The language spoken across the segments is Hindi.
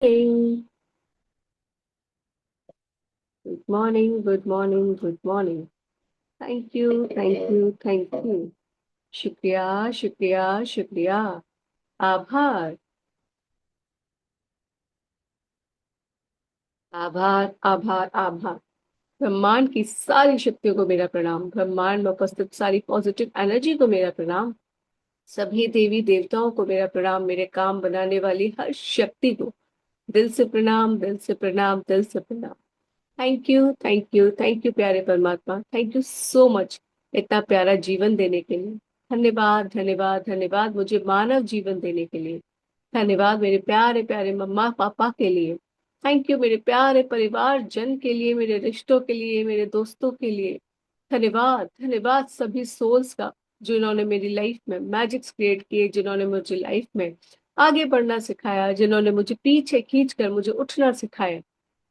Hey, good morning, good morning, good morning. Thank you, thank you, thank you. शुक्रिया, शुक्रिया, शुक्रिया. आभार, आभार, आभार, आभार. ब्रह्मांड की सारी शक्तियों को मेरा प्रणाम. ब्रह्मांड में उपस्थित सारी पॉजिटिव एनर्जी को मेरा प्रणाम. सभी देवी देवताओं को मेरा प्रणाम. मेरे काम बनाने वाली हर शक्ति को दिल से प्रणाम, दिल से प्रणाम, दिल से प्रणाम. Thank you, thank you, thank you प्यारे परमात्मा. थैंक यू सो मच इतना प्यारा जीवन देने के लिए. धन्यवाद, धन्यवाद, धन्यवाद मुझे मानव जीवन देने के लिए. धन्यवाद मेरे प्यारे प्यारे मम्मा पापा के लिए. थैंक यू मेरे प्यारे परिवार जन के लिए, मेरे रिश्तों के लिए, मेरे दोस्तों के लिए. धन्यवाद, धन्यवाद सभी सोल्स का, जिन्होंने मेरी लाइफ में मैजिक्स क्रिएट किए, जिन्होंने मुझे लाइफ में आगे बढ़ना सिखाया, जिन्होंने मुझे पीछे खींच कर मुझे उठना सिखाया.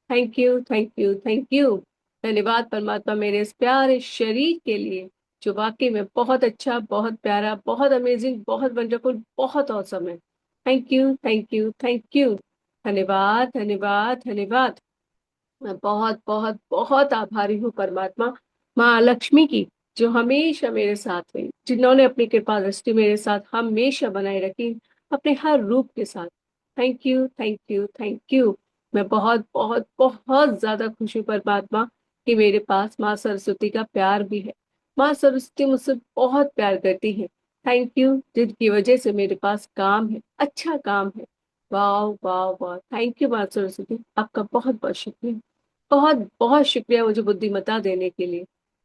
Thank you, thank you, thank you. धन्यवाद परमात्मा मेरे इस प्यारे शरीर के लिए, जो वाकई में बहुत अच्छा, बहुत प्यारा, बहुत अमेजिंग, बहुत वंडरफुल, बहुत औसम है. Thank you, thank you, thank you. धन्यवाद, धन्यवाद, धन्यवाद. मैं बहुत बहुत बहुत आभारी हूँ परमात्मा, माँ लक्ष्मी की, जो हमेशा मेरे साथ रही, जिन्होंने अपनी कृपा दृष्टि मेरे साथ हमेशा बनाए रखी, अपने हर रूप के साथ. Thank you, thank you, thank you. मैं बहुत बहुत बहुत ज्यादा खुश हूँ परमात्मा, कि मेरे पास माँ सरस्वती का प्यार भी है. माँ सरस्वती मुझसे बहुत प्यार करती है. थैंक यू, जिनकी वजह से मेरे पास काम है, अच्छा काम है. वाह, वाह, वाह. थैंक यू माँ सरस्वती, आपका बहुत बहुत शुक्रिया. बहुत बहुत शुक्रिया मुझे बुद्धिमत्ता देने के लिए.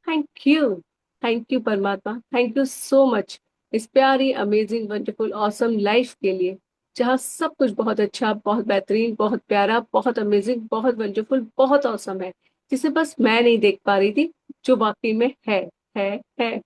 थैंक यू, थैंक यू परमात्मा. थैंक यू सो मच इस प्यारी अमेजिंग वंडरफुल ऑसम लाइफ के लिए, जहाँ सब कुछ बहुत अच्छा, बहुत बेहतरीन, बहुत प्यारा, बहुत अमेजिंग, बहुत वंडरफुल, बहुत ऑसम है, जिसे बस मैं नहीं देख पा रही थी, जो वाकई में है. है. है.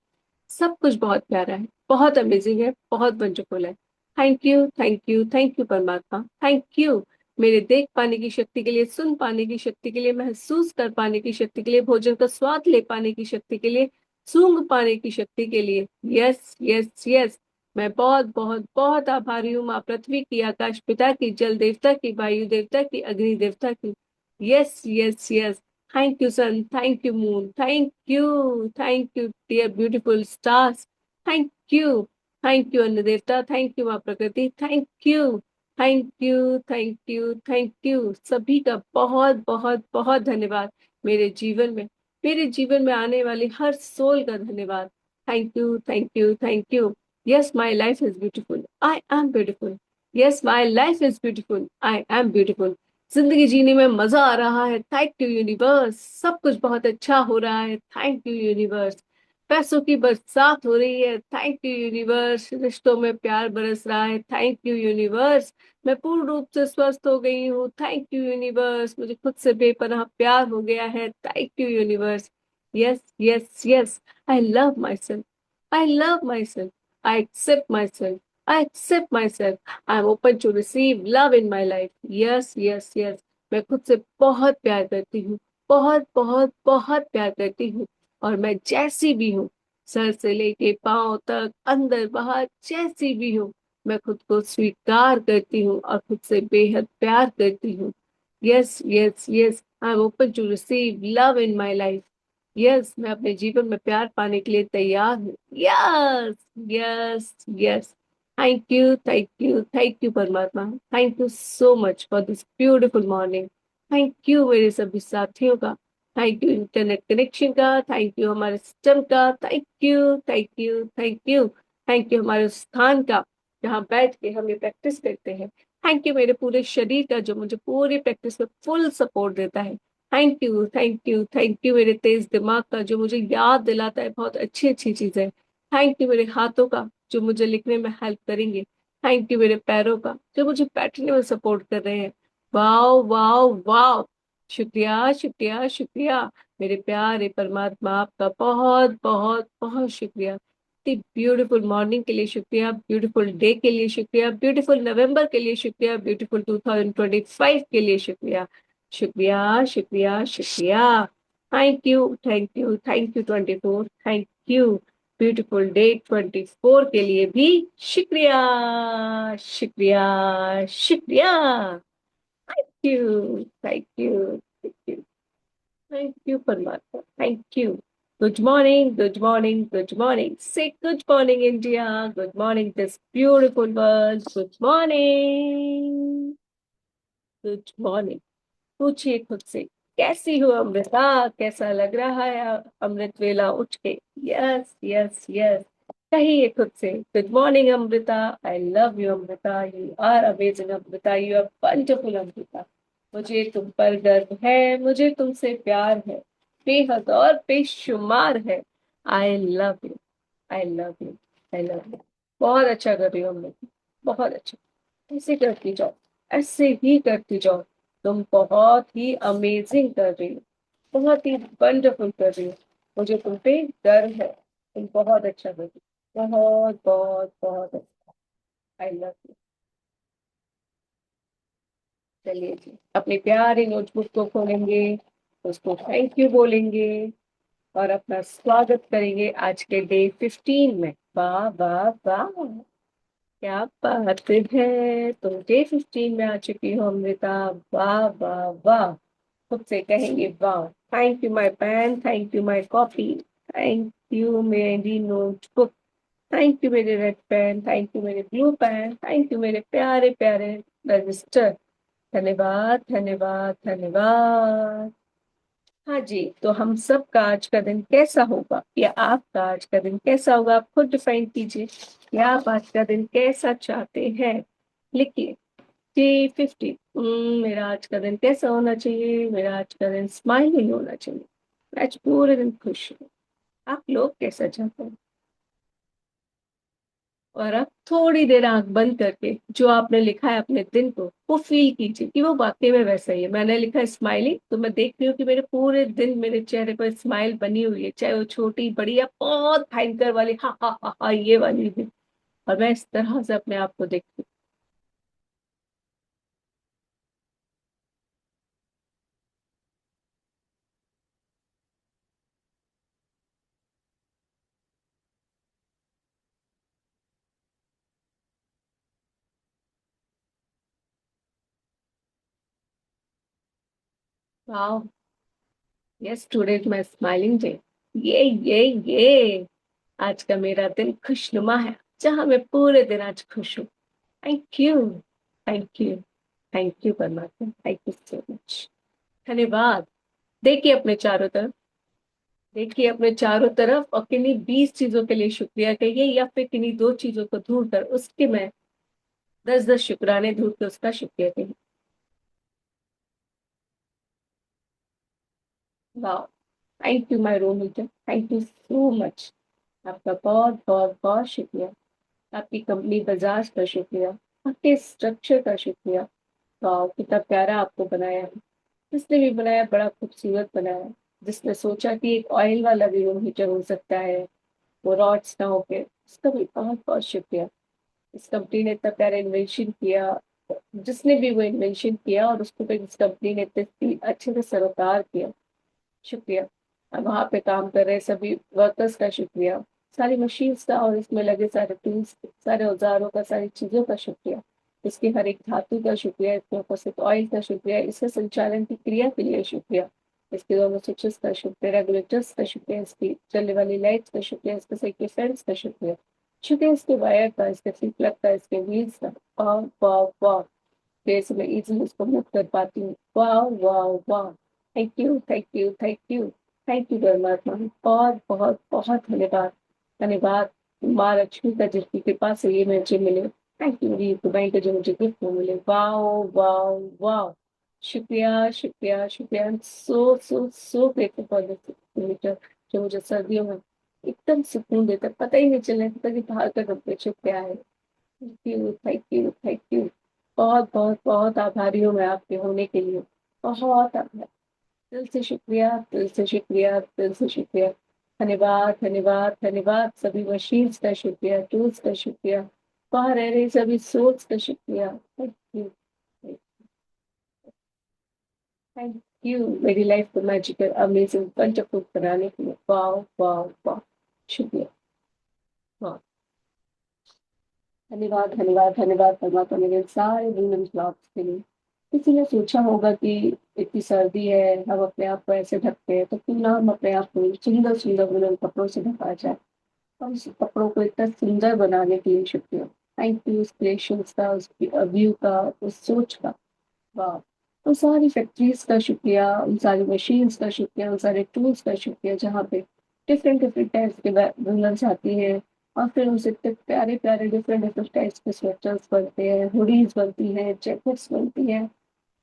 सब कुछ बहुत प्यारा है, बहुत अमेजिंग है, बहुत वंडरफुल है. Thank you, thank you, thank you परमात्मा. थैंक यू मेरे देख पाने की शक्ति के लिए, सुन पाने की शक्ति के लिए, महसूस कर पाने की शक्ति के लिए, भोजन का स्वाद ले पाने की शक्ति के लिए, सूंघ पाने की शक्ति के लिए. Yes, yes, yes. मैं बहुत बहुत बहुत आभारी हूँ माँ पृथ्वी की, आकाश पिता की, जल देवता की, वायु देवता की, अग्नि देवता की. Yes, yes, yes. Thank you, sun. Thank you, moon. Thank you. Thank you, dear beautiful stars. Thank you. Thank you, Annadevta. Thank you, माँ प्रकृति. Thank you. Thank you. Thank you. Thank you. सभी का बहुत बहुत बहुत धन्यवाद. मेरे जीवन में, मेरे जीवन में आने वाली हर सोल का धन्यवाद. Thank you. Thank you. Thank you. Yes, my life is beautiful. I am beautiful. Yes, my life is beautiful. I am beautiful. जिंदगी जीने में मजा आ रहा है. Thank you universe. सब कुछ बहुत अच्छा हो रहा है. Thank you universe. पैसों की बरसात हो रही है. Thank you universe. रिश्तों में प्यार बरस रहा है. Thank you universe. मैं पूर्ण रूप से स्वस्थ हो गई हूँ. Thank you universe. मुझे खुद से बेपनाह प्यार हो गया है. Thank you universe. Yes, yes, yes. I love myself. I love myself. I accept my self. I accept myself. I'm open to receive love in my life. Yes, yes, yes. मैं खुद से बहुत प्यार करती हूँ. बहुत बहुत बहुत प्यार करती हूँ. और मैं जैसी भी हूँ, सर से लेके पांव तक, अंदर बाहर, जैसी भी हूँ, मैं खुद को स्वीकार करती हूँ और खुद से बेहद प्यार करती हूँ. Yes, yes, yes. I am open to receive love in my life. Yes, मैं अपने जीवन में प्यार पाने के लिए तैयार हूँ. Yes, yes, yes. Thank you, thank you, परमात्मा. Thank you so much for this beautiful morning. Thank you मेरे सभी साथियों का. थैंक यू इंटरनेट कनेक्शन का. थैंक यू हमारे सिस्टम का. Thank you, thank you, thank you. Thank you हमारे स्थान का, जहाँ बैठ के हम ये प्रैक्टिस करते हैं. थैंक यू मेरे पूरे शरीर का, जो मुझे पूरी प्रैक्टिस में फुल सपोर्ट देता है. Thank you, thank you, thank you मेरे तेज दिमाग का, जो मुझे याद दिलाता है बहुत अच्छी अच्छी चीजें. थैंक यू मेरे हाथों का, जो मुझे लिखने में हेल्प करेंगे. थैंक यू मेरे पैरों का, जो मुझे बैठने में सपोर्ट कर रहे हैं. Wow, wow, wow. शुक्रिया, शुक्रिया, शुक्रिया. मेरे प्यारे परमात्मा, आपका बहुत बहुत बहुत शुक्रिया. इतनी ब्यूटीफुल मॉर्निंग के लिए शुक्रिया, ब्यूटीफुल डे के लिए शुक्रिया, ब्यूटीफुल नवंबर के लिए शुक्रिया, ब्यूटीफुल 2025 के लिए शुक्रिया. शुक्रिया, शुक्रिया, शुक्रिया. Thank you, thank you, thank you 24. Thank you beautiful day 24 के लिए भी शुक्रिया. शुक्रिया, शुक्रिया. you, thank you, thank you, thank you, Parmatma. Thank you. Good morning, good morning, good morning. Say good morning, India. Good morning, this beautiful world. Good morning. Good morning. पूछिए खुद से, कैसी हो अमृता? कैसा लग रहा है अमृत वेला उठ के? यस यस यस, कहिए खुद से, good morning Amrita. I love you Amrita, you are amazing Amrita, you are wonderful Amrita. मुझे तुम पर गर्व है, मुझे तुमसे प्यार है, बेहद और बेशुमार है। आई love you, I love you, I love you. बहुत अच्छा कर रही हो अमृता, बहुत अच्छा। ऐसे करती जाओ, ऐसे ही करती जाओ। तुम बहुत ही अमेजिंग कर रही हो, बहुत ही वंडरफुल कर रही हो। मुझे तुम पे गर्व है, तुम बहुत अच्छा कर रही हो, बहुत बहुत बहुत अच्छा। आई लव यू। चलिए जी, अपनी प्यारी नोटबुक को खोलेंगे, उसको थैंक यू बोलेंगे और अपना स्वागत करेंगे आज के डे 15 में। वाह वाह वाह, क्या बात है, तुम डे 15 में आ चुकी हो अमृता। वाह वाह वाह, खुद से कहेंगे वाह। Thank you my pen, thank you my copy, thank you मेरी नोटबुक, थैंक यू मेरे रेड पेन, थैंक यू मेरे ब्लू पेन, थैंक यू मेरे प्यारे प्यारे रजिस्टर। धन्यवाद धन्यवाद धन्यवाद। हाँ जी, तो हम सब का आज का दिन कैसा होगा, या आपका आज का दिन कैसा होगा, आप खुद डिफाइन कीजिए, या आप आज का दिन कैसा चाहते हैं। लिखिए जी 50। मेरा आज का दिन कैसा होना चाहिए? मेरा आज का दिन स्माइलिंग होना चाहिए, मैं आज पूरे दिन खुश हूँ। आप लोग कैसा चाहते हैं? और अब थोड़ी देर आंख बंद करके जो आपने लिखा है अपने दिन को, वो फील कीजिए कि वो वाकई में वैसा ही है। मैंने लिखा है स्माइलिंग, तो मैं देख रही हूँ कि मेरे पूरे दिन मेरे चेहरे पर स्माइल बनी हुई है, चाहे वो छोटी बड़ी या बहुत भयंकर वाली, हा हा हा हा ये वाली भी। और मैं इस तरह से अपने आप को देखती हूँ। वाह, yes, today is my smiling day. ये आज का मेरा दिन खुशनुमा है, जहां मैं पूरे दिन आज खुश हूँ। Thank you, thank you, thank you परमात्मा, थैंक यू सो मच। धन्यवाद। देखिए अपने चारों तरफ, देखिए अपने चारों तरफ और किन्हीं 20 चीजों के लिए शुक्रिया कहिए, या फिर किन्हीं 2 चीजों को ढूंढ कर उसके मैं 10-10 शुक्राने ढूंढ कर उसका शुक्रिया कहिए। वाह, thank you my room heater, thank you so much. आपका बहुत बहुत बहुत शुक्रिया। आपकी कंपनी बजाज का शुक्रिया, आपके स्ट्रक्चर का शुक्रिया। वाह, कितना प्यारा आपको बनाया है। जिसने भी बनाया बड़ा खूबसूरत बनाया। जिसने सोचा कि एक ऑयल वाला भी रूम हीटर हो सकता है, वो रॉड्स ना होके, उसका भी बहुत बहुत शुक्रिया। इस कंपनी ने इतना प्यारा इन्वेंशन किया, जिसने भी वो इन्वेंशन किया और उसको फिर इस कंपनी ने इतने अच्छे से सरोकार किया, शुक्रिया। अब वहाँ पे काम कर रहे सभी वर्कर्स का शुक्रिया, सारी मशीन्स का और इसमें लगे सारे टूल्स, सारे औजारों का, सारी चीजों का शुक्रिया। इसके हर एक धातु का शुक्रिया, इसके उपस्थित ऑयल का शुक्रिया, इसके संचालन की क्रिया के लिए शुक्रिया, इसके दोनों स्विचेस का शुक्रिया, रेगुलेटर्स का शुक्रिया, इसकी चलने वाली लाइट्स का शुक्रिया, इसके सही फैंस का शुक्रिया, शुक्रिया इसके वायर का, इसके प्लग का, इसके व्हील्स का। वाह वाह वाह, प्लेस में इजीली उसको मूव कर पाती हूँ। वाह वाह वाह, thank you thank you thank you, thank you परमात्मा, बहुत बहुत बहुत धन्यवाद। धन्यवाद माँ लक्ष्मी का, जिसकी कृपा से ये मुझे मिले। थैंक यू मेरी दुबई का, जो मुझे गिफ्ट में मिले। वाह वाह वाह, शुक्रिया शुक्रिया शुक्रिया। सो so so grateful for this, जो मुझे सर्दियों में एकदम सुकून देता, पता ही नहीं चलने देता कि बाहर का टेम्परेचर क्या है। Thank you thank you thank you, बहुत बहुत बहुत आभारी हूँ मैं आपके होने के लिए। बहुत आभार, दिल से शुक्रिया, दिल से शुक्रिया, दिल से शुक्रिया। धन्यवाद धन्यवाद धन्यवाद, सभी मशीन्स का शुक्रिया, टूल्स का शुक्रिया, बाहर रह रही सभी सोल्स का शुक्रिया। थैंक यू, थैंक यू मेरी लाइफ को मैजिकल अमेजिंग वंडरफुल बनाने के लिए। वाह वाह वाह, शुक्रिया। वाह, धन्यवाद धन्यवाद धन्यवाद परमात्मा, मेरे सारे विमेन ब्लॉग्स के लिए। किसी ने सोचा होगा कि इतनी सर्दी है, हम अपने आप को ऐसे ढकते हैं, तो क्यों ना हम अपने आप को सुंदर सुंदर वुलन कपड़ों से ढका जाए। और उस कपड़ों को इतना सुंदर बनाने के लिए शुक्रिया। थैंक यू उस क्रिएशंस का, उस व्यू का, उस सोच का। वाह। उन सारी फैक्ट्रीज का शुक्रिया, उन सारी मशीन्स का शुक्रिया, उन सारे टूल्स का शुक्रिया, जहाँ पे डिफरेंट डिफरेंट टाइप्स के वुलन्स आती हैं। और फिर उनसे इतने प्यारे प्यारे डिफरेंट डिफरेंट टाइप्स के स्वेटर्स बनते हैं, हुडीज बनती हैं, जैकेट्स बनती हैं।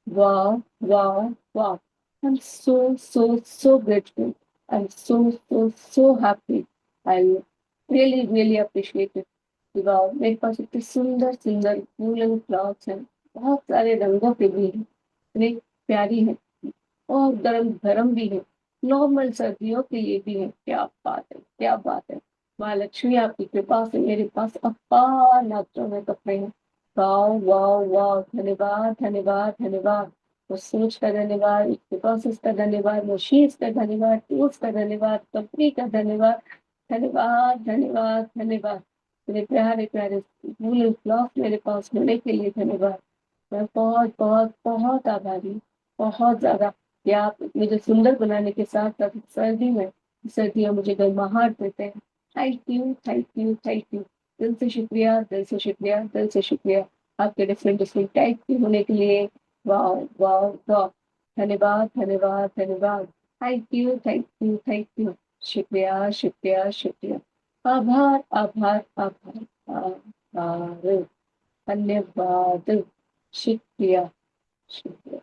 Wow, wow, wow. I'm so, so, so grateful. I'm so, so, so happy. I really, really appreciate it. वाह, मेरे पास इतने सुंदर सुंदर वूलन क्लॉथ्स हैं। बहुत सारे रंगों के भी हैं, इतनी प्यारी है। और गरम गरम भी है। नॉर्मल सर्दियों के लिए भी है। क्या बात है, क्या बात है। महालक्ष्मी आपकी कृपा से मेरे पास अपार मात्रा में कपड़े हैं। वाह वाह वाह, धन्यवाद धन्यवाद धन्यवाद। उस सोच का धन्यवाद, प्रोसेस का धन्यवाद, मशीन्स का धन्यवाद, टूल्स का धन्यवाद, कंपनी का धन्यवाद। धन्यवाद धन्यवाद धन्यवाद। मेरे प्यारे प्यारे वूलन क्लॉथ मेरे पास होने के लिए धन्यवाद। मैं बहुत बहुत बहुत आभारी हूँ। बहुत ज्यादा। कि आप मुझे सुंदर बनाने के साथ साथ सर्दी में, सर्दियाँ मुझे गर्माहट देते हैं। Thank you thank you thank you. दिल से शुक्रिया, दिल से शुक्रिया, दिल से शुक्रिया। आपके डिफरेंट डिफरेंट टाइप के होने के लिए। वाह वाह वाह। धन्यवाद धन्यवाद धन्यवाद। Thank you thank you thank you. शुक्रिया शुक्रिया शुक्रिया। आभार आभार आभार आभार। धन्यवाद। शुक्रिया शुक्रिया।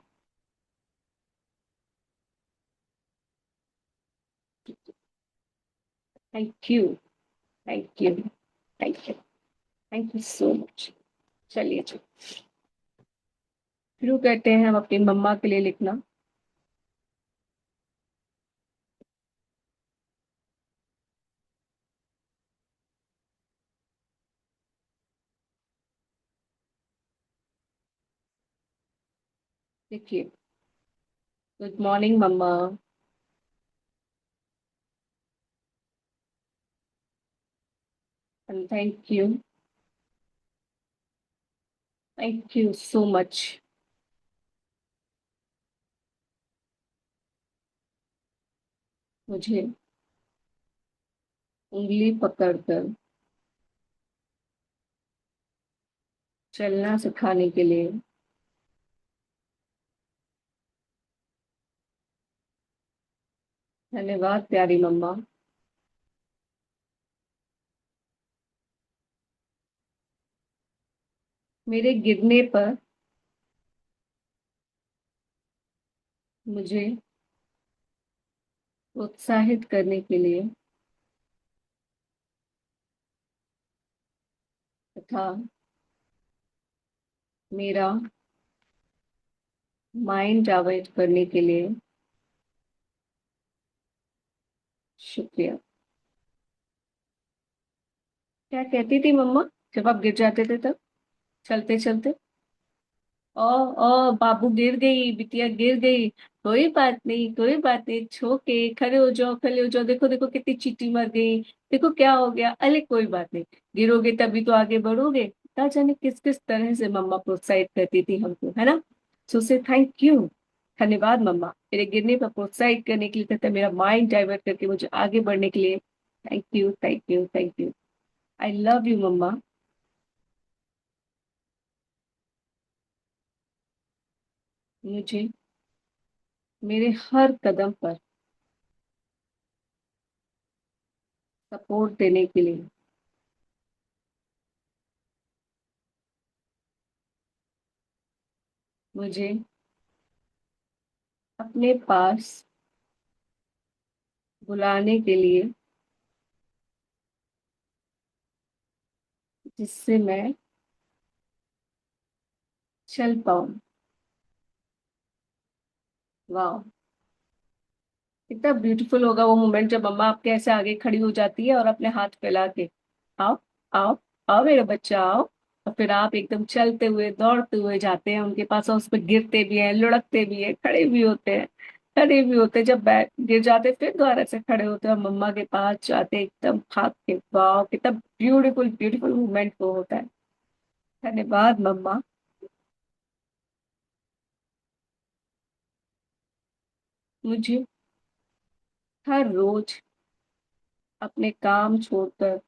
Thank you thank you thank you thank you so much. चलिए जी, शुरू करते हैं हम अपनी मम्मा के लिए लिखना। देखिए, गुड मॉर्निंग मम्मा, and thank you so much. मुझे उंगली पकड़कर चलना सिखाने के लिए। धन्यवाद प्यारी मम्मा। मेरे गिरने पर मुझे प्रोत्साहित करने के लिए तथा मेरा माइंड डाइवर्ट करने के लिए शुक्रिया। क्या कहती थी मम्मा जब आप गिर जाते थे तब, चलते चलते? ओ बाबू गिर गई, बिटिया गिर गई। कोई बात नहीं, कोई बात नहीं, छो के खड़े हो जाओ, खड़े हो जाओ, देखो देखो कितनी चींटी मर गई। देखो क्या हो गया, अरे कोई बात नहीं। गिरोगे तभी तो आगे बढ़ोगे। ना जाने किस किस तरह से मम्मा प्रोत्साहित करती थी हमको, है ना। सो से थैंक यू। धन्यवाद मम्मा, मेरे गिरने पर प्रोत्साहित करने के लिए तथा मेरा माइंड डाइवर्ट करके मुझे आगे बढ़ने के लिए। Thank you thank you thank you. I love you mamma. मुझे मेरे हर कदम पर सपोर्ट देने के लिए। मुझे अपने पास बुलाने के लिए, जिससे मैं चल पाऊं। वाह, कितना ब्यूटीफुल होगा वो मोमेंट जब मम्मा आपके ऐसे आगे खड़ी हो जाती है और अपने हाथ फैला के, आओ आओ आओ मेरे बच्चा आओ। और फिर आप एकदम चलते हुए दौड़ते हुए जाते हैं उनके पास, और उस पर गिरते भी हैं, लुढ़कते भी हैं, खड़े भी होते हैं। खड़े भी होते हैं, जब बैठ गिर जाते फिर दोबारा से खड़े होते हैं और मम्मा के पास जाते एकदम भाग के। वाह, कितना ब्यूटीफुल ब्यूटीफुल मोमेंट वो होता है। धन्यवाद मम्मा। मुझे हर रोज अपने काम छोड़कर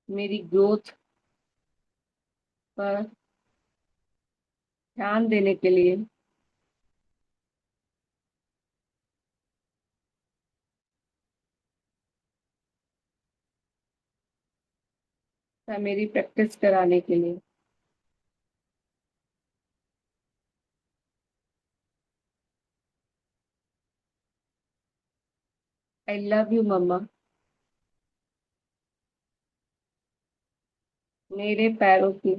मेरी ग्रोथ पर ध्यान देने के लिए या मेरी प्रैक्टिस कराने के लिए। आई लव यू मम्मा। मेरे पैरों की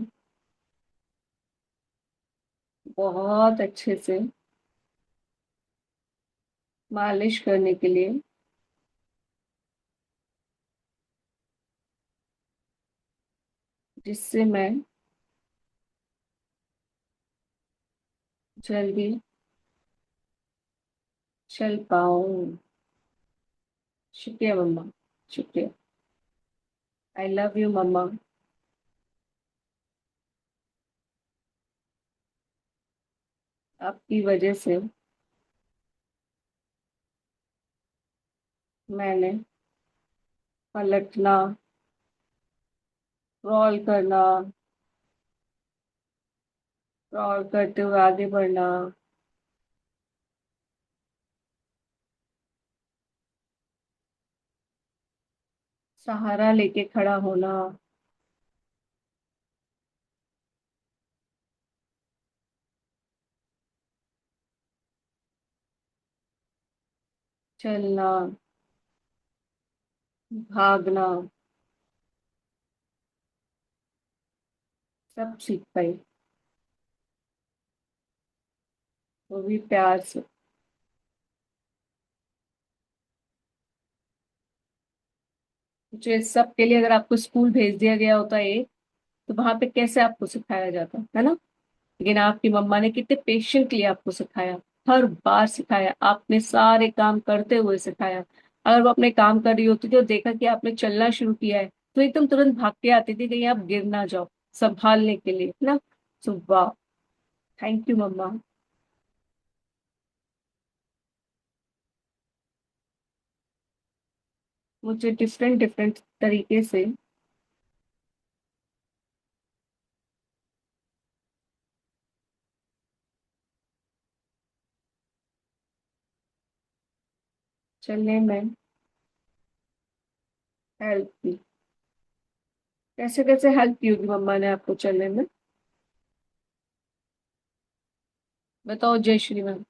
बहुत अच्छे से मालिश करने के लिए, जिससे मैं जल्दी चल पाऊँ। शुक्रिया मम्मा, शुक्रिया। आई लव यू मम्मा। आपकी वजह से मैंने पलटना, क्रॉल करना, क्रॉल करते हुए आगे बढ़ना, सहारा लेके खड़ा होना, चलना, भागना, सब सीख पाई, वो भी प्यार से। जो इस सब के लिए अगर आपको स्कूल भेज दिया गया होता एक, तो वहां पे कैसे आपको सिखाया जाता है ना। लेकिन आपकी मम्मा ने कितने पेशेंटली आपको सिखाया, हर बार सिखाया, आपने सारे काम करते हुए सिखाया। अगर वो अपने काम कर रही होती थी और देखा कि आपने चलना शुरू किया है, तो एकदम तुरंत भाग के आती थी कहीं आप गिर ना जाओ, संभालने के लिए ना। सो वाह, थैंक यू मम्मा। मुझे डिफरेंट डिफरेंट तरीके से चलने में हेल्प की। कैसे कैसे हेल्प की होगी मम्मा ने आपको चलने में? बताओ जय श्री मैम।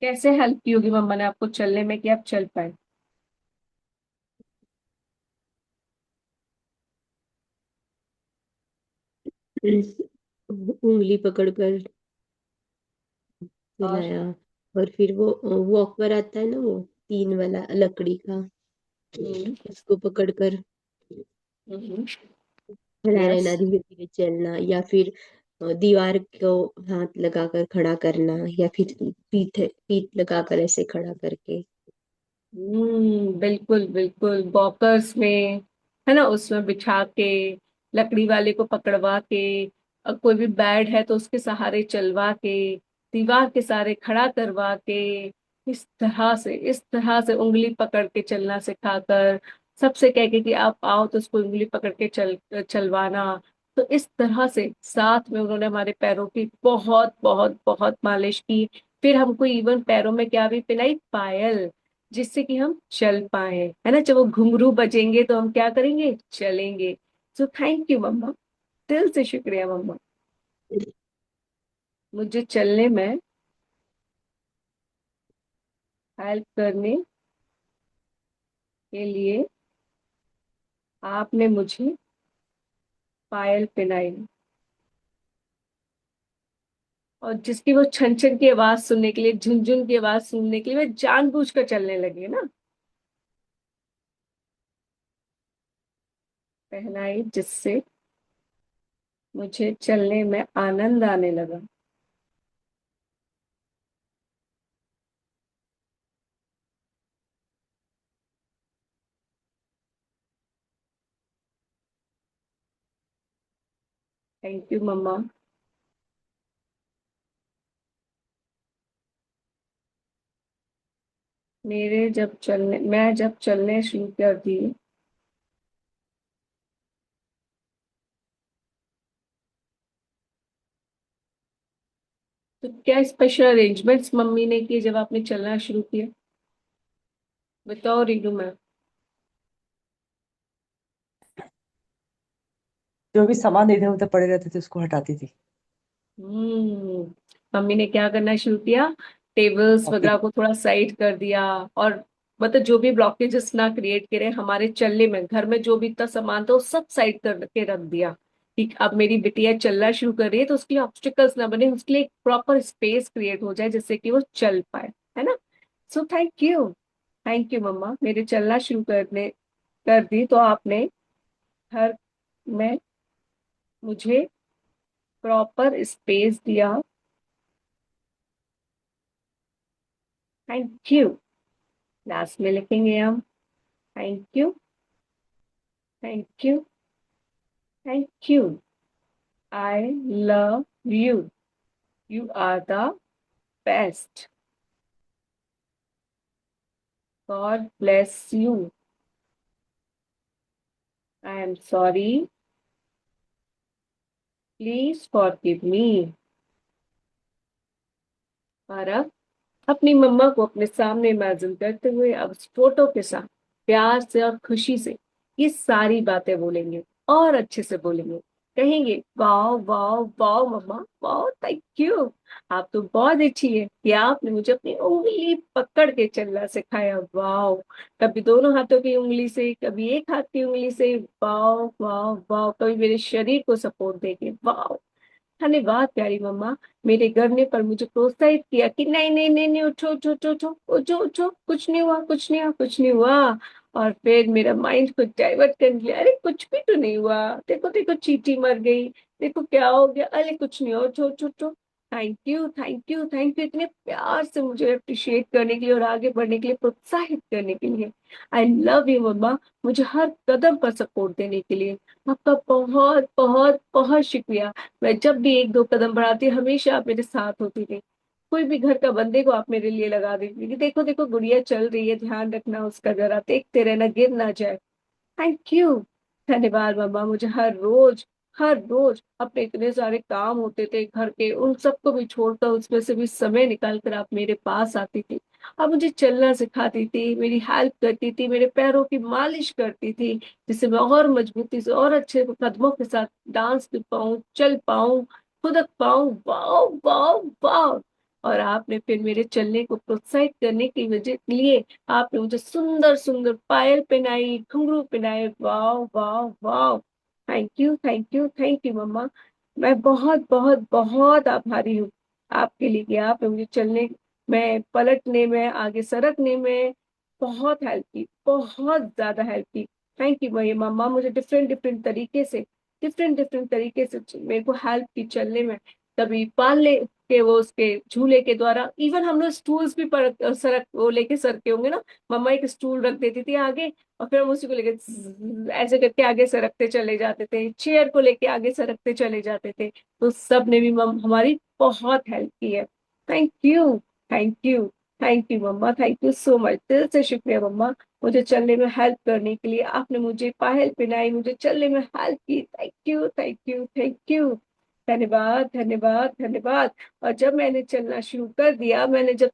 कैसे हेल्प की होगी मम्मा ने आपको चलने में कि आप चल पाए? उंगली पकड़कर और चलाया। और फिर वो वॉकर आता है ना, वो तीन वाला लकड़ी का, हम्म। उसको पकड़कर हम्म। खड़ा यस। रहना, धीरे धीरे चलना, या फिर दीवार को हाथ लगाकर खड़ा करना, या फिर पीठ पीठ लगाकर ऐसे खड़ा करके। बिल्कुल बिल्कुल, वॉकर्स में है ना, उसमें बिछा के, लकड़ी वाले को पकड़वा के, कोई भी बेड है तो उसके सहारे चलवा के, दीवार के सहारे खड़ा करवा के, इस तरह से उंगली पकड़ के चलना सिखाकर, सबसे कह के कि आप आओ तो उसको उंगली पकड़ के चलवाना। तो इस तरह से साथ में उन्होंने हमारे पैरों की बहुत बहुत बहुत मालिश की। फिर हमको इवन पैरों में क्या भी पहनाई, पायल, जिससे कि हम चल पाए, है ना। जब वो घुंघरू बजेंगे तो हम क्या करेंगे, चलेंगे। सो थैंक यू मम्मा, दिल से शुक्रिया मम्मा। मुझे चलने में हेल्प करने के लिए आपने मुझे पायल पहनाई, और जिसकी वो छन छन की आवाज सुनने के लिए, झुनझुन की आवाज सुनने के लिए मैं जानबूझकर चलने लगी ना, पहनाई, जिससे मुझे चलने में आनंद आने लगा। थैंक यू मम्मा। मैं जब चलने शुरू कर दी। तो क्या स्पेशल अरेंजमेंट्स मम्मी ने किए जब आपने चलना शुरू किया? बताओ रीनू मैम। जो भी सामान इधर उधर पड़े रहते थे उसको हटाती थी। हम्म। मम्मी ने क्या करना शुरू किया? Tables okay. वगैरह को थोड़ा साइड कर दिया। और मतलब जो भी ब्लॉकेजेस ना क्रिएट करे हमारे चलने में, घर में जो भी इतना सामान था वो सब साइड करके रख दिया। ठीक, अब मेरी बिटिया चलना शुरू कर रही है तो उसके लिए ऑब्स्टिकल्स ना बने, उसके लिए एक प्रॉपर स्पेस क्रिएट हो जाए जिससे कि वो चल पाए, है ना? सो थैंक यू मम्मा, मेरे चलना शुरू करने कर दी तो आपने हर में मुझे प्रॉपर स्पेस दिया। Thank you. लास्ट में लिखेंगे हम, thank you, thank you, thank you, I love you, you are the best, God bless you, I am sorry, please forgive me. और अब अपनी मम्मा को अपने सामने इमेजिन करते हुए अब इस फोटो के साथ प्यार से और खुशी से ये सारी बातें बोलेंगे, और अच्छे से बोलेंगे। कहेंगे, वाओ वाओ वाओ मम्मा, वाओ थैंक यू, आप तो बहुत अच्छी है कि आपने मुझे अपनी उंगली पकड़ के चलना सिखाया। वाओ, कभी दोनों हाथों की उंगली से, कभी एक हाथ की उंगली से, वाओ वाओ वाओ, कभी मेरे शरीर को सपोर्ट देके, वाओ, धन्यवाद प्यारी मम्मा, मेरे घर ने पर मुझे प्रोत्साहित किया कि नहीं नहीं नहीं नहीं, उठो उठो उठो उठो उठो उठो, कुछ नहीं हुआ, कुछ नहीं हुआ, कुछ नहीं हुआ। और फिर मेरा माइंड को डाइवर्ट कर लिया, अरे कुछ भी तो नहीं हुआ, देखो देखो चींटी मर गई, देखो क्या हो गया, अरे कुछ नहीं हो, उठो उठो उठो। Thank you thank you thank you, इतने प्यार से मुझे अप्रिशिएट करने के लिए और आगे बढ़ने के लिए प्रोत्साहित करने के लिए। आई लव यू मम्मा, मुझे हर कदम पर सपोर्ट देने के लिए आपका बहुत बहुत बहुत शुक्रिया। मैं जब भी एक दो कदम बढ़ाती हमेशा आप मेरे साथ होती थी। कोई भी घर का बंदे को आप मेरे लिए लगा देती थी कि देखो देखो गुड़िया चल रही है, ध्यान रखना उसका, जरा देखते रहना गिर ना जाए। थैंक यू, धन्यवाद मम्मा, मुझे हर रोज अपने इतने सारे काम होते थे घर के, उन सबको भी छोड़कर उसमें से भी समय निकाल कर आप मेरे पास आती थी। आप मुझे चलना सिखाती थी, मेरी हेल्प करती थी, मेरे पैरों की मालिश करती थी, जिससे मैं और मजबूती से और अच्छे कदमों के साथ डांस कर पाऊं, चल पाऊं, खुदक पाऊं। Wow wow wow. और आपने फिर मेरे चलने को प्रोत्साहित करने की वजह लिए आपने मुझे सुंदर सुंदर पायल पहनाई, घुंघरू पहनाए। वाह वाह वाह, थैंक यू थैंक यू मम्मा, मैं बहुत बहुत बहुत आभारी हूँ आपके लिए कि आपने मुझे चलने में, पलटने में, आगे सरकने में बहुत हेल्प की, बहुत ज्यादा हेल्प की। थैंक यू भैया मम्मा, मुझे डिफरेंट डिफरेंट तरीके से मेरे को हेल्प की चलने में। कभी पालने के वो उसके झूले के द्वारा, इवन हम लोग स्टूल्स भी पर सरक वो लेके सरके होंगे ना, मम्मा एक स्टूल रख देती थी आगे और फिर हम उसी को लेके ऐसे करके आगे सरकते चले जाते थे, चेयर को लेके आगे सरकते चले जाते थे। तो सब ने भी हमारी बहुत हेल्प की है। Thank you thank you thank you मम्मा, थैंक यू सो मच, दिल से शुक्रिया मम्मा, मुझे चलने में हेल्प करने के लिए। आपने मुझे पायल पहनाई, मुझे चलने में हेल्प की। Thank you thank you thank you, धन्यवाद धन्यवाद धन्यवाद। और जब मैंने चलना शुरू कर दिया, मैंने जब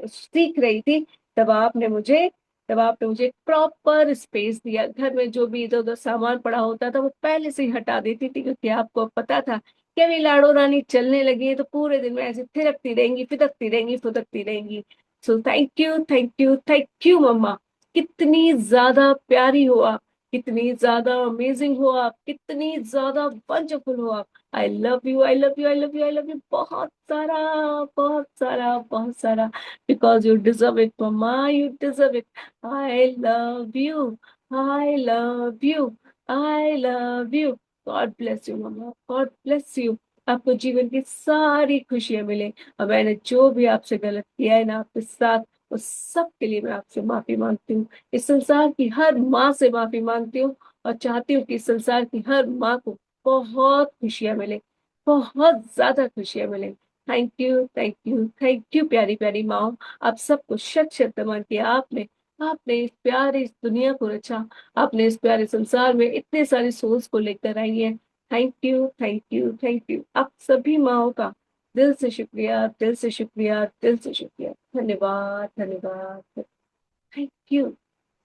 सीख रही थी, तब आपने मुझे तब आपने मुझे प्रॉपर स्पेस दिया। घर में जो भी इधर उधर सामान पड़ा होता था वो पहले से ही हटा देती थी, क्योंकि आपको पता था कि अभी लाडो रानी चलने लगी है तो पूरे दिन में ऐसे थिरकती रहेंगी, फिदकती रहेंगी, फुदकती रहेंगी। सो थैंक यू मम्मा, कितनी ज्यादा प्यारी हो आप, कितनी ज्यादा अमेजिंग हो आप, कितनी ज्यादा वंडरफुल हो आप। I love you I love you I love you I love you, बहुत सारा बहुत सारा बहुत सारा, बिकॉज यू डिजर्व इट मम्मा, you deserve it. I love you, I love you, I love you. God bless you मम्मा, गॉड ब्लेस यू। आपको जीवन की सारी खुशियां मिले। और मैंने जो भी आपसे गलत किया है ना आपके साथ, उस सब के लिए मैं आपसे माफी मांगती हूँ। इस संसार की हर माँ से माफी मांगती हूँ और चाहती हूँ कि इस संसार की हर माँ को बहुत खुशियां मिले, बहुत ज्यादा खुशियां मिले। Thank you, thank you, thank you प्यारी प्यारी माँ। आप सबको शत शत नमन किया आपने। आपने इस प्यारी इस दुनिया को रचा। आपने इस प्यारे संसार में इतने सारे सोल्स को लेकर आई है। Thank you, thank you, thank you. आप सभी माँओं का दिल से शुक्रिया, दिल से शुक्रिया, दिल से शुक्रिया। धन्यवाद, धन्यवाद। Thank you,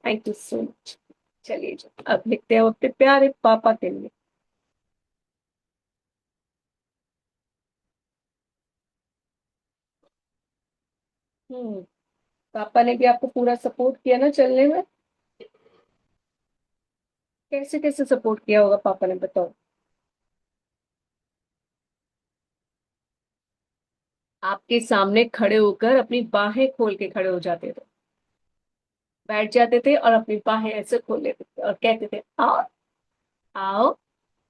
thank you so much. चलिए जी, अब लिखते हैं अपने प्यारे पापा के लिए। पापा ने भी आपको पूरा सपोर्ट किया ना चलने में? कैसे कैसे सपोर्ट किया होगा पापा ने, बताओ। आपके सामने खड़े होकर अपनी बाहें खोल के खड़े हो जाते थे, बैठ जाते थे और अपनी बाहें ऐसे खोल लेते थे और कहते थे, आओ, आओ,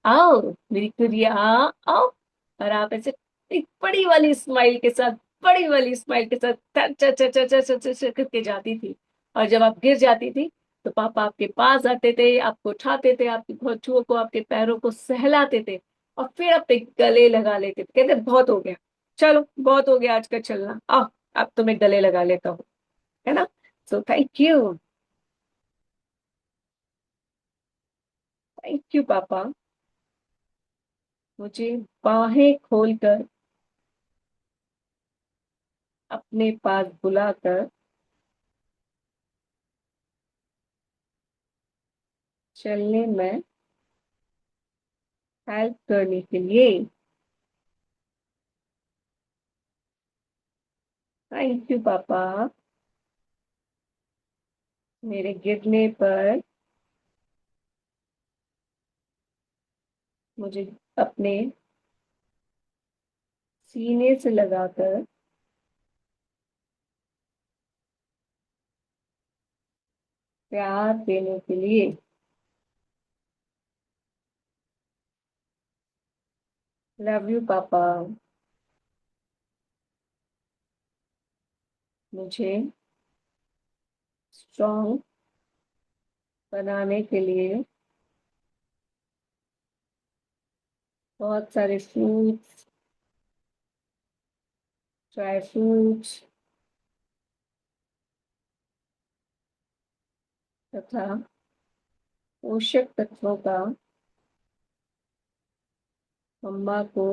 आओ मेरी गुड़िया, आओ। और आप ऐसे एक बड़ी वाली स्माइल के साथ, बड़ी वाली स्माइल के साथ करके जाती थी। और जब आप गिर जाती थी तो पापा आपके पास आते थे, आपको उठाते थे, आपकी घुटनों को, आपके पैरों को सहलाते थे और फिर अपने गले लगा लेते थे। कहते बहुत हो गया, चलो बहुत हो गया आज का चलना, आओ अब तो मैं गले लगा लेता हूँ, है ना। So thank you, thank you पापा, मुझे बाहें खोलकर अपने पास बुलाकर चलने में हेल्प करने के लिए। थैंक यू पापा, मेरे गिरने पर मुझे अपने सीने से लगाकर प्यार देने के लिए। लव यू पापा, मुझे स्ट्रॉन्ग बनाने के लिए बहुत सारे फ्रूट्स, ड्राई फ्रूट्स तथा पोषक तत्वों का मम्मा को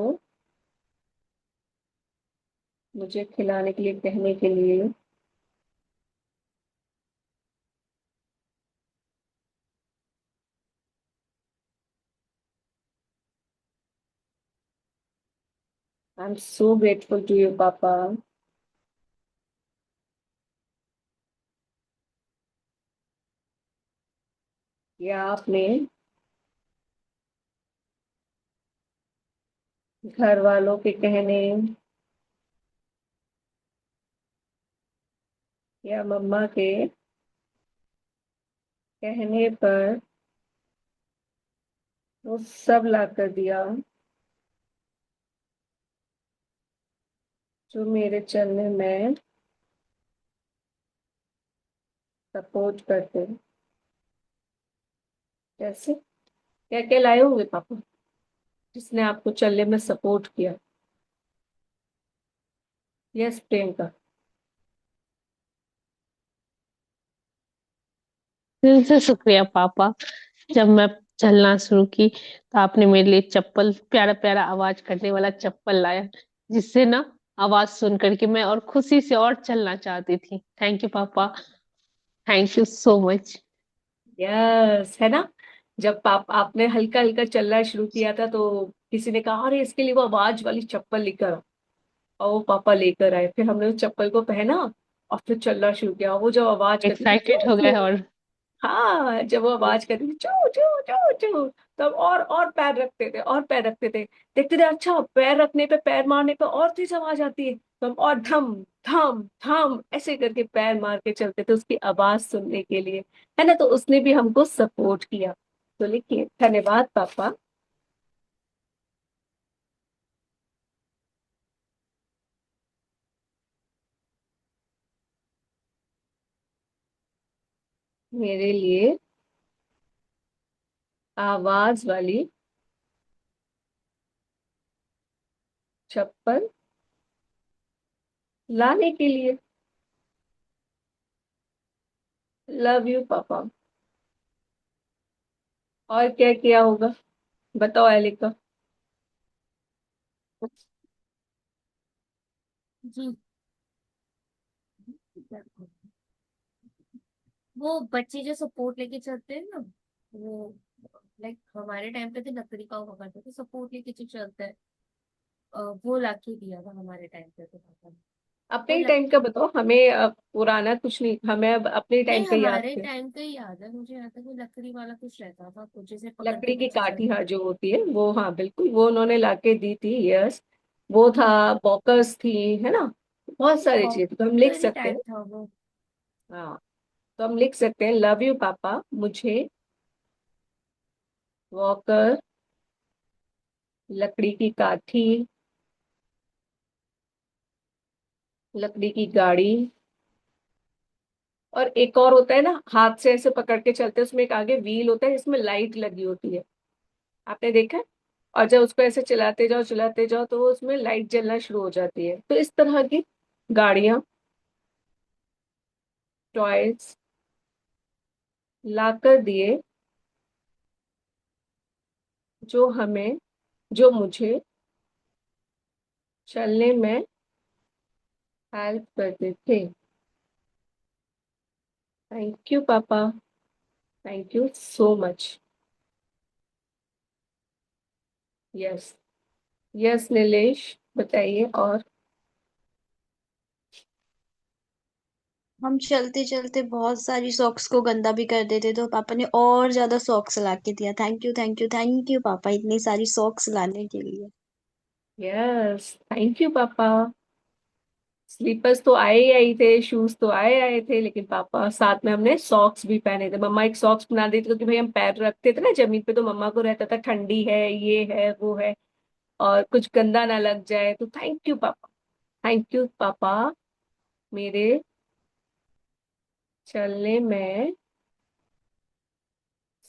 मुझे खिलाने के लिए कहने के लिए। I am so grateful to you पापा, कि आपने घर वालों के कहने या मम्मा के कहने पर वो सब ला कर दिया जो मेरे चलने में सपोर्ट करते। जैसे क्या क्या लाए होंगे पापा जिसने आपको चलने में सपोर्ट किया? यस प्रियंका। दिल से शुक्रिया पापा। जब मैं चलना शुरू की तो आपने मेरे लिए चप्पल, प्यारा प्यारा आवाज करने वाला चप्पल लाया, जिससे ना आवाज सुन करके मैं और खुशी से और चलना चाहती थी। Thank you papa, thank you so much. Yes, है ना। जब आपने हल्का हल्का चलना शुरू किया था तो किसी ने कहा अरे इसके लिए वो आवाज वाली चप्पल लेकर आओ। और वो पापा लेकर आए, फिर हमने उस चप्पल को पहना और फिर चलना शुरू किया। वो जब आवाज करती थी एक्साइटेड चो हो गए चो, और हाँ जब वो आवाज करती थी चो चो चो चो, तब और पैर रखते थे, और पैर रखते थे। देखते थे अच्छा पैर रखने पे, पैर मारने पे और तेज आवाज आती है, तो हम और धम धम धम ऐसे करके पैर मार के चलते थे उसकी आवाज सुनने के लिए, है ना। तो उसने भी हमको सपोर्ट किया। तो लिखिए, धन्यवाद पापा, मेरे लिए आवाज वाली चप्पल लाने के लिए। लव यू पापा। और क्या किया होगा, बताओ एलिका। जी, वो बच्चे जो सपोर्ट लेके चलते हैं ना, वो लाइक हमारे टाइम पे तो लकड़ी का हुआ करते थे, सपोर्ट लेके जो चलता है, वो लाके दिया था हमारे टाइम पे तो पापा ने। वो अपने टाइम का बताओ हमें, पुराना कुछ नहीं, हमें अब अपने टाइम नहीं, का याद हमारे है। टाइम का ही याद है मुझे, यहाँ तक वो लकड़ी वाला कुछ रहता था, कुछ जैसे पकड़ के लकड़ी की बच्चे काठी, चलते। हाँ, जो होती है वो, हाँ बिल्कुल, वो उन्होंने लाके दी थी, यस। वो था, बॉकर्स थी, है ना। बहुत सारी चीजें तो हम लिख वॉकर ही सकते हैं। टाइप था वो। हाँ, तो हम लिख सकते हैं, लव यू पापा, मुझे वॉकर, लकड़ी की काठी, लकड़ी की गाड़ी, और एक और होता है ना, हाथ से ऐसे पकड़ के चलते हैं, उसमें एक आगे व्हील होता है जिसमें लाइट लगी होती है, आपने देखा है। और जब उसको ऐसे चलाते जाओ तो वो उसमें लाइट जलना शुरू हो जाती है, तो इस तरह की गाड़ियां, टॉयज लाकर दिए, जो हमें, जो मुझे चलने में हेल्प करते थे। Thank you papa, thank you so much. Yes, yes Nilesh, बताइए और। हम चलते चलते बहुत सारी सॉक्स को गंदा भी कर देते, तो पापा ने और ज्यादा सॉक्स ला के दिया। Thank you thank you thank you पापा, इतनी सारी सॉक्स लाने के लिए। यस, थैंक यू पापा। स्लीपर्स तो आए ही आए थे, शूज तो आए आए थे, लेकिन पापा साथ में हमने सॉक्स भी पहने थे। मम्मा एक सॉक्स बना देती, क्योंकि भाई हम पैर रखते थे ना जमीन पे, तो मम्मा को रहता था ठंडी है, ये है वो है, और कुछ गंदा ना लग जाए। तो thank you papa, thank you पापा, मेरे चलने में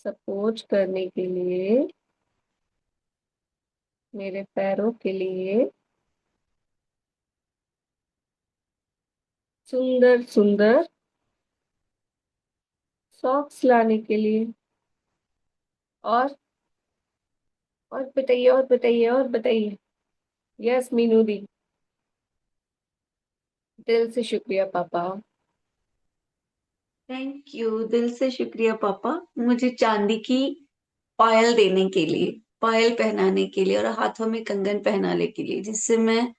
सपोर्ट करने के लिए, मेरे पैरों के लिए सुंदर सुंदर सॉक्स लाने के लिए। और बताइए, और बताइए, और बताइए। यस मीनू दी, दिल से शुक्रिया पापा। थैंक यू, दिल से शुक्रिया पापा, मुझे चांदी की पायल देने के लिए, पायल पहनाने के लिए और हाथों में कंगन पहनाने के लिए, जिससे मैं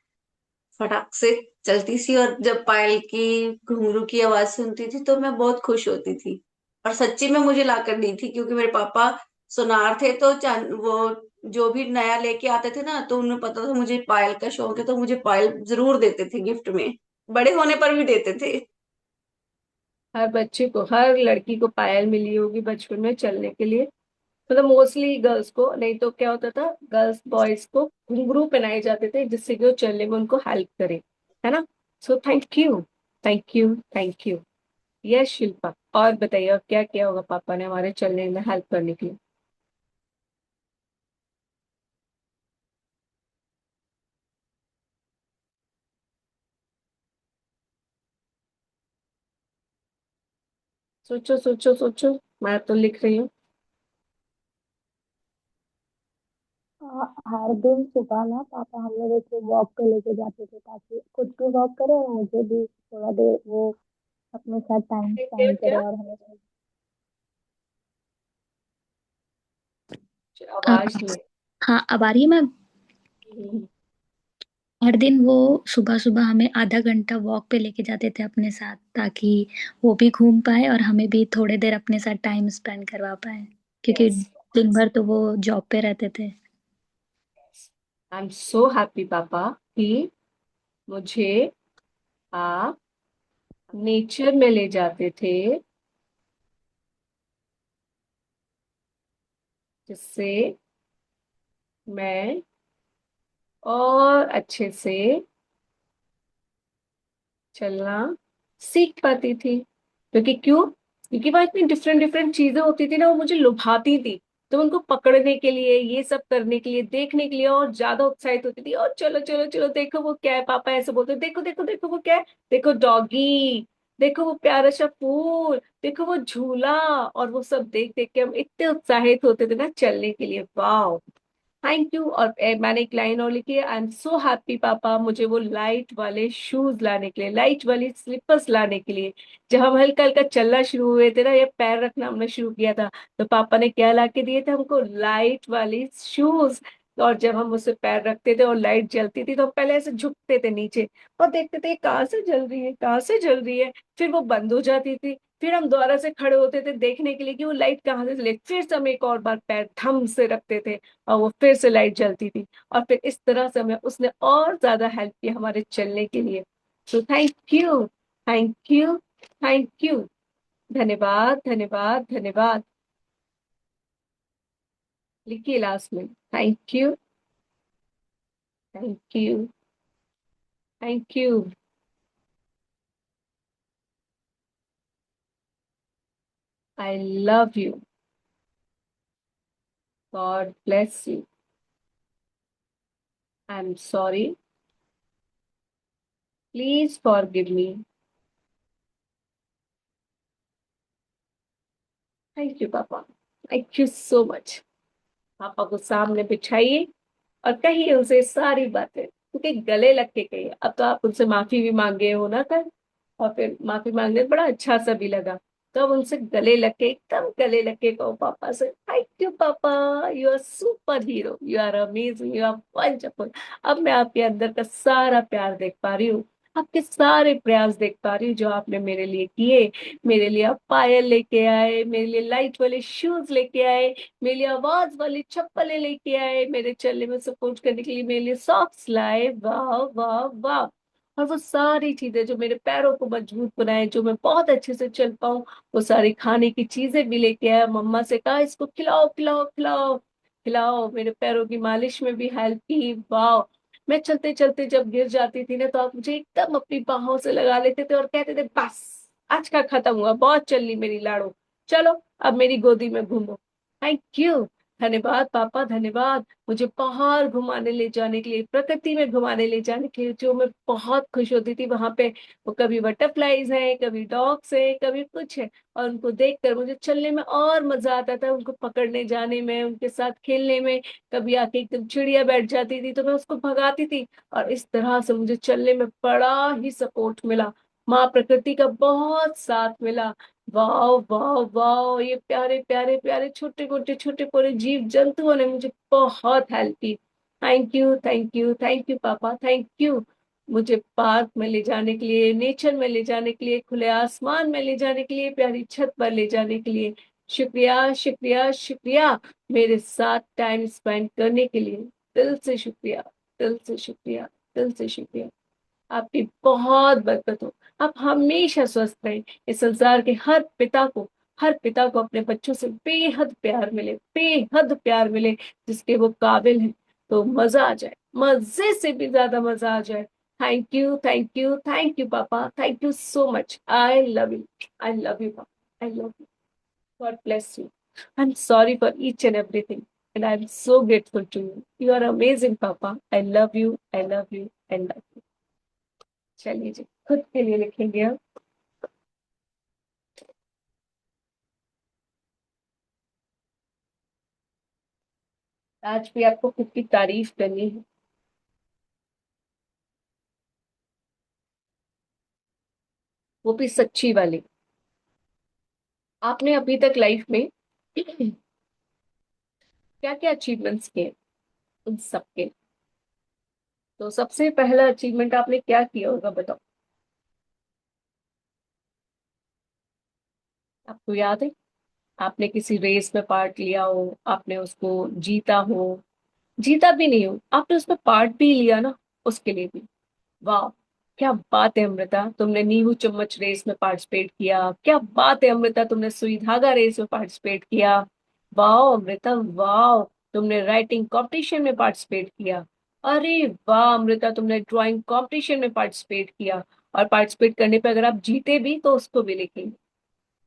फटाक से चलती सी, और जब पायल की घुंघरू की आवाज सुनती थी तो मैं बहुत खुश होती थी। और सच्ची में मुझे लाकर दी थी, क्योंकि मेरे पापा सुनार थे, तो वो जो भी नया लेके आते थे ना, तो उन्हें पता था मुझे पायल का शौक है, तो मुझे पायल जरूर देते थे गिफ्ट में, बड़े होने पर भी देते थे। हर बच्चे को, हर लड़की को पायल मिली होगी बचपन में चलने के लिए। मतलब मोस्टली गर्ल्स को, नहीं तो क्या होता था, गर्ल्स बॉयज को घुंघरू पहनाए जाते थे, जिससे कि वो चलने में उनको हेल्प करे, है ना। So thank you, thank you, thank you. Yes Shilpa, और बताइए, और क्या किया होगा पापा ने हमारे चलने में हेल्प करने के लिए। सोचो सोचो सोचो, मैं तो लिख रही हूँ। हर दिन सुबह ना पापा हम लोगों को वॉक पे लेके जाते थे, ताकि खुद भी वॉक करे और मुझे भी थोड़ा देर वो अपने साथ टाइम क्या स्पेंड करे। क्या, और हमें अ, आवाज नहीं। हाँ, अब आ रही है मैम। हम्म, हर दिन वो सुबह सुबह हमें आधा घंटा वॉक पे लेके जाते थे अपने साथ, ताकि वो भी घूम पाए और हमें भी थोड़ी देर अपने साथ टाइम स्पेंड करवा पाए, क्योंकि यस, दिन भर तो वो जॉब पे रहते थे। आई एम सो हैप्पी पापा कि मुझे आप नेचर में ले जाते थे, जिससे मैं और अच्छे से चलना सीख पाती थी। क्योंकि क्यों, क्योंकि वहां इतनी डिफरेंट डिफरेंट चीजें होती थी ना, वो मुझे लुभाती थी। तो उनको पकड़ने के लिए, ये सब करने के लिए, देखने के लिए और ज्यादा उत्साहित होती थी। और चलो चलो चलो, देखो वो क्या है, पापा ऐसे बोलते, देखो देखो देखो वो क्या है, देखो डॉगी, देखो वो प्यारा सा फूल, देखो वो झूला। और वो सब देख देख के हम इतने उत्साहित होते थे ना चलने के लिए। वाह, थैंक यू। और मैंने एक लाइन और लिखी है, आई एम सो हैप्पी पापा, मुझे वो लाइट वाले शूज लाने के लिए, लाइट वाली स्लीपर्स लाने के लिए। जब हम हल्का हल्का चलना शुरू हुए थे ना, ये पैर रखना हमने शुरू किया था, तो पापा ने क्या ला के दिए थे हमको, लाइट वाली शूज। और जब हम उससे पैर रखते थे और लाइट जलती थी, तो हम पहले ऐसे झुकते थे नीचे और देखते थे कहाँ से जल रही है, कहाँ से जल रही है। फिर वो बंद हो जाती थी, फिर हम दोबारा से खड़े होते थे देखने के लिए कि वो लाइट कहाँ से जले, फिर से हम एक और बार पैर थम से रखते थे और वो फिर से लाइट जलती थी। और फिर इस तरह से हमें उसने और ज्यादा हेल्प किया हमारे चलने के लिए। तो thank you, thank you, thank you. धन्यवाद धन्यवाद धन्यवाद। लिखिए लास्ट में, thank you, thank you, thank you. I love you, God bless you, I am sorry, please forgive me. Thank you papa, thank you so much. पापा को सामने बिठाइए और कहिए उनसे सारी बातें, उनके गले लग के कहिए। अब तो आप उनसे माफी भी मांगे हो ना कल, और फिर माफी मांगने में बड़ा अच्छा सा भी लगा। तो अब उनसे गले लग के, एकदम गले लग के कहो पापा से, थैंक यू पापा, you are super hero, you are amazing, you are wonderful. अब मैं आपके अंदर का सारा प्यार देख पा रही हूँ, आपके सारे प्रयास देख पा रही हूँ जो आपने मेरे लिए किए। मेरे लिए आप पायल लेके आए, मेरे लिए लाइट वाले शूज लेके आए, मेरे लिए आवाज वाली चप्पलें लेके आए, मेरे चलने में सपोर्ट करने के लिए मेरे लिए सॉक्स लाए। वाह वाह वाह। और वो सारी चीजें जो मेरे पैरों को मजबूत बनाए, जो मैं बहुत अच्छे से चल पाऊं, वो सारी खाने की चीजें भी लेके आया। मम्मा से कहा इसको खिलाओ खिलाओ खिलाओ खिलाओ, मेरे पैरों की मालिश में भी हेल्प की। वाह। मैं चलते चलते जब गिर जाती थी ना, तो आप मुझे एकदम अपनी बाहों से लगा लेते थे और कहते थे बस आज का खत्म हुआ, बहुत चल ली मेरी लाड़ो, चलो अब मेरी गोदी में घूमो। थैंक यू, धन्यवाद पापा, धन्यवाद। मुझे बाहर घुमाने ले जाने के लिए, प्रकृति में घुमाने ले जाने के लिए, जो मैं बहुत खुश होती थी वहां पे। वो कभी बटरफ्लाईज है, कभी डॉग्स है, कभी कुछ है, और उनको देखकर मुझे चलने में और मजा आता था, उनको पकड़ने जाने में, उनके साथ खेलने में। कभी आके एकदम चिड़िया बैठ जाती थी तो मैं उसको भगाती थी, और इस तरह से मुझे चलने में बड़ा ही सपोर्ट मिला, माँ प्रकृति का बहुत साथ मिला। वाह वाह वाह, ये प्यारे प्यारे प्यारे छोटे छोटे छोटे पूरे जीव जंतुओं ने मुझे बहुत हेल्प की। Thank you thank you thank you papa, thank you. मुझे पार्क में ले जाने के लिए, नेचर में ले जाने के लिए, खुले आसमान में ले जाने के लिए, प्यारी छत पर ले जाने के लिए, शुक्रिया शुक्रिया शुक्रिया। मेरे साथ टाइम स्पेंड करने के लिए दिल से शुक्रिया, दिल से शुक्रिया, दिल से शुक्रिया। आपकी बहुत बरकत हो, आप हमेशा स्वस्थ रहें। इस संसार के हर पिता को अपने बच्चों से बेहद प्यार मिले, बेहद प्यार मिले, जिसके वो काबिल हैं। तो मजा आ जाए, मजे से भी ज्यादा मजा आ जाए। Thank you thank you thank you papa, thank you so much. I love you, I love you papa, I love you. God bless you. I am sorry for each and everything and I am so grateful to you. You are amazing papa, I love you, I love you, I love you. चलिए जी, खुद के लिए लिखेंगे अब। आज भी आपको खुद की तारीफ करनी है, वो भी सच्ची वाली। आपने अभी तक लाइफ में क्या क्या अचीवमेंट्स किए, उन सबके। तो सबसे पहला अचीवमेंट आपने क्या किया होगा, बताओ। आपको याद है? आपने किसी रेस में पार्ट लिया हो, आपने उसको जीता हो, जीता भी नहीं हो, आपने उसमें पार्ट भी लिया ना, उसके लिए भी वाह। क्या बात है अमृता, तुमने नींबू चम्मच रेस में पार्टिसिपेट किया। क्या बात है अमृता, तुमने सुई धागा रेस में पार्टिसिपेट किया। वाह अमृता वाह। तुमने राइटिंग कंपटीशन में पार्टिसिपेट किया। अरे वाह अमृता, तुमने ड्राइंग कंपटीशन में पार्टिसिपेट किया। और पार्टिसिपेट करने पे अगर आप जीते भी तो उसको भी लिखेंगे,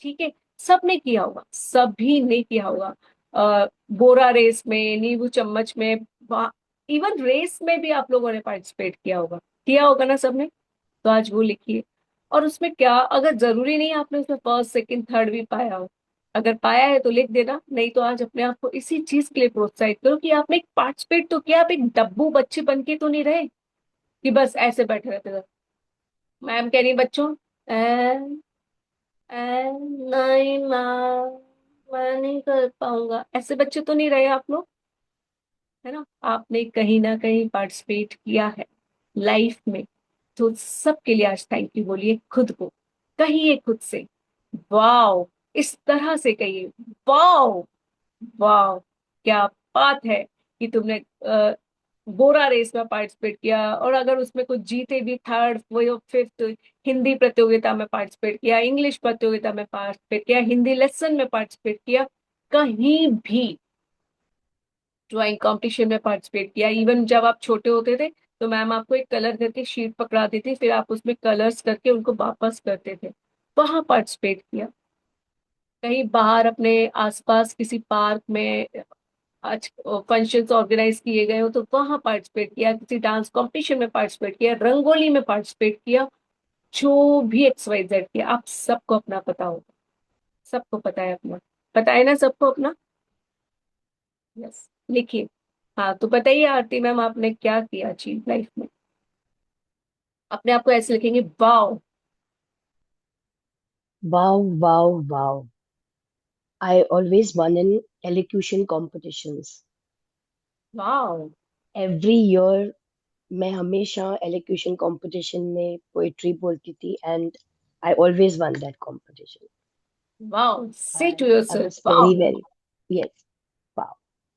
ठीक है। सबने किया होगा, सभी ने किया होगा। बोरा रेस में, नींबू चम्मच में, इवन रेस में भी आप लोगों ने पार्टिसिपेट किया होगा ना सबने। तो आज वो लिखिए। और उसमें क्या, अगर जरूरी नहीं आपने उसमें फर्स्ट सेकंड थर्ड भी पाया हो, अगर पाया है तो लिख देना, नहीं तो आज अपने आप को इसी चीज के लिए प्रोत्साहित करो कि आपने एक पार्टिसिपेट तो किया, आप एक डब्बू बच्चे बन के तो नहीं रहे कि बस ऐसे बैठे रहते थे। मैम कह रही बच्चों, "ए, नहीं मैम, मैं नहीं कर पाऊंगा", ऐसे बच्चे तो नहीं रहे आप लोग, है ना। आपने कहीं ना कहीं पार्टिसिपेट किया है लाइफ में। तो सबके लिए आज थैंक यू बोलिए, खुद को कहिए, खुद से वाओ, इस तरह से कहिए वाओ, वाओ, क्या बात है कि तुमने बोरा रेस में पार्टिसिपेट किया, और अगर उसमें कुछ जीते भी, थर्ड वो फिफ्थ, हिंदी प्रतियोगिता में पार्टिसिपेट किया, इंग्लिश प्रतियोगिता में पार्टिसिपेट किया, हिंदी लेसन में पार्टिसिपेट किया, कहीं भी ड्राइंग कंपटीशन में पार्टिसिपेट किया। इवन जब आप छोटे होते थे तो मैम आपको एक कलर करके शीट पकड़ा देती, फिर आप उसमें कलर्स करके उनको वापस करते थे, वहां पार्टिसिपेट किया। कहीं बाहर अपने आसपास किसी पार्क में आज फंक्शंस ऑर्गेनाइज किए गए हो तो वहां पार्टिसिपेट किया, किसी डांस कंपटीशन में पार्टिसिपेट किया, रंगोली में पार्टिसिपेट किया, जो भी XYZ किया, आप सबको अपना पता होगा। सबको पता है अपना, पता है ना सबको अपना। यस, लिखिए। हाँ तो बताइए आरती मैम, आपने क्या किया अचीव लाइफ में। अपने आप को ऐसे लिखेंगे, wow. Wow, wow, wow. I always won in elocution competitions. Wow, Every year, मैं हमेशा elocution competition में poetry बोलती थी and I always won that competition. Wow, से to And I yourself was wow. yes, wow.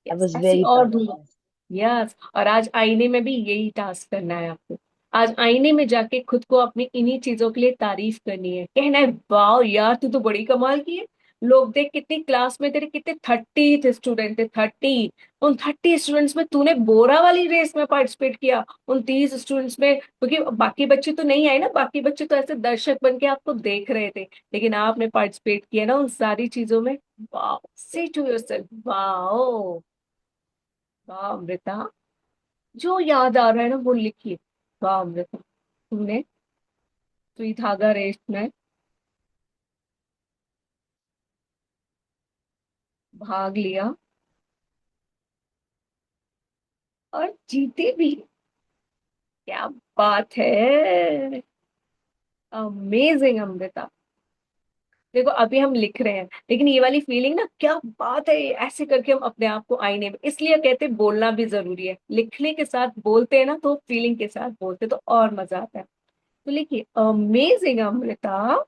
I yes, was ऐसे very और proud of दूर। myself. यस, और आज आईने में भी यही टास्क करना है आपको। आज आईने में जाके खुद को अपनी इन्हीं चीजों के लिए तारीफ करनी है, कहना है वाओ यार, तू तो बड़ी कमाल की है। लोग देख, कितनी क्लास में तेरे कितने 30 थे स्टूडेंट थे, 30, उन 30 स्टूडेंट्स में तूने बोरा वाली रेस में पार्टिसिपेट किया। उन 30 स्टूडेंट्स में, क्योंकि बाकी बच्चे तो नहीं आए ना, बाकी बच्चे तो ऐसे दर्शक बन के आपको देख रहे थे, लेकिन आपने पार्टिसिपेट किया ना उन सारी चीजों में। वाओ, से टू योरसेल्फ वाओ। वाह अमृता, जो याद आ रहा है ना वो लिखिए। वाह अमृता, तुमने सुई धागा रेस में भाग लिया और जीते भी, क्या बात है। अमेजिंग अमृता। देखो अभी हम लिख रहे हैं, लेकिन ये वाली फीलिंग ना, क्या बात है, ऐसे करके हम अपने आप को आईने में, इसलिए कहते हैं बोलना भी जरूरी है, लिखने के साथ बोलते हैं ना तो फीलिंग के साथ बोलते हैं, तो और मजा आता है। तो लिखिए, अमेजिंग अमृता,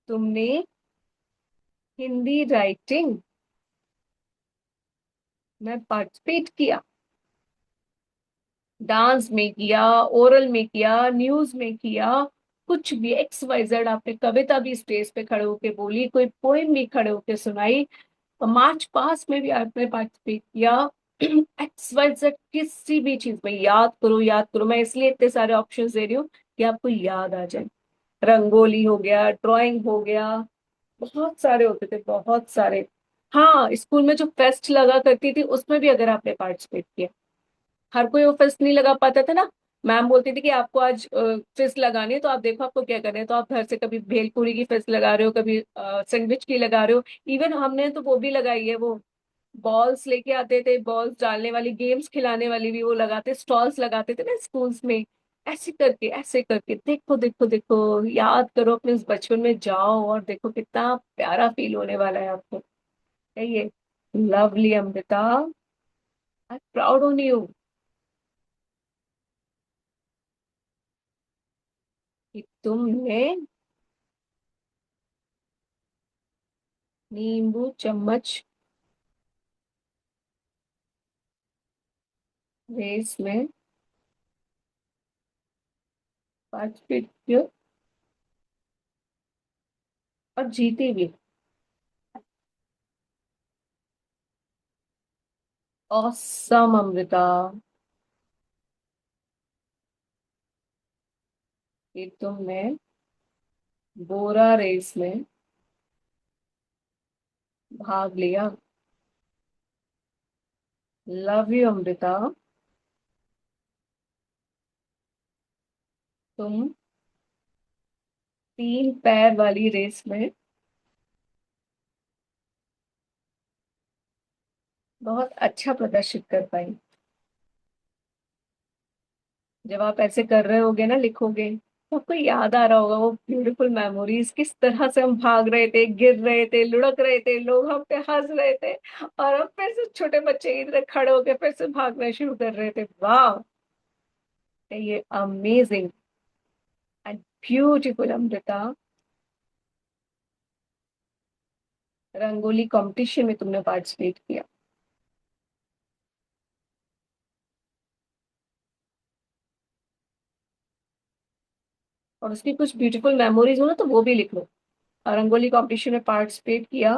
तुमने हिंदी राइटिंग में पार्टिसिपेट किया, डांस में किया, ओरल में किया, न्यूज में किया, कुछ भी XYZ, आपने कविता भी स्टेज पे खड़े होके बोली, कोई पोएम भी खड़े होके सुनाई, मार्च पास में भी आपने पार्टिसिपेट किया। XYZ किसी भी चीज में याद करो, याद करो, मैं इसलिए इतने सारे ऑप्शंस दे रही हूँ कि आपको याद आ जाए। रंगोली हो गया, ड्राइंग हो गया, बहुत सारे होते थे, बहुत सारे। हाँ, स्कूल में जो फेस्ट लगा करती थी उसमें भी अगर आपने पार्टिसिपेट किया, हर कोई वो फेस्ट नहीं लगा पाता था ना। मैम बोलती थी कि आपको आज फेस्ट लगानी है, तो आप देखो आपको क्या करना है, तो आप घर से कभी भेलपूरी की फेस्ट लगा रहे हो, कभी सैंडविच की लगा रहे हो। इवन हमने तो वो भी लगाई है, वो बॉल्स लेके आते थे, बॉल्स डालने वाली, गेम्स खिलाने वाली भी वो लगाते, स्टॉल्स लगाते थे ना स्कूल्स में। ऐसे करके देखो देखो देखो, याद करो अपने उस बचपन में जाओ और देखो कितना प्यारा फील होने वाला है आपको। है ये lovely Amrita, I proud on you कि तुमने नींबू चम्मच रेस में पार्टिसिपेट किया और जीती भी। ऑसम अमृता, कि तुमने बोरा रेस में भाग लिया। Love you Amrita. तुम 3 पैर वाली रेस में बहुत अच्छा प्रदर्शित कर पाई। जब आप ऐसे कर रहे होगे ना, लिखोगे, तो आपको याद आ रहा होगा वो ब्यूटीफुल मेमोरीज, किस तरह से हम भाग रहे थे, गिर रहे थे, लुढ़क रहे थे, लोग हम पे हंस रहे थे, और अब फिर से छोटे बच्चे की तरह खड़े होके फिर से भागना शुरू कर रहे थे। वाह, ये amazing and beautiful Amrita. Rangoli competition में तुमने पार्टिसिपेट किया, और उसकी कुछ ब्यूटीफुल मेमोरीज हो ना तो वो भी लिख लो। और रंगोली कंपटीशन में पार्टिसिपेट किया,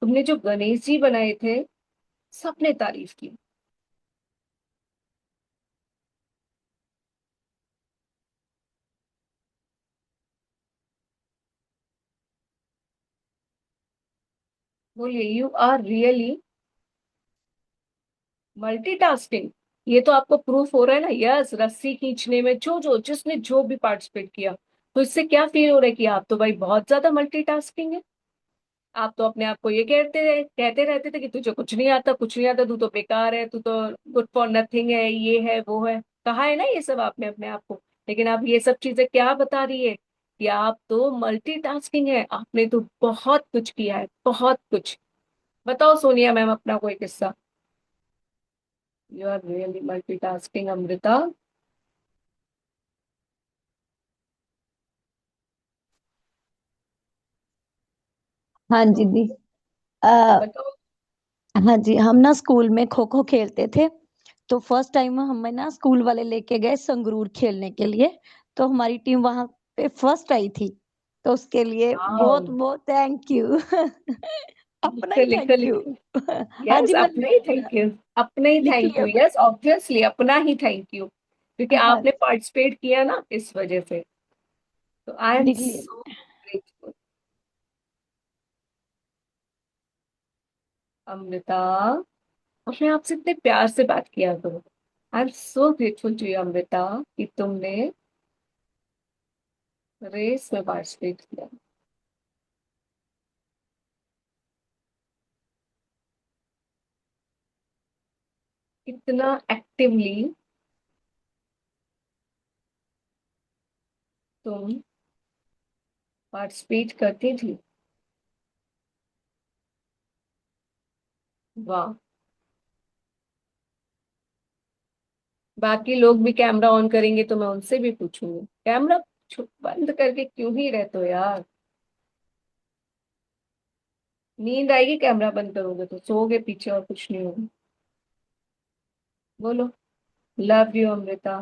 तुमने जो गणेश जी बनाए थे, सबने तारीफ की। बोलिए, यू आर रियली मल्टीटास्किंग। ये तो आपको प्रूफ हो रहा है ना। यस, रस्सी खींचने में जो जो जिसने जो भी पार्टिसिपेट किया, तो इससे क्या फील हो रहा है कि आप तो भाई बहुत ज्यादा मल्टीटास्किंग है। आप तो अपने आप को ये कहते रहते थे कि तुझे कुछ नहीं आता, कुछ नहीं आता, तू तो बेकार है, तू तो गुड फॉर नथिंग है, ये है वो है। कहा है ना ये सब आपने अपने आप को। लेकिन आप ये सब चीजें क्या बता रही है कि आप तो मल्टीटास्किंग है, आपने तो बहुत कुछ किया है, बहुत कुछ। बताओ सोनिया मैम अपना कोई किस्सा। You are really multitasking Amrita. हाँ जी दी। आ, बताओ। हाँ जी, हम ना स्कूल में खो खो खेलते थे। तो फर्स्ट टाइम हमें ना स्कूल वाले लेके गए संगरूर खेलने के लिए। तो हमारी टीम वहां पे फर्स्ट आई थी। तो उसके लिए वाओ, बहुत बहुत थैंक यू। अपना लिखो ही लिखो थैंक यू। लिखो। हाँ यस, जी, अपना ही थैंक यू। अपना ही लिख थैंक लिया यू, मैंने। यस ऑब्वियसली अपना ही थैंक यू, क्योंकि हाँ आपने पार्टिसिपेट किया ना इस वजह से। तो आई एम लिख लिया सो मैंने। ग्रेटफुल। अमृता, अपने आप से इतने प्यार से बात किया करो। I am so grateful to you Amrita कि तुमने रेस में पार्टिसिपेट किया। इतना एक्टिवली तुम पार्टिसिपेट करती थी। वाह। बाकी लोग भी कैमरा ऑन करेंगे तो मैं उनसे भी पूछूंगी, कैमरा बंद करके क्यों ही रहते हो यार। नींद आएगी, कैमरा बंद करोगे तो सोओगे पीछे, और कुछ नहीं होगा। बोलो, लव यू अमृता।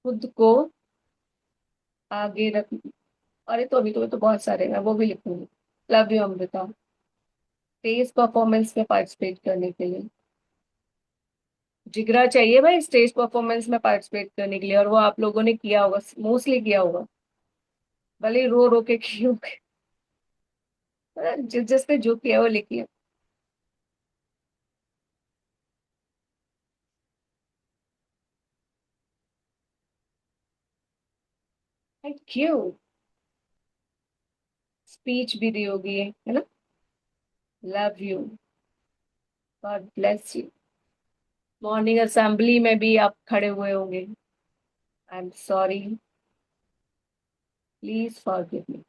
खुद को आगे रख। अरे तो अभी तो बहुत सारे हैं, वो भी लिखूंगी। Love you Amrita, stage performance में पार्टिसिपेट करने के लिए। जिगरा चाहिए भाई स्टेज परफॉर्मेंस में पार्टिसिपेट करने के लिए, और वो आप लोगों ने किया होगा, मोस्टली किया होगा, भले ही रो रो के किए होगे। जिसने जो किया वो लिखिए। Thank you. स्पीच भी दी होगी ये, है ना। Love you, God bless you. Morning assembly में भी आप खड़े हुए होंगे। आई एम सॉरी, प्लीज फॉरगिव मी।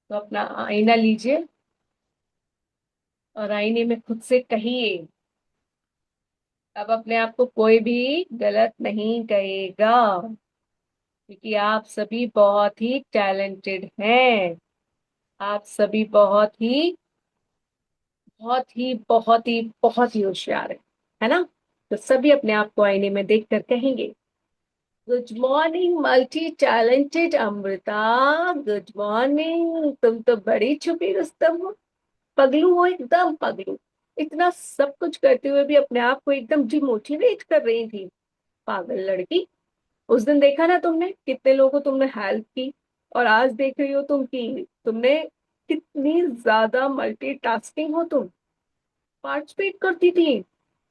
तो अपना आईना लीजिए, और आईने में खुद से कहिए, अब अपने आप को कोई भी गलत नहीं कहेगा, क्योंकि आप सभी बहुत ही टैलेंटेड हैं। आप सभी बहुत ही होशियार है ना। तो सभी अपने आप को आईने में देख कर कहेंगे, good morning multi talented Amrita. Good morning, तुम तो बड़ी छुपी रुस्तम हो, पगलू हो, एकदम पगलू। इतना सब कुछ करते हुए भी अपने आप को एकदम डिमोटिवेट कर रही थी, पागल लड़की। उस दिन देखा ना तुमने, कितने लोगों को तुमने हेल्प की, और आज देख रही हो तुम कि तुमने कितनी ज्यादा मल्टीटास्किंग हो तुम, पार्टिसिपेट करती थी।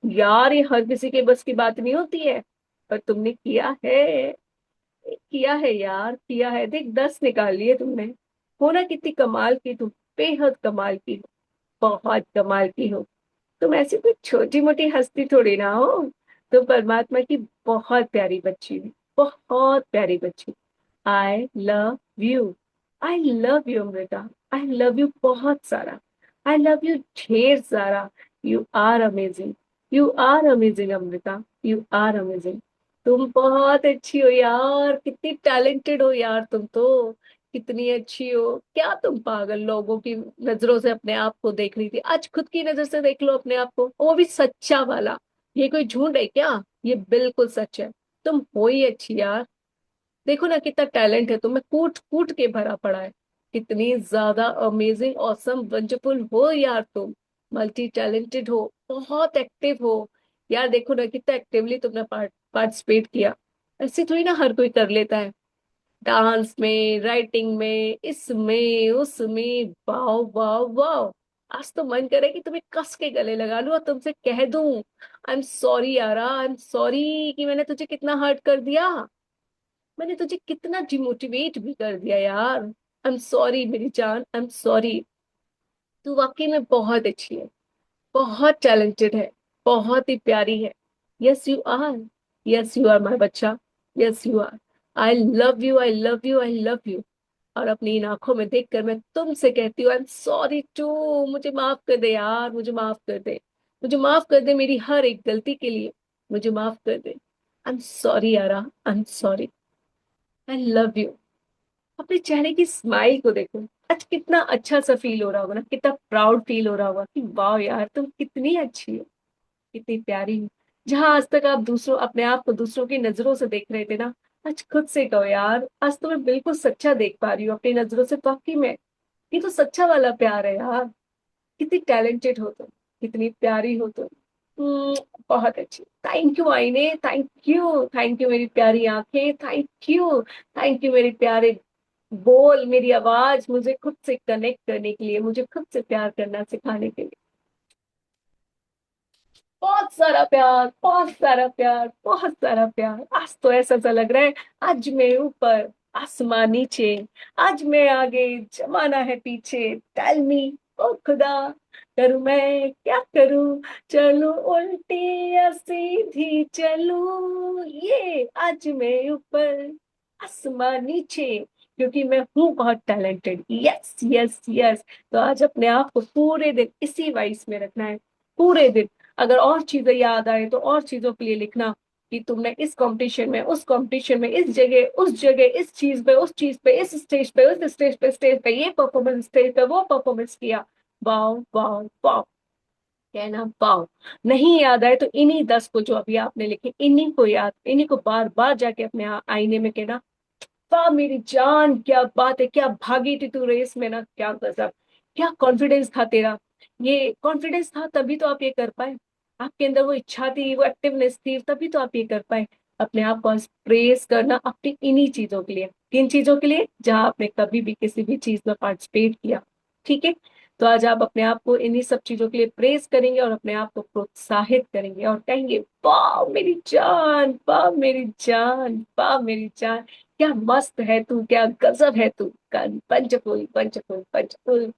यार ये हर किसी के बस की बात नहीं होती है, पर तुमने किया है यार, किया है। देख 10 निकाल लिए तुमने। हो ना कितनी कमाल की तुम, बेहद कमाल की हो, बहुत कमाल की हो। तुम ऐसी कोई छोटी मोटी हस्ती थोड़ी ना हो। तुम परमात्मा की बहुत प्यारी बच्ची हो, बहुत प्यारी बच्ची। I love you, I love you Amrita, I love you बहुत सारा, आई लव यू ढेर सारा। You are amazing, you are amazing Amrita, you are amazing. तुम बहुत अच्छी हो यार, कितनी टैलेंटेड हो यार तुम तो, कितनी अच्छी हो। क्या तुम पागल लोगों की नजरों से अपने आप को देख रही थी? आज खुद की नजर से देख लो अपने आप को, वो भी सच्चा वाला। ये कोई झूठ है क्या? ये बिल्कुल सच है। तुम हो ही अच्छी यार। देखो ना कितना टैलेंट है तुम्हें, कूट कूट के भरा पड़ा है। कितनी ज्यादा अमेजिंग ऑसम वंडरफुल हो यार तुम, मल्टी टैलेंटेड हो, बहुत एक्टिव हो। यार देखो ना कितना एक्टिवली तुमने पार्टिसिपेट किया। ऐसे थोड़ी ना हर कोई कर लेता है, डांस में, राइटिंग में, इसमें उसमें। वाह वाह वाह। आज तो मन करे कि तुम्हें कस के गले लगा लूं और तुमसे कह दूं आई एम सॉरी यारा, आई एम सॉरी कि मैंने तुझे कितना हर्ट कर दिया, मैंने तुझे कितना डिमोटिवेट भी कर दिया यार। आई एम सॉरी मेरी जान, आई एम सॉरी। तू वाकई में बहुत अच्छी है, बहुत टैलेंटेड है, बहुत ही प्यारी है। Yes you are, yes you are my बच्चा, yes you are. I love you, I love you, I love you. और अपनी इन आंखों में देखकर मैं तुमसे कहती हूँ आई एम सॉरी टू। मुझे माफ कर दे यार, मुझे माफ कर दे, मुझे माफ कर दे मेरी हर एक गलती के लिए, मुझे माफ कर दे। आई एम सॉरी यारा, आई am sorry, I love you. अपने चेहरे की स्माइल को देखो, आज कितना अच्छा सा फील हो रहा होगा ना, कितना प्राउड फील हो रहा होगा कि वाह यार तुम कितनी अच्छी हो, कितनी प्यारी हो। जहां आज तक आप दूसरों, अपने आप को दूसरों की नजरों से देख रहे थे ना, आज खुद से कहो यार, आज तो मैं बिल्कुल सच्चा देख पा रही हूँ अपनी नजरों से। वाकई में ये तो सच्चा वाला प्यार है यार। कितनी टैलेंटेड हो तुम, कितनी प्यारी हो तुम। हम्म, बहुत अच्छी। थैंक यू आईने, थैंक यू, थैंक यू मेरी प्यारी आंखें, थैंक यू, थैंक यू मेरे प्यारे बोल, मेरी आवाज मुझे खुद से कनेक्ट करने के लिए, मुझे खुद से प्यार करना सिखाने के लिए। बहुत सारा प्यार, बहुत सारा प्यार, बहुत सारा प्यार। आज तो ऐसा सा लग रहा है आज मैं ऊपर, आसमां नीचे, आज मैं आगे, जमाना है पीछे। टेल मी ओ खुदा, करूं मैं क्या करूं, चलूं उल्टी या सीधी चलूं, ये आज मैं ऊपर, आसमां नीचे, क्योंकि मैं हूं बहुत टैलेंटेड। Yes yes yes. तो आज अपने आप को पूरे दिन इसी वाइस में रखना है, पूरे दिन। अगर और चीजें याद आए तो और चीजों के लिए लिखना कि तुमने इस कंपटीशन में, उस कंपटीशन में, इस जगह, उस जगह, इस चीज पे, उस चीज पे, इस स्टेज पे, उस स्टेज पे ये परफॉर्मेंस, स्टेज पे वो परफॉर्मेंस किया। वाओ वाओ वाओ, कहना वाओ। नहीं याद आए तो इन्हीं 10 को जो अभी आपने लिखे, इन्हीं को याद, इन्हीं को बार बार जाके अपने आईने में कहना, वाह मेरी जान क्या बात है, क्या भागी थी तू रेस में ना, क्या गजब, क्या कॉन्फिडेंस था तेरा। ये कॉन्फिडेंस था तभी तो आप ये कर पाए, आपके अंदर वो इच्छा थी, वो एक्टिवनेस थी, तभी तो आप ये कर पाए। अपने आप को प्रेस करना अपनी इन्हीं चीजों के लिए, किन चीजों के लिए, जहां आपने कभी भी किसी भी चीज में पार्टिसिपेट किया। ठीक है। तो आज आप अपने आप को इन्हीं सब चीजों के लिए प्रेस करेंगे और अपने आप को प्रोत्साहित करेंगे और कहेंगे वाह मेरी जान, वाह मेरी जान, वाह मेरी जान, क्या मस्त है तू, क्या गजब है तू, पंचफुल पंचफुल पंचफुल।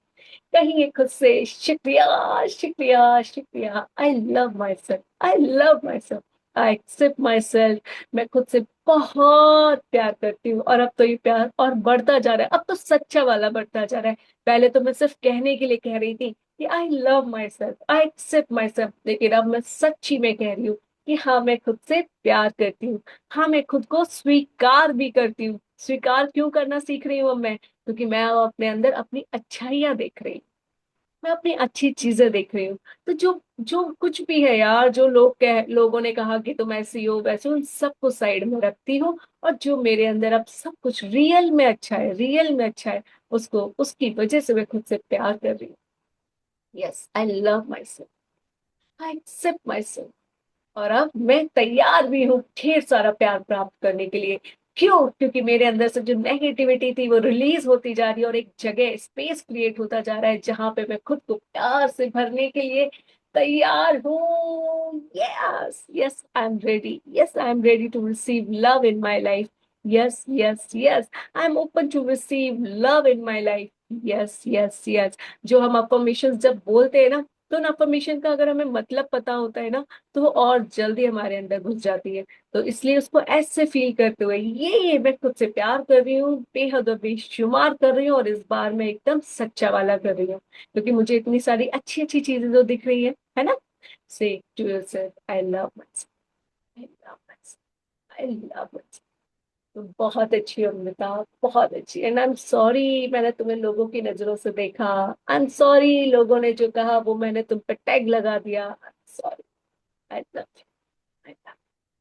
कहिए खुद से शुक्रिया शुक्रिया शुक्रिया। I love myself, I love myself, I accept myself. मैं खुद से बहुत प्यार करती हूँ और अब तो ये प्यार और बढ़ता जा रहा है, अब तो सच्चा वाला बढ़ता जा रहा है। पहले तो मैं सिर्फ कहने के लिए कह रही थी कि I love myself, I accept myself, लेकिन अब मैं सच्ची में कह रही हूँ कि हाँ मैं खुद से प्यार करती हूँ, हाँ मैं खुद को स्वीकार भी करती हूँ। स्वीकार क्यों करना सीख रही हूँ अब मैं? क्योंकि मैं अब अपने अंदर अपनी अच्छाइयां देख रही हूँ, मैं अपनी अच्छी चीजें देख रही हूँ। तो जो जो कुछ भी है यार, जो लोगों ने कहा कि तुम ऐसी हो वैसे, उन सबको साइड में रखती हूँ। और जो मेरे अंदर अब सब कुछ रियल में अच्छा है, रियल में अच्छा है, उसको, उसकी वजह से मैं खुद से प्यार कर रही हूँ। Yes I love myself, I accept myself. और अब मैं तैयार भी हूँ ढेर सारा प्यार प्राप्त करने के लिए, क्यों? क्योंकि मेरे अंदर से जो नेगेटिविटी थी वो रिलीज होती जा रही है और एक जगह स्पेस क्रिएट होता जा रहा है जहां पे मैं खुद को प्यार से भरने के लिए तैयार हूँ। Yes yes I am ready, yes I am ready to receive love in my life. Yes yes yes I am open to receive love in my life. Yes yes yes. जो हम अफर्मेशन जब बोलते हैं ना, तो उन अफर्मेशन का अगर हमें मतलब पता होता है ना, तो वो और जल्दी हमारे अंदर घुस जाती है। तो इसलिए उसको ऐसे फील करते हुए ये मैं खुद से प्यार कर रही हूँ, बेहद और बेशुमार कर रही हूँ, और इस बार मैं एकदम सच्चा वाला कर रही हूँ, क्योंकि मुझे इतनी सारी अच्छी अच्छी चीजें जो दिख रही है ना। Say to yourself I love myself, I love myself, I love myself. तो बहुत अच्छी हो अमृता, बहुत अच्छी। एंड आई एम सॉरी मैंने तुम्हें लोगों की नजरों से देखा। आई एम सॉरी लोगों ने जो कहा वो मैंने तुम पे टैग लगा दिया। Sorry. I love you,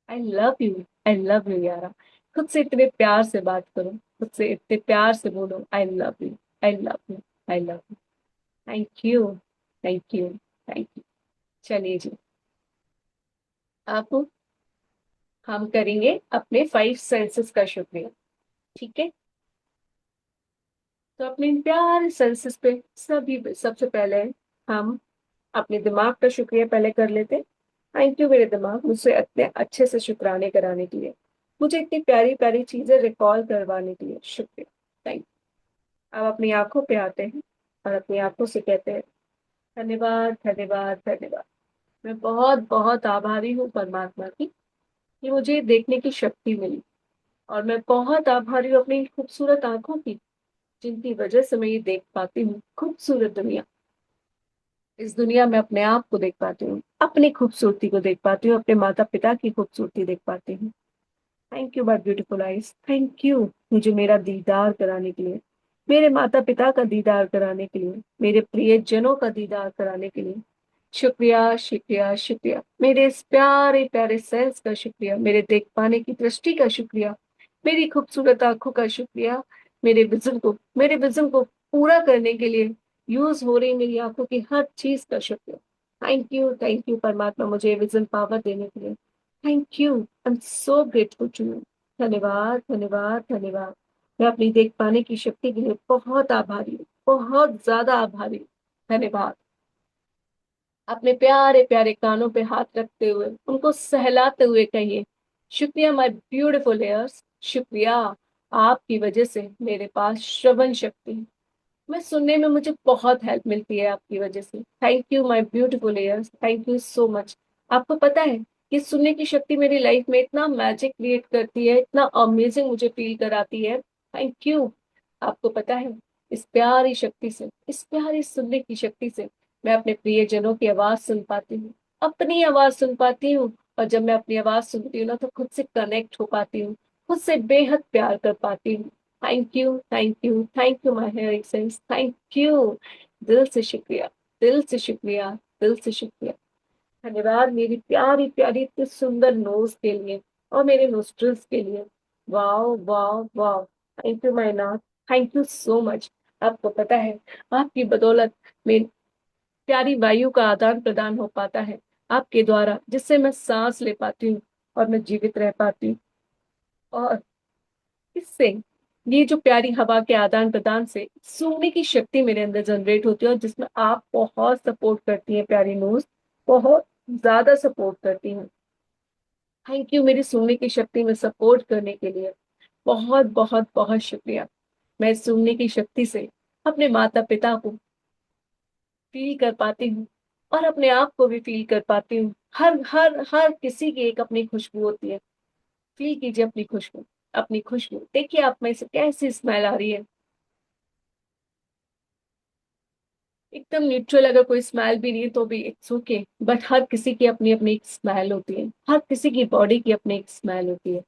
I love you, I love you यारा। खुद से इतने प्यार से बात करो, खुद से इतने प्यार से बोलो आई love you, I love you, I love you. Thank you, thank you, thank you. चलिए जी, अब हम करेंगे अपने 5 सेंसेस का शुक्रिया। ठीक है, तो अपने इन प्यारे सेंसेस पे सबसे पहले हम अपने दिमाग का शुक्रिया पहले कर लेते हैं। थैंक यू मेरे दिमाग, मुझसे इतने अच्छे से शुक्राने कराने के लिए, मुझे इतनी प्यारी प्यारी चीजें रिकॉल करवाने के लिए शुक्रिया। Thank you. अब अपनी आंखों पे आते हैं और अपनी आंखों से कहते हैं धन्यवाद धन्यवाद धन्यवाद। मैं बहुत बहुत आभारी हूँ परमात्मा की कि मुझे देखने की शक्ति मिली, और मैं बहुत आभारी हूँ अपनी खूबसूरत आंखों की, जिनकी वजह से मैं ये देख पाती हूँ खूबसूरत दुनिया। इस दुनिया में अपने आप को देख पाती हूँ, अपनी खूबसूरती को देख पाती हूँ, अपने माता पिता की खूबसूरती देख पाती हूँ। Thank you my beautiful eyes, thank you मुझे मेरा दीदार कराने के लिए, मेरे माता पिता का दीदार कराने के लिए, मेरे प्रियजनों का दीदार कराने के लिए। शुक्रिया शुक्रिया शुक्रिया। मेरे इस प्यारे प्यारे सेल्स का शुक्रिया, मेरे देख पाने की दृष्टि का शुक्रिया, मेरी खूबसूरत आंखों का शुक्रिया, मेरे विजन को पूरा करने के लिए यूज हो रही मेरी आंखों की हर चीज का शुक्रिया। थैंक यू परमात्मा मुझे विजन पावर देने के लिए। Thank you, I am so grateful to you. धन्यवाद धन्यवाद धन्यवाद। मैं अपनी देख पाने की शक्ति के लिए बहुत आभारी हूँ, बहुत ज्यादा आभारी हूँ। धन्यवाद। अपने प्यारे प्यारे कानों पे हाथ रखते हुए उनको सहलाते हुए कहिए शुक्रिया माय ब्यूटीफुल ईयर्स, शुक्रिया आपकी वजह से मेरे पास श्रवण शक्ति है। मैं सुनने में मुझे बहुत हेल्प मिलती है आपकी वजह से। Thank you my beautiful years, thank you so much. आपको पता है कि सुनने की शक्ति मेरी लाइफ में इतना मैजिक क्रिएट करती है, इतना अमेजिंग मुझे फील कराती है। Thank you. आपको पता है, इस प्यारी शक्ति से, इस प्यारी सुनने की शक्ति से मैं अपने प्रियजनों की आवाज सुन पाती हूँ, अपनी आवाज सुन पाती हूँ। और जब मैं अपनी आवाज सुनती हूँ ना, तो खुद से कनेक्ट हो पाती हूँ, खुद से बेहद प्यार कर पाती हूँ। Thank you thank you thank you my hearing sense, thank you. दिल से शुक्रिया, दिल से शुक्रिया, दिल से शुक्रिया। धन्यवाद मेरी प्यारी प्यारी इतनी सुंदर नोज के लिए और मेरे नोस्ट्रल्स के लिए। Wow wow wow. Thank you my Nath, thank you so much. आपको पता है, आपकी बदौलत में प्यारी वायु का आदान प्रदान हो पाता है आपके द्वारा, जिससे मैं सांस ले पाती हूँ और मैं जीवित रह पाती हूँ। और इससे, ये जो प्यारी हवा के आदान प्रदान से सूंघने की शक्ति मेरे अंदर जनरेट होती है, और जिसमें आप बहुत सपोर्ट करती हैं प्यारी नोज, बहुत ज्यादा सपोर्ट करती हैं। थैंक यू मेरी सूंघने की शक्ति में सपोर्ट करने के लिए। बहुत बहुत बहुत शुक्रिया। मैं सूंघने की शक्ति से अपने माता पिता को फील कर पाती हूँ, और अपने आप को भी फील कर पाती हूँ। हर हर हर किसी की एक अपनी खुशबू होती है। फील कीजिए अपनी खुशबू, अपनी खुशबू देखिए आप में से कैसी स्मेल आ रही है। एकदम न्यूट्रल, अगर कोई स्मेल भी नहीं है तो भी इट्स ओके, बट हर किसी की अपनी अपनी एक स्मेल होती है, हर किसी की बॉडी की अपनी एक स्मेल होती है।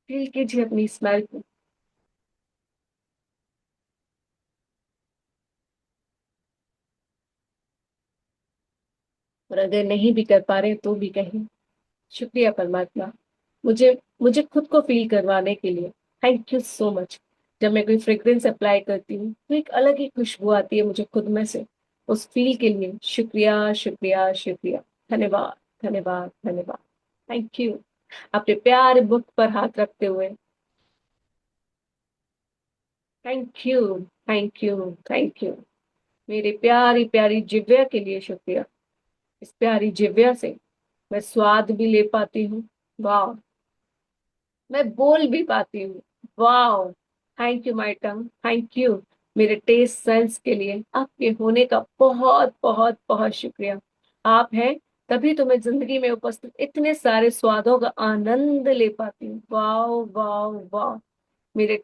फील कीजिए अपनी स्मेल को। और अगर नहीं भी कर पा रहे तो भी कहें शुक्रिया परमात्मा, मुझे मुझे खुद को फील करवाने के लिए। Thank you so much. जब मैं कोई फ्रेग्रेंस अप्लाई करती हूँ तो एक अलग ही खुशबू आती है मुझे खुद में से। उस फील के लिए शुक्रिया शुक्रिया शुक्रिया। धन्यवाद धन्यवाद धन्यवाद। Thank you. अपने प्यारे मुख पर हाथ रखते हुए thank you, thank you, thank you. मेरी प्यारी प्यारी जिव्या के लिए शुक्रिया। इस प्यारी जिव्या से मैं स्वाद भी ले पाती हूँ। वाह, मैं बोल भी पाती हूँ। वाह, thank you my tongue, thank you. मेरे टेस्ट सेंस के लिए आपके होने का बहुत बहुत बहुत शुक्रिया। आप हैं तभी तो मैं जिंदगी में उपस्थित इतने सारे स्वादों का आनंद ले पाती हूँ। वाह वाह वाह। मेरे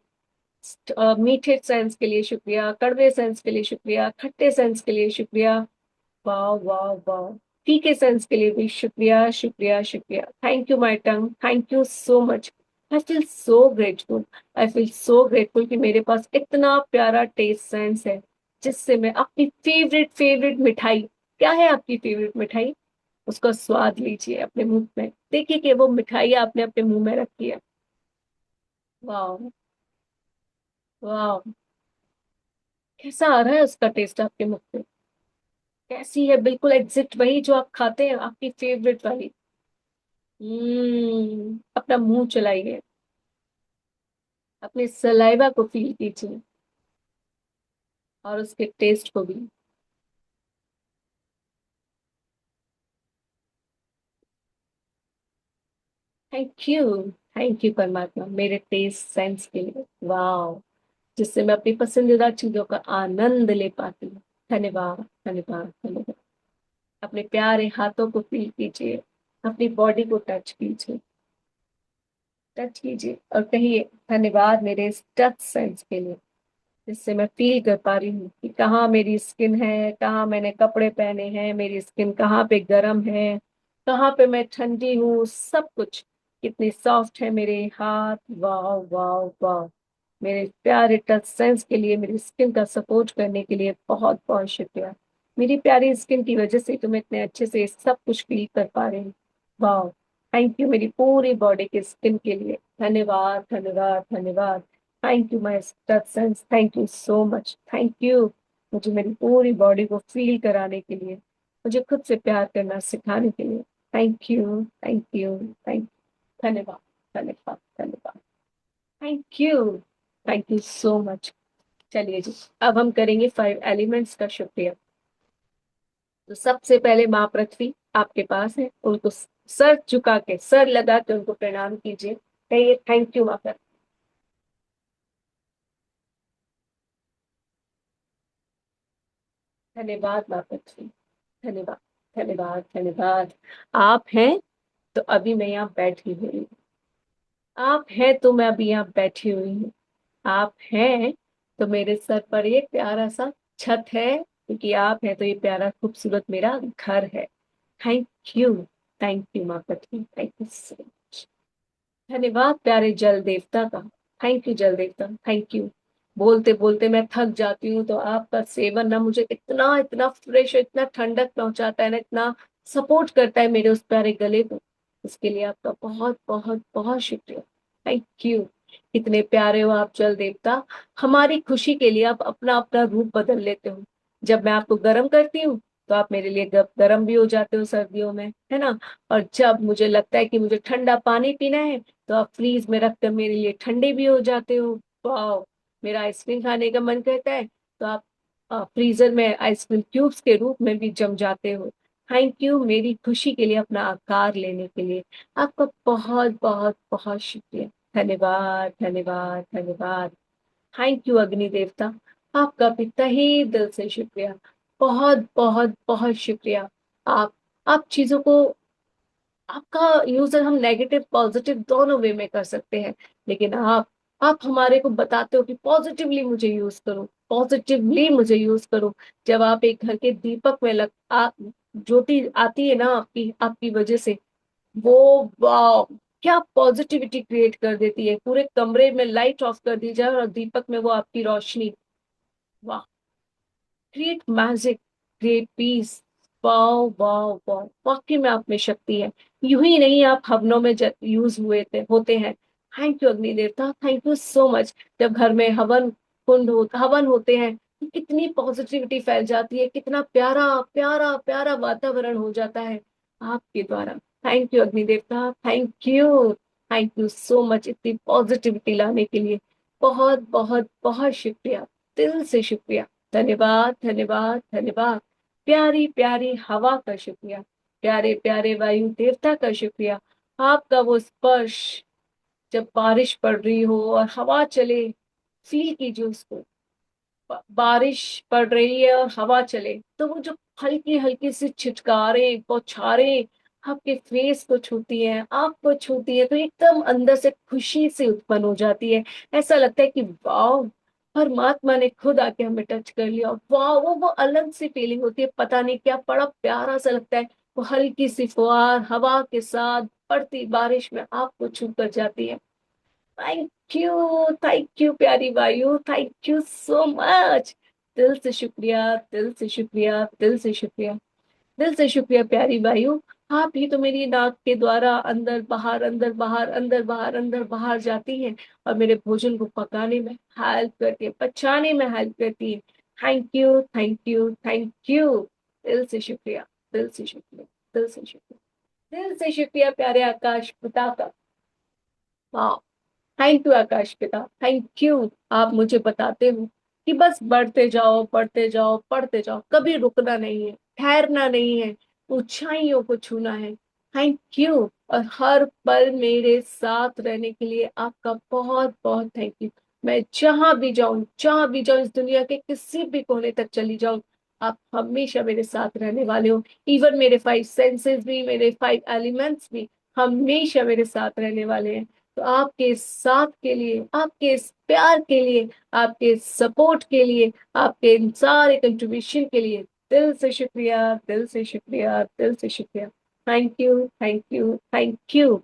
मीठे सेंस के लिए शुक्रिया, कड़वे सेंस के लिए शुक्रिया, खट्टे सेंस के लिए शुक्रिया। वाह वाह वाह। फीके सेंस के लिए भी शुक्रिया शुक्रिया शुक्रिया। Thank you my tongue, thank you so much. I feel so grateful, I feel so grateful कि मेरे पास इतना प्यारा टेस्ट सेंस है, जिससे मैं अपनी फेवरेट फेवरेट मिठाई, क्या है आपकी फेवरेट मिठाई, उसका स्वाद लीजिए अपने मुंह में, देखिए कि वो मिठाई आपने अपने मुंह में रखी है। वाह वाह, कैसा आ रहा है उसका टेस्ट आपके मुंह में, कैसी है, बिल्कुल एग्जैक्ट वही जो आप खाते हैं, आपकी फेवरेट वाली। अपना मुंह चलाइए, अपने सलाइवा को फील कीजिए और उसके टेस्ट को भी। थैंक यू परमात्मा मेरे टेस्ट सेंस के लिए। वाह, जिससे मैं अपनी पसंदीदा चीजों का आनंद ले पाती हूँ। धन्यवाद धन्यवाद धन्यवाद। अपने प्यारे हाथों को फील कीजिए, अपनी बॉडी को टच कीजिए, टच कीजिए और कहिए धन्यवाद मेरे इस टच सेंस के लिए, जिससे मैं फील कर पा रही हूँ कि कहाँ मेरी स्किन है, कहाँ मैंने कपड़े पहने हैं, मेरी स्किन कहाँ पे गर्म है, कहाँ पे मैं ठंडी हूँ, सब कुछ कितनी सॉफ्ट है मेरे हाथ। वाह वाह वाह। मेरे प्यारे टच सेंस के लिए, मेरी स्किन का सपोर्ट करने के लिए बहुत बहुत शुक्रिया। मेरी प्यारी स्किन की वजह से तुम इतने अच्छे से सब कुछ फील कर पा रहे हो। वाह, थैंक यू मेरी पूरी बॉडी की स्किन के लिए। धन्यवाद धन्यवाद धन्यवाद। Thank you my touch sense, thank you so much, thank you. मुझे मेरी पूरी बॉडी को फील कराने के लिए, मुझे खुद से प्यार करना सिखाने के लिए। Thank you thank you thank, धन्यवाद धन्यवाद धन्यवाद। Thank you, thank you so much. चलिए जी, अब हम करेंगे 5 एलिमेंट्स का शुक्रिया। तो सबसे पहले माँ पृथ्वी आपके पास है, उनको सर झुका के, सर लगा के उनको प्रणाम कीजिए, कहिए थैंक यू माँ पृथ्वी। धन्यवाद माँ पृथ्वी, धन्यवाद धन्यवाद धन्यवाद। आप हैं तो अभी मैं यहाँ बैठी हुई हूँ, आप हैं तो मैं अभी यहाँ बैठी हुई हूँ, आप हैं तो मेरे सर पर ये प्यारा सा छत है, क्योंकि आप हैं तो ये प्यारा खूबसूरत मेरा घर है। थैंक यू माँ पृथ्वी, थैंक यू सो मच। धन्यवाद प्यारे जल देवता का, थैंक यू जल देवता, थैंक यू। बोलते बोलते मैं थक जाती हूँ, तो आपका सेवन ना मुझे इतना इतना फ्रेश, इतना ठंडक पहुंचाता है ना, इतना सपोर्ट करता है मेरे उस प्यारे गले को। इसके लिए आपका बहुत बहुत बहुत शुक्रिया। Thank you. इतने प्यारे हो आप जल देवता, हमारी खुशी के लिए आप अपना अपना रूप बदल लेते हो। जब मैं आपको गर्म करती हूँ तो आप मेरे लिए गर्म भी हो जाते हो सर्दियों में, है ना। और जब मुझे लगता है कि मुझे ठंडा पानी पीना है, तो आप फ्रीज में रखकर मेरे लिए ठंडे भी हो जाते हो। वाह, मेरा आइसक्रीम खाने का मन करता है तो आप फ्रीजर में आइसक्रीम क्यूब्स के रूप में भी जम जाते हो। थैंक यू मेरी खुशी के लिए अपना आकार लेने के लिए। आपका बहुत बहुत बहुत शुक्रिया। धन्यवाद धन्यवाद धन्यवाद। थैंक यू अग्नि देवता, आपका भी तहे दिल से शुक्रिया। बहुत बहुत बहुत शुक्रिया। आप आप चीजों को, आपका यूजर हम नेगेटिव पॉजिटिव दोनों वे में कर सकते हैं, लेकिन आप हमारे को बताते हो कि पॉजिटिवली मुझे यूज करो, पॉजिटिवली मुझे यूज करो। जब आप एक घर के दीपक में ज्योति आती है ना आपकी आपकी वजह से, वो वाह, क्या पॉजिटिविटी क्रिएट कर देती है। पूरे कमरे में लाइट ऑफ कर दी जाए और दीपक में वो आपकी रोशनी, वाह, create magic, create peace. Wow wow wow, वाकई में आप में शक्ति है। यूं ही नहीं, आप हवनों में यूज हुए थे होते हैं। थैंक यू अग्नि देवता, थैंक यू सो मच। जब घर में हवन होते हैं तो कितनी पॉजिटिविटी फैल जाती है, कितना प्यारा प्यारा प्यारा वातावरण हो जाता है आपके द्वारा। थैंक यू अग्नि देवता, थैंक यू सो मच इतनी पॉजिटिविटी लाने के लिए। बहुत बहुत बहुत शुक्रिया, दिल से शुक्रिया। धन्यवाद धन्यवाद धन्यवाद। प्यारी प्यारी हवा का शुक्रिया, प्यारे प्यारे वायु देवता का शुक्रिया। आपका वो स्पर्श, जब बारिश पड़ रही हो और हवा चले, फील कीजिए उसको। बारिश पड़ रही है और हवा चले तो वो जो हल्की हल्की सी छिटकारें बौछारें आपके फेस को छूती हैं, आंख को छूती है, तो एकदम अंदर से खुशी से उत्पन्न हो जाती है। ऐसा लगता है कि वाह, परमात्मा ने खुद आके हमें टच कर लिया। वाह, वो अलग सी फीलिंग होती है, पता नहीं क्या, बड़ा प्यारा सा लगता है। वो हल्की सी फुहार हवा के साथ पड़ती बारिश में आपको छू कर जाती है। थैंक यू प्यारी वायु, थैंक यू सो मच। दिल से शुक्रिया, दिल से शुक्रिया, दिल से शुक्रिया, दिल से शुक्रिया प्यारी वायु। आप ही तो मेरी नाक के द्वारा अंदर बाहर अंदर बाहर अंदर बाहर अंदर बाहर जाती हैं और मेरे भोजन को पकाने में हेल्प करती है, पचाने में हेल्प करती है। Thank you thank you thank you. दिल से शुक्रिया, दिल से शुक्रिया, दिल से शुक्रिया, दिल से शुक्रिया प्यारे आकाश पिता का। वाह, थैंक यू आकाश पिता, थैंक यू। आप मुझे बताते हो कि बस बढ़ते जाओ बढ़ते जाओ बढ़ते जाओ, कभी रुकना नहीं है, ठहरना नहीं है, ऊंचाइयों को छूना है। Thank you. और हर पल मेरे साथ रहने के लिए आपका बहुत बहुत थैंक यू। मैं जहां भी जाऊं इस दुनिया के किसी भी कोने तक चली जाऊं, आप हमेशा मेरे साथ रहने वाले हो। इवन मेरे 5 सेंसेस भी, मेरे 5 एलिमेंट्स भी हमेशा मेरे साथ रहने वाले हैं। तो आपके इस साथ के लिए, आपके इस प्यार के लिए, आपके इस सपोर्ट के लिए, आपके इन सारे कंट्रीब्यूशन के लिए दिल से शुक्रिया, दिल से शुक्रिया, दिल से शुक्रिया। Thank you thank you thank you.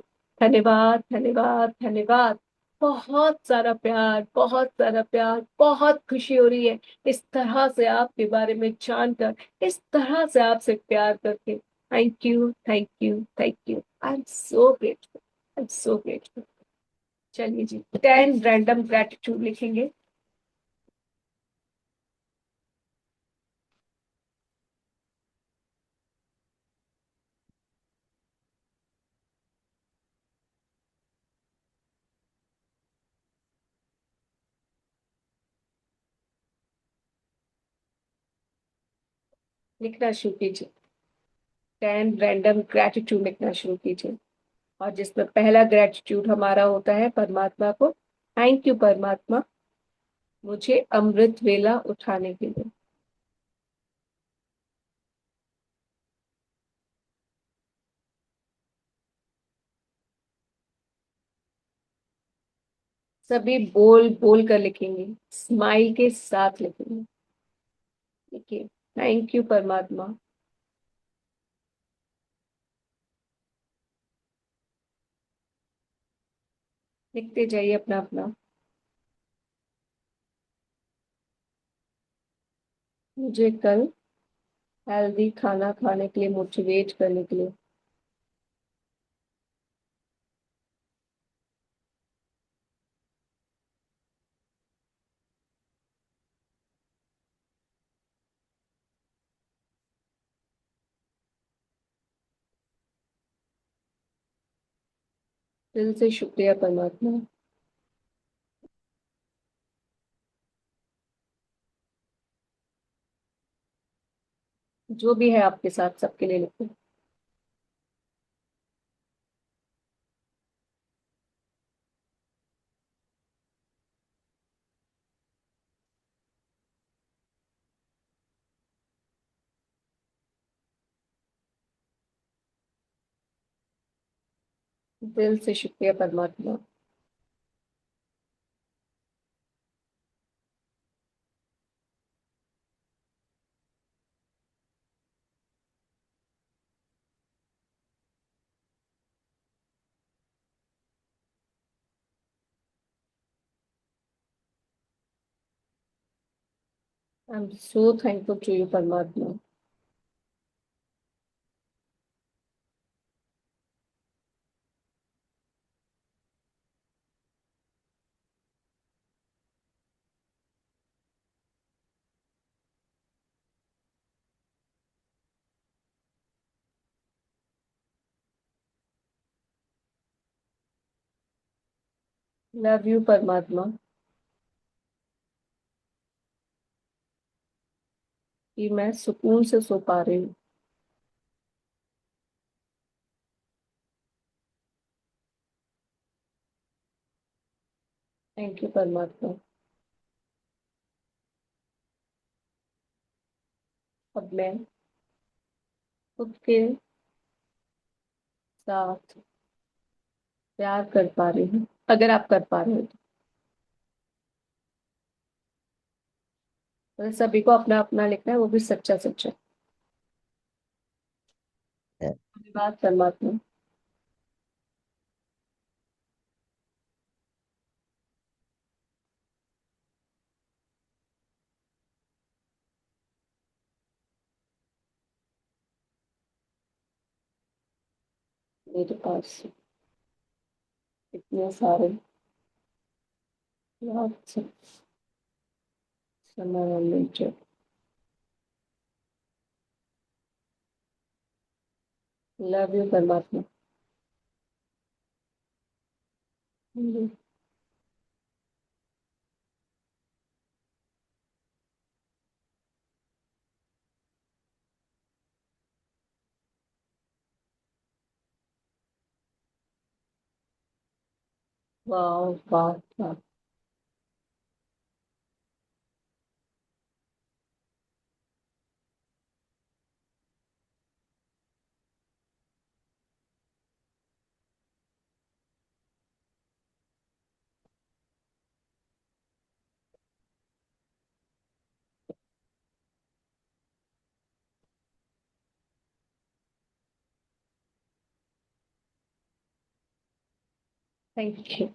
धन्यवाद धन्यवाद धन्यवाद। बहुत सारा प्यार, बहुत सारा प्यार, बहुत खुशी हो रही है इस तरह से आपके बारे में जानकर, इस तरह से आपसे प्यार करके। Thank you thank you thank you. I am so grateful, I am so grateful. चलिए जी, 10 रैंडम ग्रेटिट्यूड लिखेंगे। लिखना शुरू कीजिए, 10 रैंडम ग्रेटिट्यूड लिखना शुरू कीजिए। और जिसमें पहला ग्रेटिट्यूड हमारा होता है परमात्मा को। थैंक यू परमात्मा, मुझे अमृत वेला उठाने के लिए। सभी बोल बोल कर लिखेंगे, स्माइल के साथ लिखेंगे। देखिए, थैंक यू परमात्मा, लिखते जाइए अपना अपना। मुझे कल हेल्दी खाना खाने के लिए मोटिवेट करने के लिए। दिल से शुक्रिया परमात्मा। जो भी है आपके साथ सबके लिए लिखो। दिल से शुक्रिया परमात्मा। I am so thankful to you परमात्मा। लव यू परमात्मा कि मैं सुकून से सो पा रही हूँ। थैंक यू परमात्मा। अब मैं खुद के साथ प्यार कर पा रही हूँ, अगर आप कर पा रहे हो तो सभी को अपना अपना लिखना है, वो भी सच्चा सच्चा। धन्यवाद परमात्मा। मेरे पास इतने सारे बहुत समय और नेचर। लव यू परमात्मा। वाह वाह वाह। Thank you.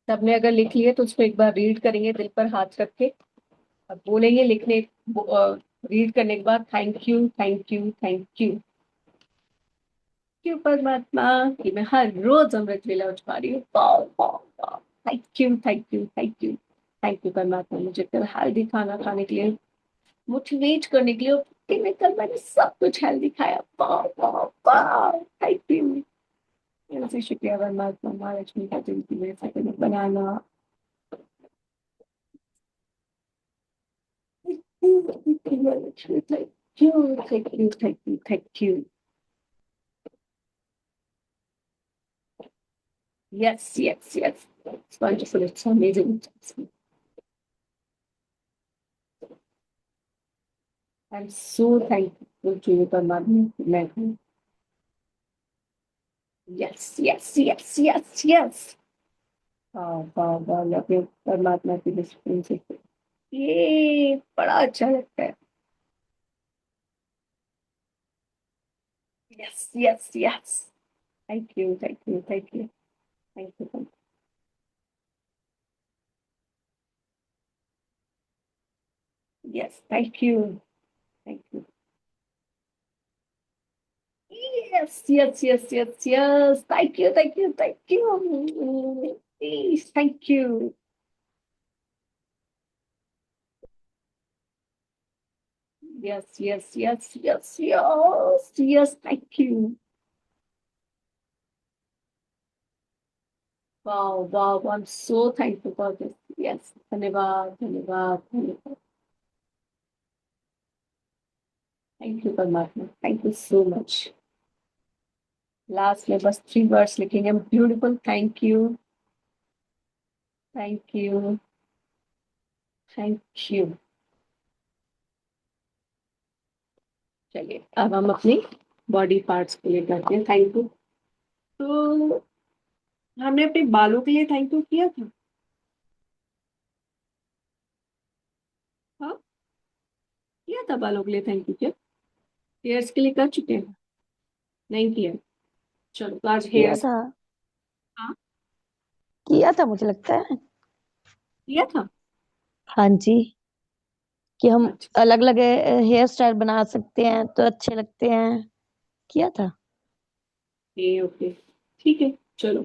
सबने अगर लिख लिए तो उसको एक बार रीड करेंगे दिल पर हाथ रख के, और बोलेंगे लिखने रीड करने के बाद thank you thank you thank you. क्यों परमात्मा कि मैं हर रोज अमृत वेला उठ पा रही हूँ। वाह वाह वाह। Thank you thank you thank you thank you परमात्मा, मुझे कल हेल्दी खाना खाने के लिए मोटिवेट करने के लिए, और दिन कल मैंने सब कुछ हेल्दी खाया। वाह वाह वाह। Thank you. दिल से शुक्रिया परमात्मा, महालक्ष्मी का दिन की मेरे साथ बनाना। Thank you, Mahalakshmi. Thank you thank you thank you thank you. Yes, yes, yes. It's wonderful. It's amazing. I'm so thankful to you, Padma. Yes, yes, yes, yes, yes. वाह वाह वाह, लगे परमात्मा की डिसिप्लिन से ये बड़ा अच्छा लगता है। Yes yes yes. Thank you thank you thank you thank you. Yes thank you thank you. Yes, yes, yes, yes, yes. Thank you, thank you, thank you. Please, thank you. Yes, yes, yes, yes, yes, yes, thank you. Wow, wow, I'm so thankful for this. Yes, धन्यवाद, धन्यवाद, धन्यवाद. Thank you, Paramatma. Thank you so much. Last में बस 3 words लिखेंगे. Beautiful. Thank you. Thank you. Thank you. चलिए अब हम अपनी बॉडी पार्ट्स के लिए करते हैं थैंक यू। तो हमने अपने बालों के लिए थैंक यू किया था। हाँ, किया था बालों के लिए थैंक यू। क्या हेयर्स के लिए कर चुके हैं? नहीं किया। चलो तो आज किया हेयर्स। था हाँ, किया था मुझे लगता है। किया था। हाँ जी कि हम अच्छा अलग अलग हेयर स्टाइल बना सकते हैं तो अच्छे लगते हैं, किया था। ये ओके, ठीक है, चलो।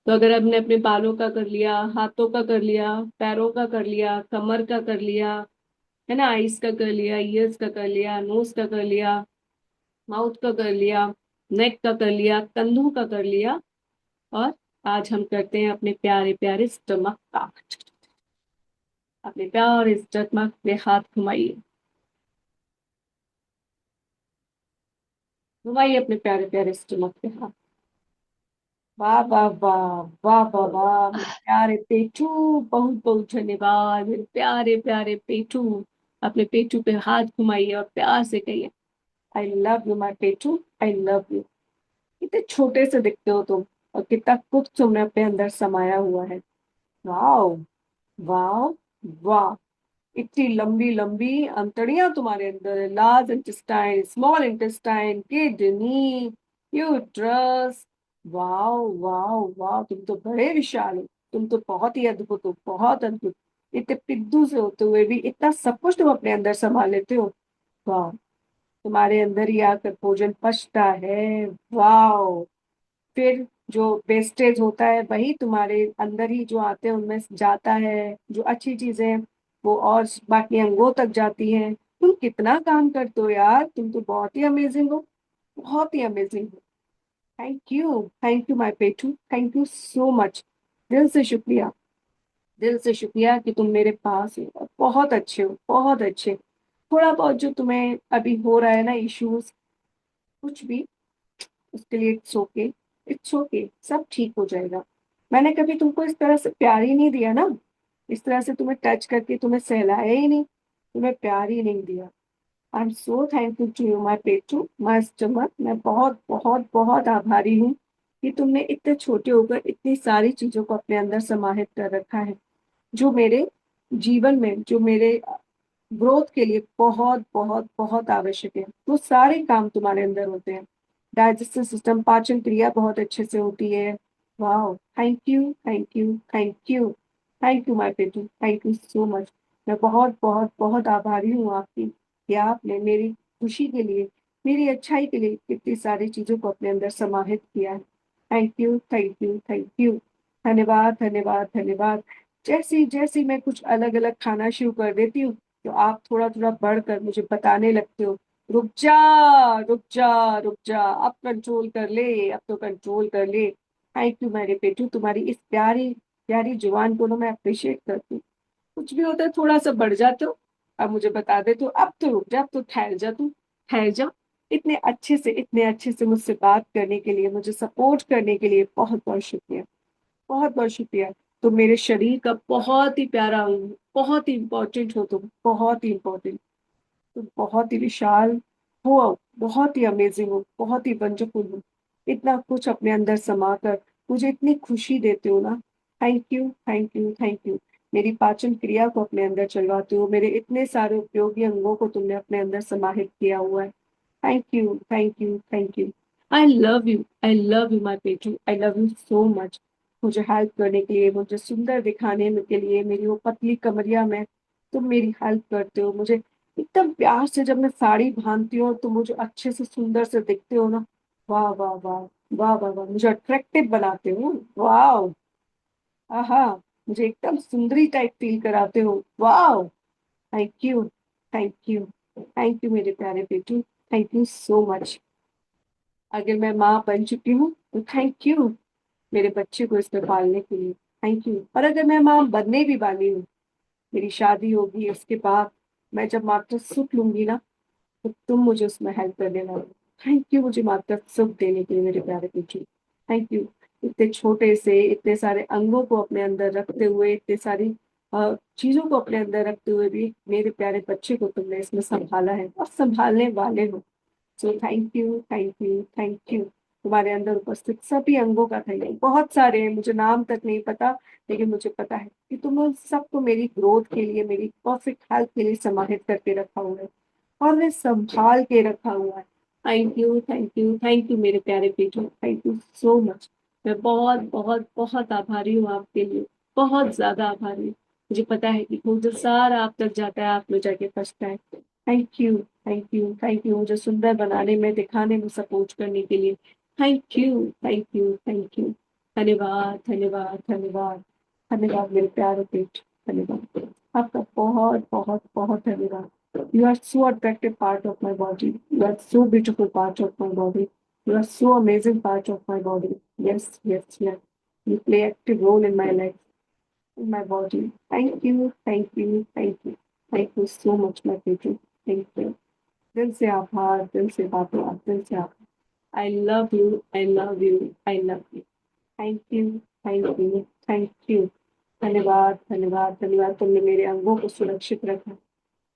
तो अगर हमने अपने बालों का कर लिया, हाथों का कर लिया, पैरों का कर लिया, कमर का कर लिया, है ना, आईज का कर लिया, ईयर्स का कर लिया, नोज का कर लिया, माउथ का कर लिया, नेक का कर लिया, कंधों का कर लिया, और आज हम करते हैं अपने प्यारे प्यारे स्टमक का। अपने प्यारे स्टमक पे हाथ घुमाइए, घुमाइए अपने प्यारे प्यारे स्टमक पे हाथ। वाह वाह वाह, वाह वाह वाह, मेरे प्यारे पेटू, बहुत बहुत धन्यवाद मेरे प्यारे प्यारे पेटू। अपने पेटू पे हाथ घुमाइए और प्यार से कहिए, आई लव यू माई पेटू, आई लव यू। कितने छोटे से दिखते हो तुम, और कितना कुछ तुमने अपने अंदर समाया हुआ है। वाह, वाह, वाह, इतनी लंबी लंबी अंतड़ियां तुम्हारे अंदर है, large intestine, small intestine, kidney, uterus. Wow wow wow, तुम तो बड़े विशाल हो, तुम तो बहुत ही अद्भुत हो, बहुत अद्भुत। इतने पिद्दू से होते हुए भी इतना सब कुछ तुम अपने अंदर संभाल लेते हो। वाह, तुम्हारे अंदर ही आकर भोजन पचता है। वाओ, फिर जो वेस्टेज होता है वही तुम्हारे अंदर ही जो आते हैं उनमें जाता है, जो अच्छी चीजें वो और बाकी अंगों तक जाती हैं। तुम कितना काम करते हो यार, तुम तो बहुत ही अमेजिंग हो, बहुत ही अमेजिंग हो। थैंक यू माय पेटू, थैंक यू सो मच। दिल से शुक्रिया, दिल से शुक्रिया कि तुम मेरे पास हो, और बहुत अच्छे हो, बहुत अच्छे। थोड़ा बहुत जो तुम्हें अभी हो रहा है ना इश्यूज, कुछ भी, उसके लिए इट्स ओके, इट्स ओके, सब ठीक हो जाएगा। मैंने कभी तुमको इस तरह से प्यार ही नहीं दिया ना, इस तरह से तुम्हें टच करके तुम्हें सहलाया ही नहीं, तुम्हें प्यार ही नहीं दिया। I am so thankful to you my पेटू, माई स्टमक। मैं बहुत बहुत बहुत आभारी हूँ कि तुमने इतने छोटे होकर इतनी सारी चीजों को अपने अंदर समाहित कर रखा है, जो मेरे जीवन में, जो मेरे ग्रोथ के लिए बहुत बहुत बहुत आवश्यक है। वो सारे काम तुम्हारे अंदर होते हैं। डाइजेस्टिव सिस्टम, पाचन क्रिया बहुत अच्छे से होती है। वाह, thank you thank you thank you, thank you my पेटू, थैंक यू सो मच। मैं बहुत बहुत बहुत आभारी हूँ आपकी कि आपने मेरी खुशी के लिए, मेरी अच्छाई के लिए कितनी सारी चीजों को अपने अंदर समाहित किया है। Thank you thank you thank you, धन्यवाद धन्यवाद धन्यवाद। जैसे जैसे मैं कुछ अलग अलग खाना शुरू कर देती हूँ, तो आप थोड़ा थोड़ा बढ़कर मुझे बताने लगते हो, रुक जा, रुक जा, रुक जा, अब कंट्रोल कर ले, अब तो कंट्रोल कर ले। थैंक यू मेरे पेटू, तुम्हारी इस प्यारी प्यारी जुबान को ना मैं अप्रिशिएट करती हूँ। कुछ भी होता है थोड़ा सा बढ़ जाते हो, अब मुझे बता देते हो, अब तो रुक जा, अब तो ठहर जा, तू ठहर जा। इतने अच्छे से मुझसे बात करने के लिए, मुझे सपोर्ट करने के लिए बहुत बहुत शुक्रिया, बहुत बहुत शुक्रिया। तो मेरे शरीर का बहुत ही प्यारा अंग हो, बहुत ही इंपॉर्टेंट हो तुम, बहुत ही इंपॉर्टेंट। तुम बहुत ही विशाल हो, बहुत ही अमेजिंग हो, बहुत ही वंडरफुल हो। इतना कुछ अपने अंदर समा कर मुझे इतनी खुशी देते हो ना। Thank you thank you thank you. मेरी पाचन क्रिया को अपने अंदर चलवाते हो, मेरे इतने सारे उपयोगी अंगों को तुमने अपने अंदर समाहित किया हुआ है। Thank you thank you thank you. I love you, I love you my पेटू, I love you so much. मुझे हेल्प करने के लिए, मुझे सुंदर दिखाने में के लिए, मेरी वो पतली कमरिया में तुम मेरी हेल्प करते हो। मुझे एकदम प्यार से जब मैं साड़ी बांधती हूँ तो मुझे अच्छे से सुंदर से दिखते हो ना। वाह वाह वाह, वाह वाह वाह, मुझे अट्रैक्टिव बनाते हो। वाह, आहा, मुझे एकदम सुंदरी टाइप फील कराते हो। वाह, thank you thank you thank you मेरे प्यारे बेटू, थैंक यू सो मच। अगर मैं माँ बन चुकी हूँ तो थैंक यू मेरे बच्चे को इसमें पालने के लिए, थैंक यू। और अगर मैं माँ बनने भी वाली हूँ, मेरी शादी होगी, उसके बाद मैं जब मातृ सुख लूंगी ना, तो तुम मुझे उसमें हेल्प करने वाले हो। थैंक यू मुझे मातृ सुख देने के लिए मेरे प्यारे बेटी, थैंक यू। इतने छोटे से इतने सारे अंगों को अपने अंदर रखते हुए, इतने सारी चीजों को अपने अंदर रखते हुए भी मेरे प्यारे बच्चे को तुमने इसमें संभाला है और संभालने वाले हो। So thank you thank you thank you. तुम्हारे अंदर उपस्थित सभी अंगों का थैंक यू। बहुत सारे हैं, मुझे नाम तक नहीं पता, लेकिन मुझे पता है कि तुम उन सबको मेरी ग्रोथ के लिए, मेरी परफेक्ट हेल्थ के लिए समाहित करके रखा हुआ है, और मैं संभाल के रखा हुआ है। Thank you thank you thank you मेरे प्यारे बेटू, थैंक यू सो मच। मैं बहुत बहुत बहुत आभारी हूँ आपके लिए, बहुत ज्यादा आभारी हूँ। मुझे पता है कि जो सारा आप तक जाता है आप में जाके फंसता है। Thank you, thank you, thank you मुझे सुंदर बनाने में, दिखाने में सपोर्ट करने के लिए। Thank you, thank you, thank you. धन्यवाद, धन्यवाद, धन्यवाद, धन्यवाद मेरे प्यारे बेटे, धन्यवाद आपका, बहुत बहुत बहुत धन्यवाद। You are so attractive part of my body. You are so beautiful part of my body. You are so amazing part of my body. Yes, yes, yes. You play active role in my life, in my body. Thank you, thank you, thank you. Thank you so much, my baby. Thank you. दिल से आभार, दिल से धन्यवाद, दिल से आभार। I love you, I love you, I love you. Thank you, thank you, thank you. धन्यवाद, धन्यवाद, धन्यवाद। तुमने मेरे अंगों को सुरक्षित रखा,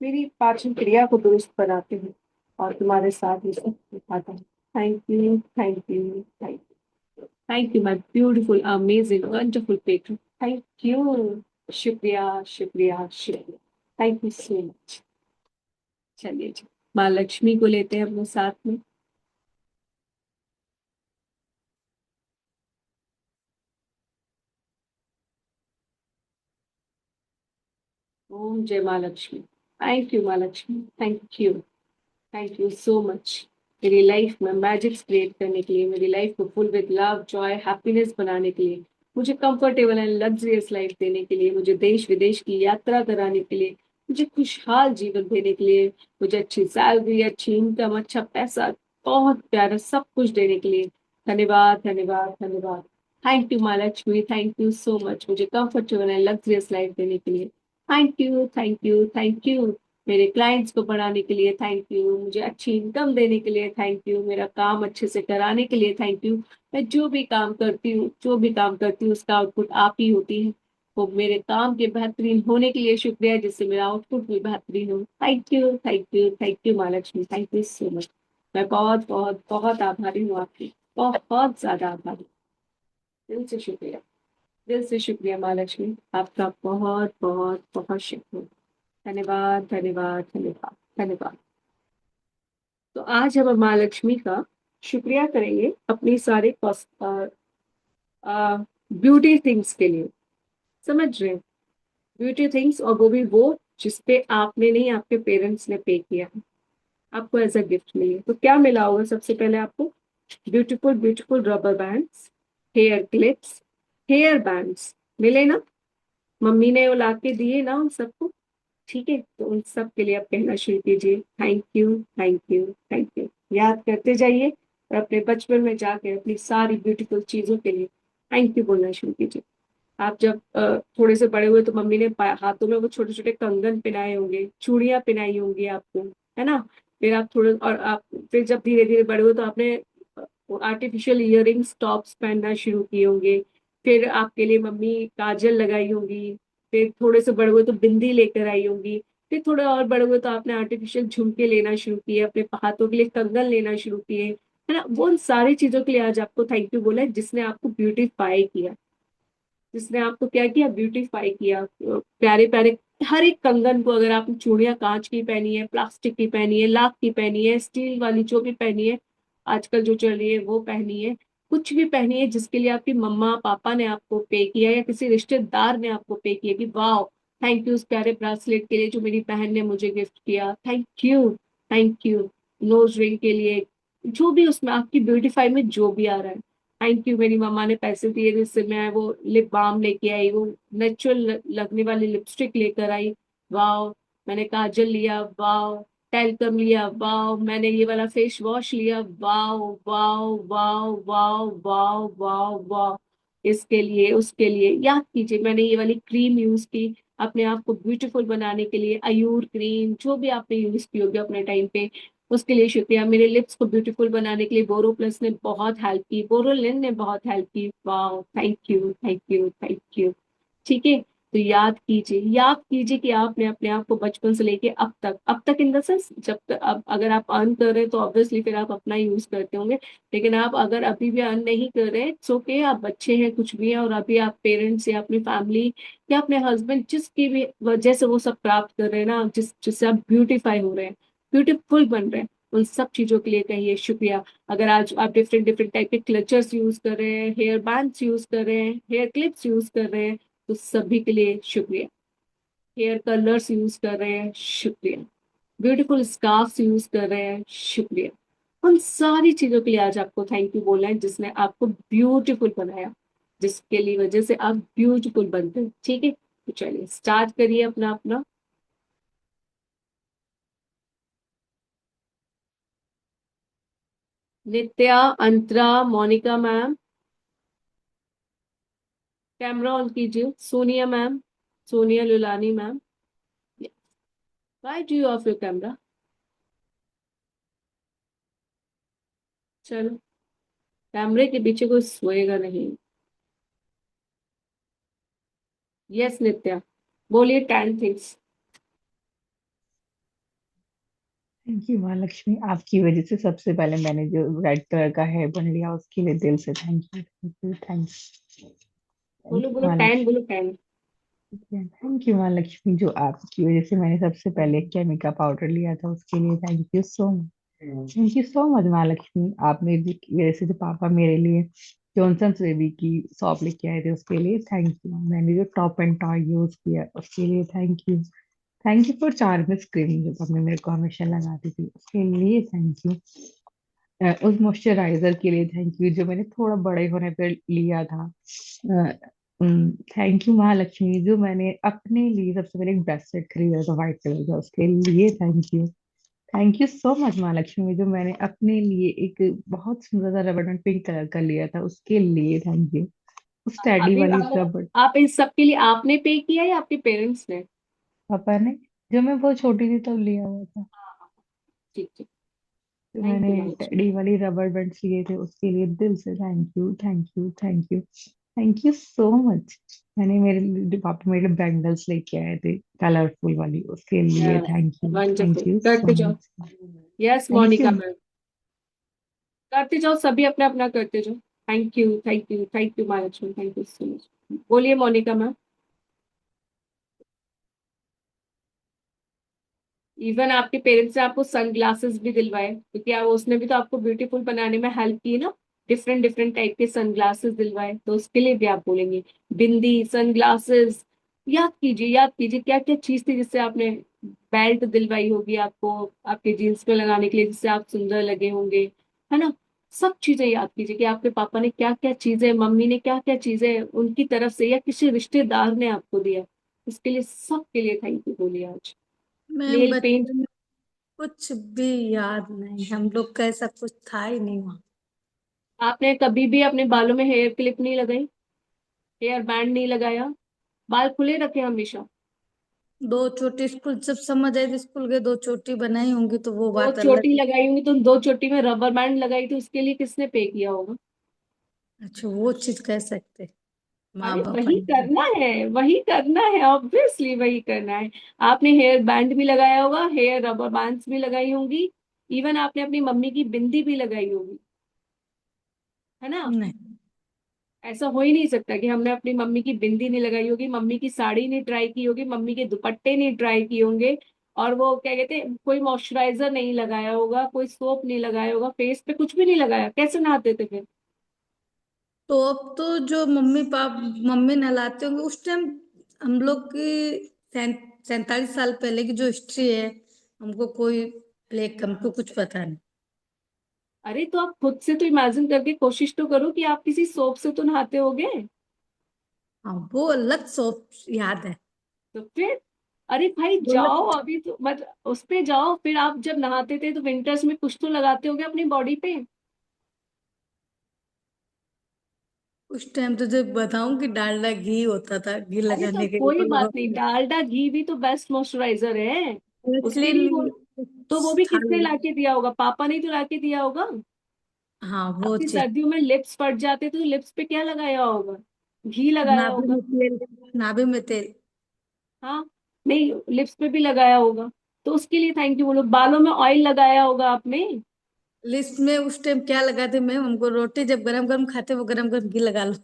मेरी पाचन क्रिया को दुरुस्त बनाते हैं और तुम्हारे साथ ये सब दिखाता है। Thank you, thank you, thank you, thank you my beautiful amazing wonderful patron. Thank you, शुक्रिया, शुक्रिया, शुक्रिया। Thank you so much. चलिए जी, माँ लक्ष्मी को लेते हैं अपने साथ में। ओम जय माँ लक्ष्मी। थैंक यू माँ Lakshmi, thank you so much. मेरी लाइफ में मैजिक्स क्रिएट करने के लिए, मेरी लाइफ को full with love, Joy, happiness बनाने के लिए, मुझे कंफर्टेबल एंड लग्जरियस लाइफ देने के लिए, मुझे देश विदेश की यात्रा कराने के लिए, मुझे खुशहाल जीवन देने के लिए, मुझे अच्छी सैलरी, अच्छी इनकम, अच्छा पैसा, बहुत प्यारा सब कुछ देने के लिए धन्यवाद, धन्यवाद, धन्यवाद। थैंक यू माँ Lakshmi, thank you so much. मुझे कंफर्टेबल एंड लग्जरियस लाइफ देने के लिए thank you, thank you, thank you. मेरे क्लाइंट्स को बढ़ाने के लिए थैंक यू, मुझे अच्छी इनकम देने के लिए थैंक यू, मेरा काम अच्छे से कराने के लिए थैंक यू। मैं जो भी काम करती हूँ, जो भी काम करती हूँ, उसका आउटपुट आप ही होती है। वो मेरे काम के बेहतरीन होने के लिए शुक्रिया, जिससे मेरा आउटपुट भी बेहतरीन हो। Thank you, thank you, thank you माँ Lakshmi, thank you so much. मैं बहुत बहुत बहुत आभारी हूँ आपकी, बहुत ज्यादा आभारी। दिल से शुक्रिया, दिल से शुक्रिया माँ लक्ष्मी, आपका बहुत बहुत बहुत शुक्रिया। धन्यवाद, धन्यवाद, धन्यवाद, धन्यवाद। तो आज हम माँ लक्ष्मी का शुक्रिया करेंगे अपनी सारे ब्यूटी थिंग्स के लिए। समझ रहे हैं? ब्यूटी थिंग्स, और वो भी वो जिसपे आपने नहीं, आपके पेरेंट्स ने पे किया है, आपको एज अ गिफ्ट मिली। तो क्या मिला होगा? सबसे पहले आपको beautiful beautiful rubber bands, hair clips, hair bands मिले ना? मम्मी ने वो ला के दिए ना उन सबको? ठीक है, तो उन सब के लिए आप कहना शुरू कीजिए thank you, thank you, thank you. याद करते जाइए और अपने बचपन में जाकर अपनी सारी ब्यूटीफुल चीजों के लिए थैंक यू बोलना शुरू कीजिए। आप जब थोड़े से बड़े हुए तो मम्मी ने हाथों में वो छोटे छोटे कंगन पहनाए होंगे, चूड़ियां पहनाई होंगी आपको, है ना? फिर आप थोड़े, और आप फिर जब धीरे धीरे बड़े हुए तो आपने आर्टिफिशियल इयररिंग्स, टॉप्स पहनना शुरू किए होंगे। फिर आपके लिए मम्मी काजल लगाई होंगी। फिर थोड़े से बड़े हुए तो बिंदी लेकर आई होंगी। फिर थोड़े और बड़े हुए तो आपने आर्टिफिशियल झुमके लेना शुरू किए, अपने हाथों के लिए कंगन लेना शुरू किए, है ना? वो उन सारी चीजों के लिए आज आपको थैंक यू बोला है, जिसने आपको ब्यूटीफाई किया, जिसने आपको क्या किया? ब्यूटीफाई किया। प्यारे प्यारे हर एक कंगन को, अगर आपने चूड़ियां कांच की पहनी है, प्लास्टिक की पहनी है, लाख की पहनी है, स्टील वाली जो भी पहनी है, आजकल जो चल रही है वो पहनी है, कुछ भी पहनी है जिसके लिए आपकी मम्मा पापा ने आपको पे किया या किसी रिश्तेदार ने आपको पे किया, कि वाह थैंक यू उस प्यारे ब्रासलेट के लिए जो मेरी बहन ने मुझे गिफ्ट किया, thank you, thank you. Nose ring के लिए, जो भी उसमें आपकी ब्यूटीफाई में जो भी आ रहा है, थैंक यू। मेरी मम्मा ने पैसे दिए जिससे मैं वो लिप बाम लेके आई, वो नेचुरल लगने वाली लिपस्टिक लेकर आई, वाओ। मैंने काजल लिया, वाओ। टैल्कम लिया, वाओ। मैंने ये वाला फेस वॉश लिया, wow, wow, wow, wow, wow, wow, wow. इसके लिए उसके लिए याद कीजिए, मैंने ये वाली क्रीम यूज की अपने आप को ब्यूटीफुल बनाने के लिए, अयूर क्रीम, जो भी आपने यूज की होगी अपने टाइम पे, उसके लिए शुक्रिया। मेरे लिप्स को ब्यूटीफुल बनाने के लिए बोरो प्लस ने बहुत हेल्प की, बोरोलिन ने बहुत हेल्प की, wow thank you, thank you, thank you. ठीक है, तो याद कीजिए, याद कीजिए कि आपने अपने आप को बचपन से लेके अब तक इन द सेंस, जब तक अब अगर आप अर्न कर रहे हैं तो ऑब्वियसली फिर आप अपना यूज करते होंगे, लेकिन आप अगर अभी भी अर्न नहीं कर रहे, इट्स ओके, आप बच्चे हैं, कुछ भी है, और अभी आप पेरेंट्स या अपनी फैमिली या अपने हस्बैंड जिसकी भी वजह से वो सब प्राप्त कर रहे हैं ना, जिससे आप ब्यूटीफाई हो रहे हैं, ब्यूटीफुल बन रहे हैं, उन सब चीजों के लिए कहिए शुक्रिया। अगर आज आप डिफरेंट डिफरेंट टाइप के क्लचर्स यूज कर रहे हैं, हेयर बैंड्स यूज कर रहे हैं, हेयर क्लिप्स यूज कर रहे हैं, तो सभी के लिए शुक्रिया। हेयर कर्लर्स यूज कर रहे हैं, शुक्रिया। ब्यूटीफुल स्कार्फ्स यूज कर रहे हैं, शुक्रिया। उन सारी चीजों के लिए आज आपको थैंक यू बोलना है, जिसने आपको ब्यूटीफुल बनाया, जिसके लिए वजह से आप ब्यूटीफुल बनते हैं। ठीक है, तो चलिए स्टार्ट करिए अपना अपना। Nitya, Antara, Monica ma'am, camera on कीजिए। Sonia ma'am, Sonia Lulani ma'am, why do you off your camera? चलो, कैमरे के पीछे कोई सोएगा नहीं। यस नित्या, बोलिए 10 थिंग्स। थैंक यू महालक्ष्मी, आपकी वजह से सबसे पहले मैंने जो रेड कलर का हेयर बन लिया उसके लिए दिल से thank you, thank you, thanks. Thank बोलो यू बोलो 10, महालक्ष्मी। बोलो 10। थैंक यू महालक्ष्मी, जो आपकी वजह से मैंने सबसे पहले केमिका पाउडर लिया था उसके लिए thank you so much. Thank you so much Mahalakshmi, आप मेरी वजह से जो पापा मेरे लिए जॉनसन बेबी की सॉप लेके आए थे उसके लिए थैंक यू। मैंने जो टॉप एंड टॉय यूज किया उसके लिए thank you. Thank you for Charmis cream जो आपने मेरे को हमेशा लगाती थी उसके लिए थैंक यू। उस मॉइस्चराइजर के लिए थैंक यू जो मैंने थोड़ा बड़े होने पर लिया था। थैंक यू महालक्ष्मी, जो मैंने अपने लिए सबसे पहले एक ब्रेसलेट खरीदा था व्हाइट कलर का उसके लिए thank you. Thank you so much Mahalakshmi, जो मैंने अपने लिए एक बहुत सुंदर सा रबड़ बैंड पिंक कलर का लिया था उसके लिए थैंक यू। उस टेडी अभी वाली रबड़। आप इन सब के लिए आपने पे किया या आपके पेरेंट्स ने? पापा ने, जो मैं बहुत छोटी थी तब लिया हुआ था। ठीक ठीक, तो थैंक यू मैंने महालक्ष्मी। टेडी वाली रबर बैंड्स लिए थे उसके लिए दिल से thank you, thank you, thank you, thank you so much. मैंने मेरे लिए पापा मेरे लिए बैंगल्स लेके आए थे कलरफुल वाली उसके लिए वंडरफुल, थैंक यू सो करते जाओ। Much. Yes thank you. Monika ma'am, करते जाओ, सभी अपना अपना करते जाओ। Thank you, thank you, thank you Mahalakshmi, thank you so much. बोलिए मोनिका मैम। इवन आपके पेरेंट्स ने आपको सन ग्लासेस भी दिलवाए, क्योंकि आप उसने भी तो आपको ब्यूटीफुल बनाने में हेल्प की ना। डिफरेंट डिफरेंट टाइप के सन ग्लासेस दिलवाए, तो उसके लिए भी आप बोलेंगे। बिंदी, सन ग्लासेस, याद कीजिए, याद कीजिए क्या क्या चीज थी जिससे आपने। बेल्ट दिलवाई होगी आपको, आपके जीन्स पे लगाने के लिए, जिससे आप सुंदर लगे होंगे, है ना। सब चीजें याद कीजिए कि आपके पापा ने क्या क्या चीजें, मम्मी ने क्या क्या चीजें उनकी तरफ से या किसी रिश्तेदार ने आपको दिया। इसके लिए सबके लिए थैंक यू बोलिए आज। मैम नेल पेंट, बचपन में कुछ भी याद नहीं, हम लोग का ऐसा कुछ था ही नहीं वहाँ। आपने कभी भी अपने बालों में हेयर क्लिप नहीं लगाई, हेयर बैंड नहीं लगाया, बाल खुले रखे हमेशा। दो चोटी स्कूल जब समझ आई तो स्कूल गए, दो चोटी बनाई होंगी तो वो दो बात अलग चोटी है। लगाई होंगी तो दो चोटी में रबर बैंड लगाई थी, उसके लिए किसने पे किया होगा? अच्छा वो चीज कह सकते, माँ अरे बाप वही ने। करना है, वही करना है, ऑब्वियसली वही करना है। आपने हेयर बैंड भी लगाया होगा, हेयर रबर बैंड्स भी लगाई होंगी। इवन आपने अपनी मम्मी की बिंदी भी लगाई होगी, है ना। नहीं, ऐसा हो ही नहीं सकता कि हमने अपनी मम्मी की बिंदी नहीं लगाई होगी, मम्मी की साड़ी नहीं ट्राई की होगी, मम्मी के दुपट्टे नहीं ट्राई किए होंगे। और वो क्या कहते हैं, कोई मॉइस्चराइजर नहीं लगाया होगा, कोई सोप नहीं लगाया होगा, फेस पे कुछ भी नहीं लगाया, कैसे नहाते थे फिर? तो अब तो जो मम्मी नहलाते होंगे उस टाइम, हम लोग की 47 साल पहले की जो हिस्ट्री है, हमको कोई लेक हमको कुछ पता नहीं। अरे तो आप खुद से तो इमेजिन करके कोशिश तो करो कि आप किसी सोप से तो नहाते होगे। हाँ वो अलग सोच याद है। तो फिर, अरे भाई वो जाओ अलग, अभी तो, मतलब उस पे जाओ, फिर आप जब नहाते थे तो विंटर्स में कुछ तो लगाते होगे अपनी बॉडी पे। उस टाइम तो जब बताऊं कि डालडा घी होता था, घी अरे तो लगाने के लिए कोई बात नहीं, तो डालडा घी भी तो बेस्ट मॉइस्चराइजर है। उसके लिए इसलिए बोलो। तो वो भी था। किसने लाके दिया होगा? पापा ने ही तो लाके दिया होगा। हाँ वो अपनी चीज, सर्दियों में लिप्स फट जाते तो लिप्स पे क्या लगाया होगा? घी लगाया नाभि होगा। में तेल, नाभि में तेल। हाँ, नहीं लिप्स पे भी लगाया होगा। तो उसके लिए थैंक यू बोलो। बालों में ऑयल लगाया होगा आपने। लिस्ट में उस टाइम क्या लगाते मैम, हमको रोटी जब गरम गरम खाते वो गरम गरम घी लगा लो।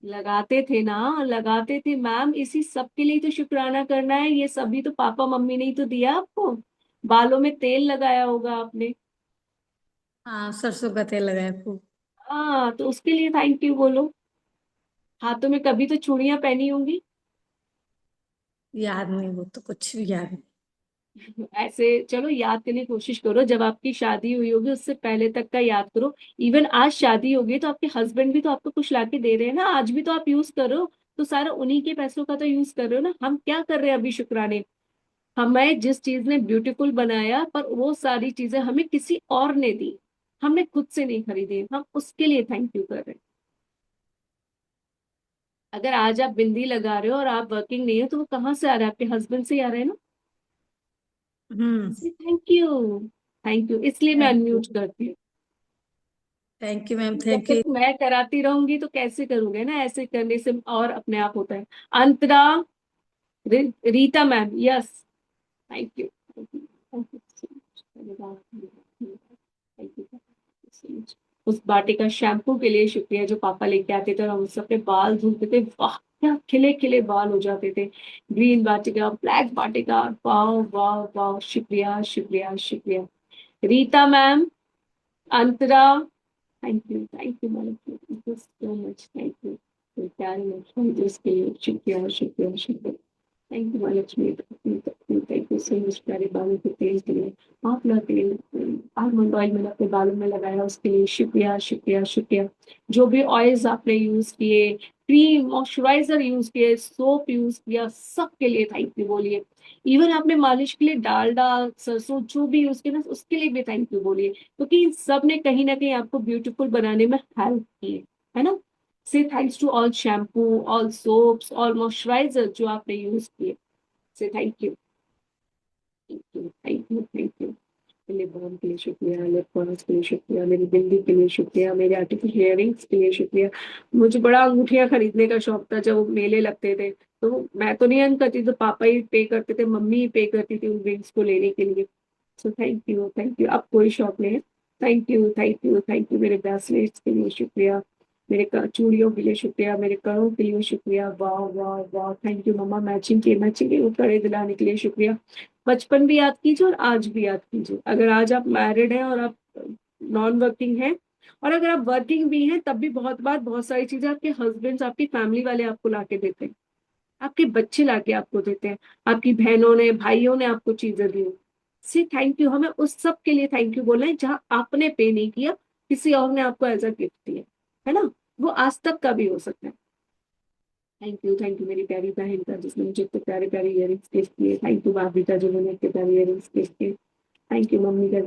लगाते थे ना, लगाते थे मैम, इसी सब के लिए तो शुक्राना करना है, ये सभी तो पापा मम्मी ने ही तो दिया आपको। बालों में तेल लगाया होगा आपने। हाँ सरसों का तेल लगाया खूब। हाँ, तो उसके लिए थैंक यू बोलो। हाथों में कभी तो चूड़ियां पहनी होंगी। याद नहीं, वो तो कुछ भी याद नहीं। ऐसे चलो याद करने की कोशिश करो, जब आपकी शादी हुई होगी उससे पहले तक का याद करो। इवन आज शादी होगी तो आपके हस्बैंड भी तो आपको कुछ लाके दे रहे हैं ना, आज भी तो आप यूज करो। तो सारा उन्हीं के पैसों का तो यूज कर रहे हो ना। हम क्या कर रहे हैं अभी शुक्राने? हमें जिस चीज ने ब्यूटीफुल बनाया, पर वो सारी चीजें हमें किसी और ने दी, हमने खुद से नहीं खरीदी, हम उसके लिए थैंक यू कर रहे हैं। अगर आज आप बिंदी लगा रहे हो और आप वर्किंग नहीं हो तो वो कहाँ से आ रहा है? आपके हस्बैंड से ही आ रहे हैं ना। थैंक यू, थैंक यू, इसलिए मैं थैंक यू, अनम्यूट करती हूँ। थैंक यू मैम, जब थैंक तक यू। मैं कराती रहूंगी तो कैसे करूंगे ना, ऐसे करने से और अपने आप होता है। Antara, Rita ma'am, yes, thank you, thank you, thank you so much. उस वाटिका शैम्पू के लिए शुक्रिया जो पापा लेके आते थे और हम उससे अपने बाल धुलते थे, वाह क्या खिले खिले बाल हो जाते थे। ग्रीन वाटिका, ब्लैक वाटिका, वाह वाह वाह, शुक्रिया शुक्रिया शुक्रिया। Rita ma'am, Antara, thank you madam, thank you so much, thank you. तो प्यारे लक्ष्मी इसके लिए शुक्रिया शुक्रिया शुक्रिया। Thank you Mahalakshmi, thank you so much प्यारे बालों के तेल के लिए। आप ना तेल, आलमंड ऑयल मैंने अपने बालों में लगाया उसके लिए शुक्रिया शुक्रिया शुक्रिया। जो भी ऑयल्स आपने यूज किए, क्रीम, मॉइस्चराइजर यूज किए, सोप यूज किया, सबके लिए थैंक यू बोलिए। इवन आपने मालिश के लिए डालडा, सरसों जो भी यूज किया ना, उसके लिए भी थैंक यू बोलिए, क्योंकि इन सब ने कहीं ना कहीं आपको ब्यूटीफुल बनाने में हेल्प की है ना। Say thanks to all shampoo, all soaps, all moisturiser जो आपने यूज किए। Say thank you, thank you, thank you, thank you. मेरे बाल के लिए शुक्रिया, लिप बाल्स के लिए शुक्रिया, मेरी बिंदी के लिए शुक्रिया, मेरे आर्टिफिशियल इयरिंग्स के लिए शुक्रिया। मुझे बड़ा अंगूठियां खरीदने का शौक था जब वो मेले लगते थे, तो मैं तो नहीं अर्न करती, तो पापा ही पे करते थे, मम्मी ही पे करती थी उन रिंग्स को लेने के लिए। So thank you, thank you. अब कोई शौक नहीं है। Thank you, thank you, thank you. मेरे ब्रेसलेट्स के लिए शुक्रिया, मेरे चूड़ियों के लिए शुक्रिया, मेरे कड़ों के लिए शुक्रिया, वाह वाह वाह, थैंक यू मम्मा। मैचिंग के वो कड़े दिलाने के लिए शुक्रिया। बचपन भी याद कीजिए और आज भी याद कीजिए। अगर आज आप मैरिड हैं और आप नॉन वर्किंग हैं, और अगर आप वर्किंग भी हैं, तब भी बहुत बार बहुत सारी चीजें आपके हस्बैंड, आपकी फैमिली वाले आपको लाके देते हैं, आपके बच्चे लाके आपको देते हैं, आपकी बहनों ने, भाइयों ने आपको चीजें दी। सी थैंक यू, हमें उस सब के लिए थैंक यू बोलना है जहाँ आपने पे नहीं किया, किसी और ने आपको एज अ गिफ्ट दिया है ना। वो आज तक का भी हो सकता है। थैंक यू मेरी प्यारी बहन का जिसने मुझे इतने प्यारे प्यारे इयरिंग्स गिफ्ट किए। थैंक यू भाभी का जो मैंने इतने प्यारे इयरिंग्स गिफ्ट किए। थैंक यू मम्मी का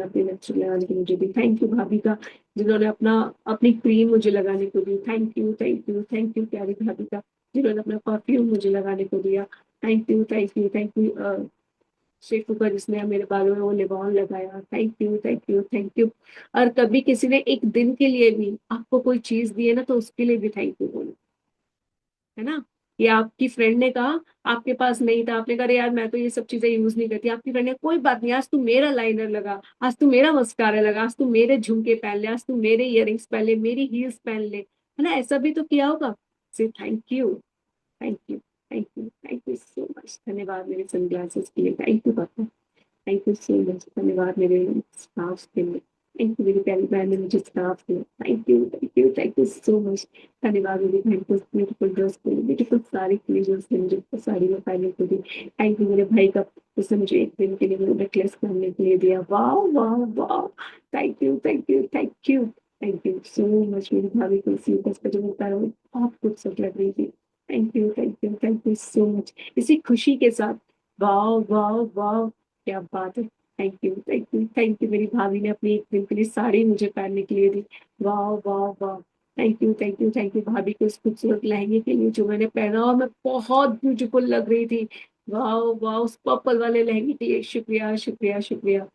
अपने लक्ष्य लगाने के मुझे भी। थैंक यू भाभी का जिन्होंने अपनी क्रीम मुझे लगाने को दी। Thank you, thank you, thank you प्यारी भाभी का जिन्होंने अपना परफ्यूम मुझे लगाने को दिया। Thank you, thank you, thank you Shefu का जिसने मेरे बालों में वो लिबॉन लगाया। Thank you, thank you, thank you. और कभी किसी ने एक दिन के लिए भी आपको कोई चीज दी है ना, तो उसके लिए भी थैंक यू बोलो, है ना। ये आपकी फ्रेंड ने कहा, आपके पास नहीं था, आपने कहा "अरे यार मैं तो ये सब चीजें यूज नहीं करती", आपकी फ्रेंड ने कोई बात नहीं, आज तू मेरा लाइनर लगा, आज तू मेरा मस्कारा लगा, आज तू मेरे झुमके पहन ले, आज तू मेरे इयरिंग्स पहन ले, मेरी हील्स पहन ले, है ना। ऐसा भी तो किया होगा। से thank you, thank you, thank you, thank you so much. धन्यवाद मेरे सनग्लासेस के लिए। Thank you papa, thank you so much. धन्यवाद मेरे स्टाफ के लिए। थैंक यू मेरी प्यारी बहन ने मुझे स्टाफ दिया। Thank you, thank you, thank you so much. धन्यवाद मेरी बहन को ब्यूटीफुल ड्रेस के लिए, ब्यूटीफुल साड़ी के लिए जो उसने मुझे साड़ी में पहनने को दी। थैंक यू मेरे भाई का, उसने मुझे एक दिन के लिए वो नेकलेस पहनने के लिए दिया। वाह वाह वाह, thank you, thank you, thank you, thank you so much. मेरी भाभी को इसी बस का जो होता है वो बहुत खूबसूरत लग रही थी। Thank you, thank you, thank you so much. इसी खुशी के साथ, वाह वाह वाह, क्या बात है। Thank you, thank you, thank you. मेरी भाभी ने अपनी एक दिन के लिए साड़ी मुझे पहनने के लिए दी। वाह वाह वाह, thank you, thank you, thank you भाभी को इस खूबसूरत लहंगे के लिए जो मैंने पहना और मैं बहुत ब्यूटीफुल लग रही थी। वाह वाह, उस पर्पल वाले लहंगे के लिए शुक्रिया शुक्रिया शुक्रिया।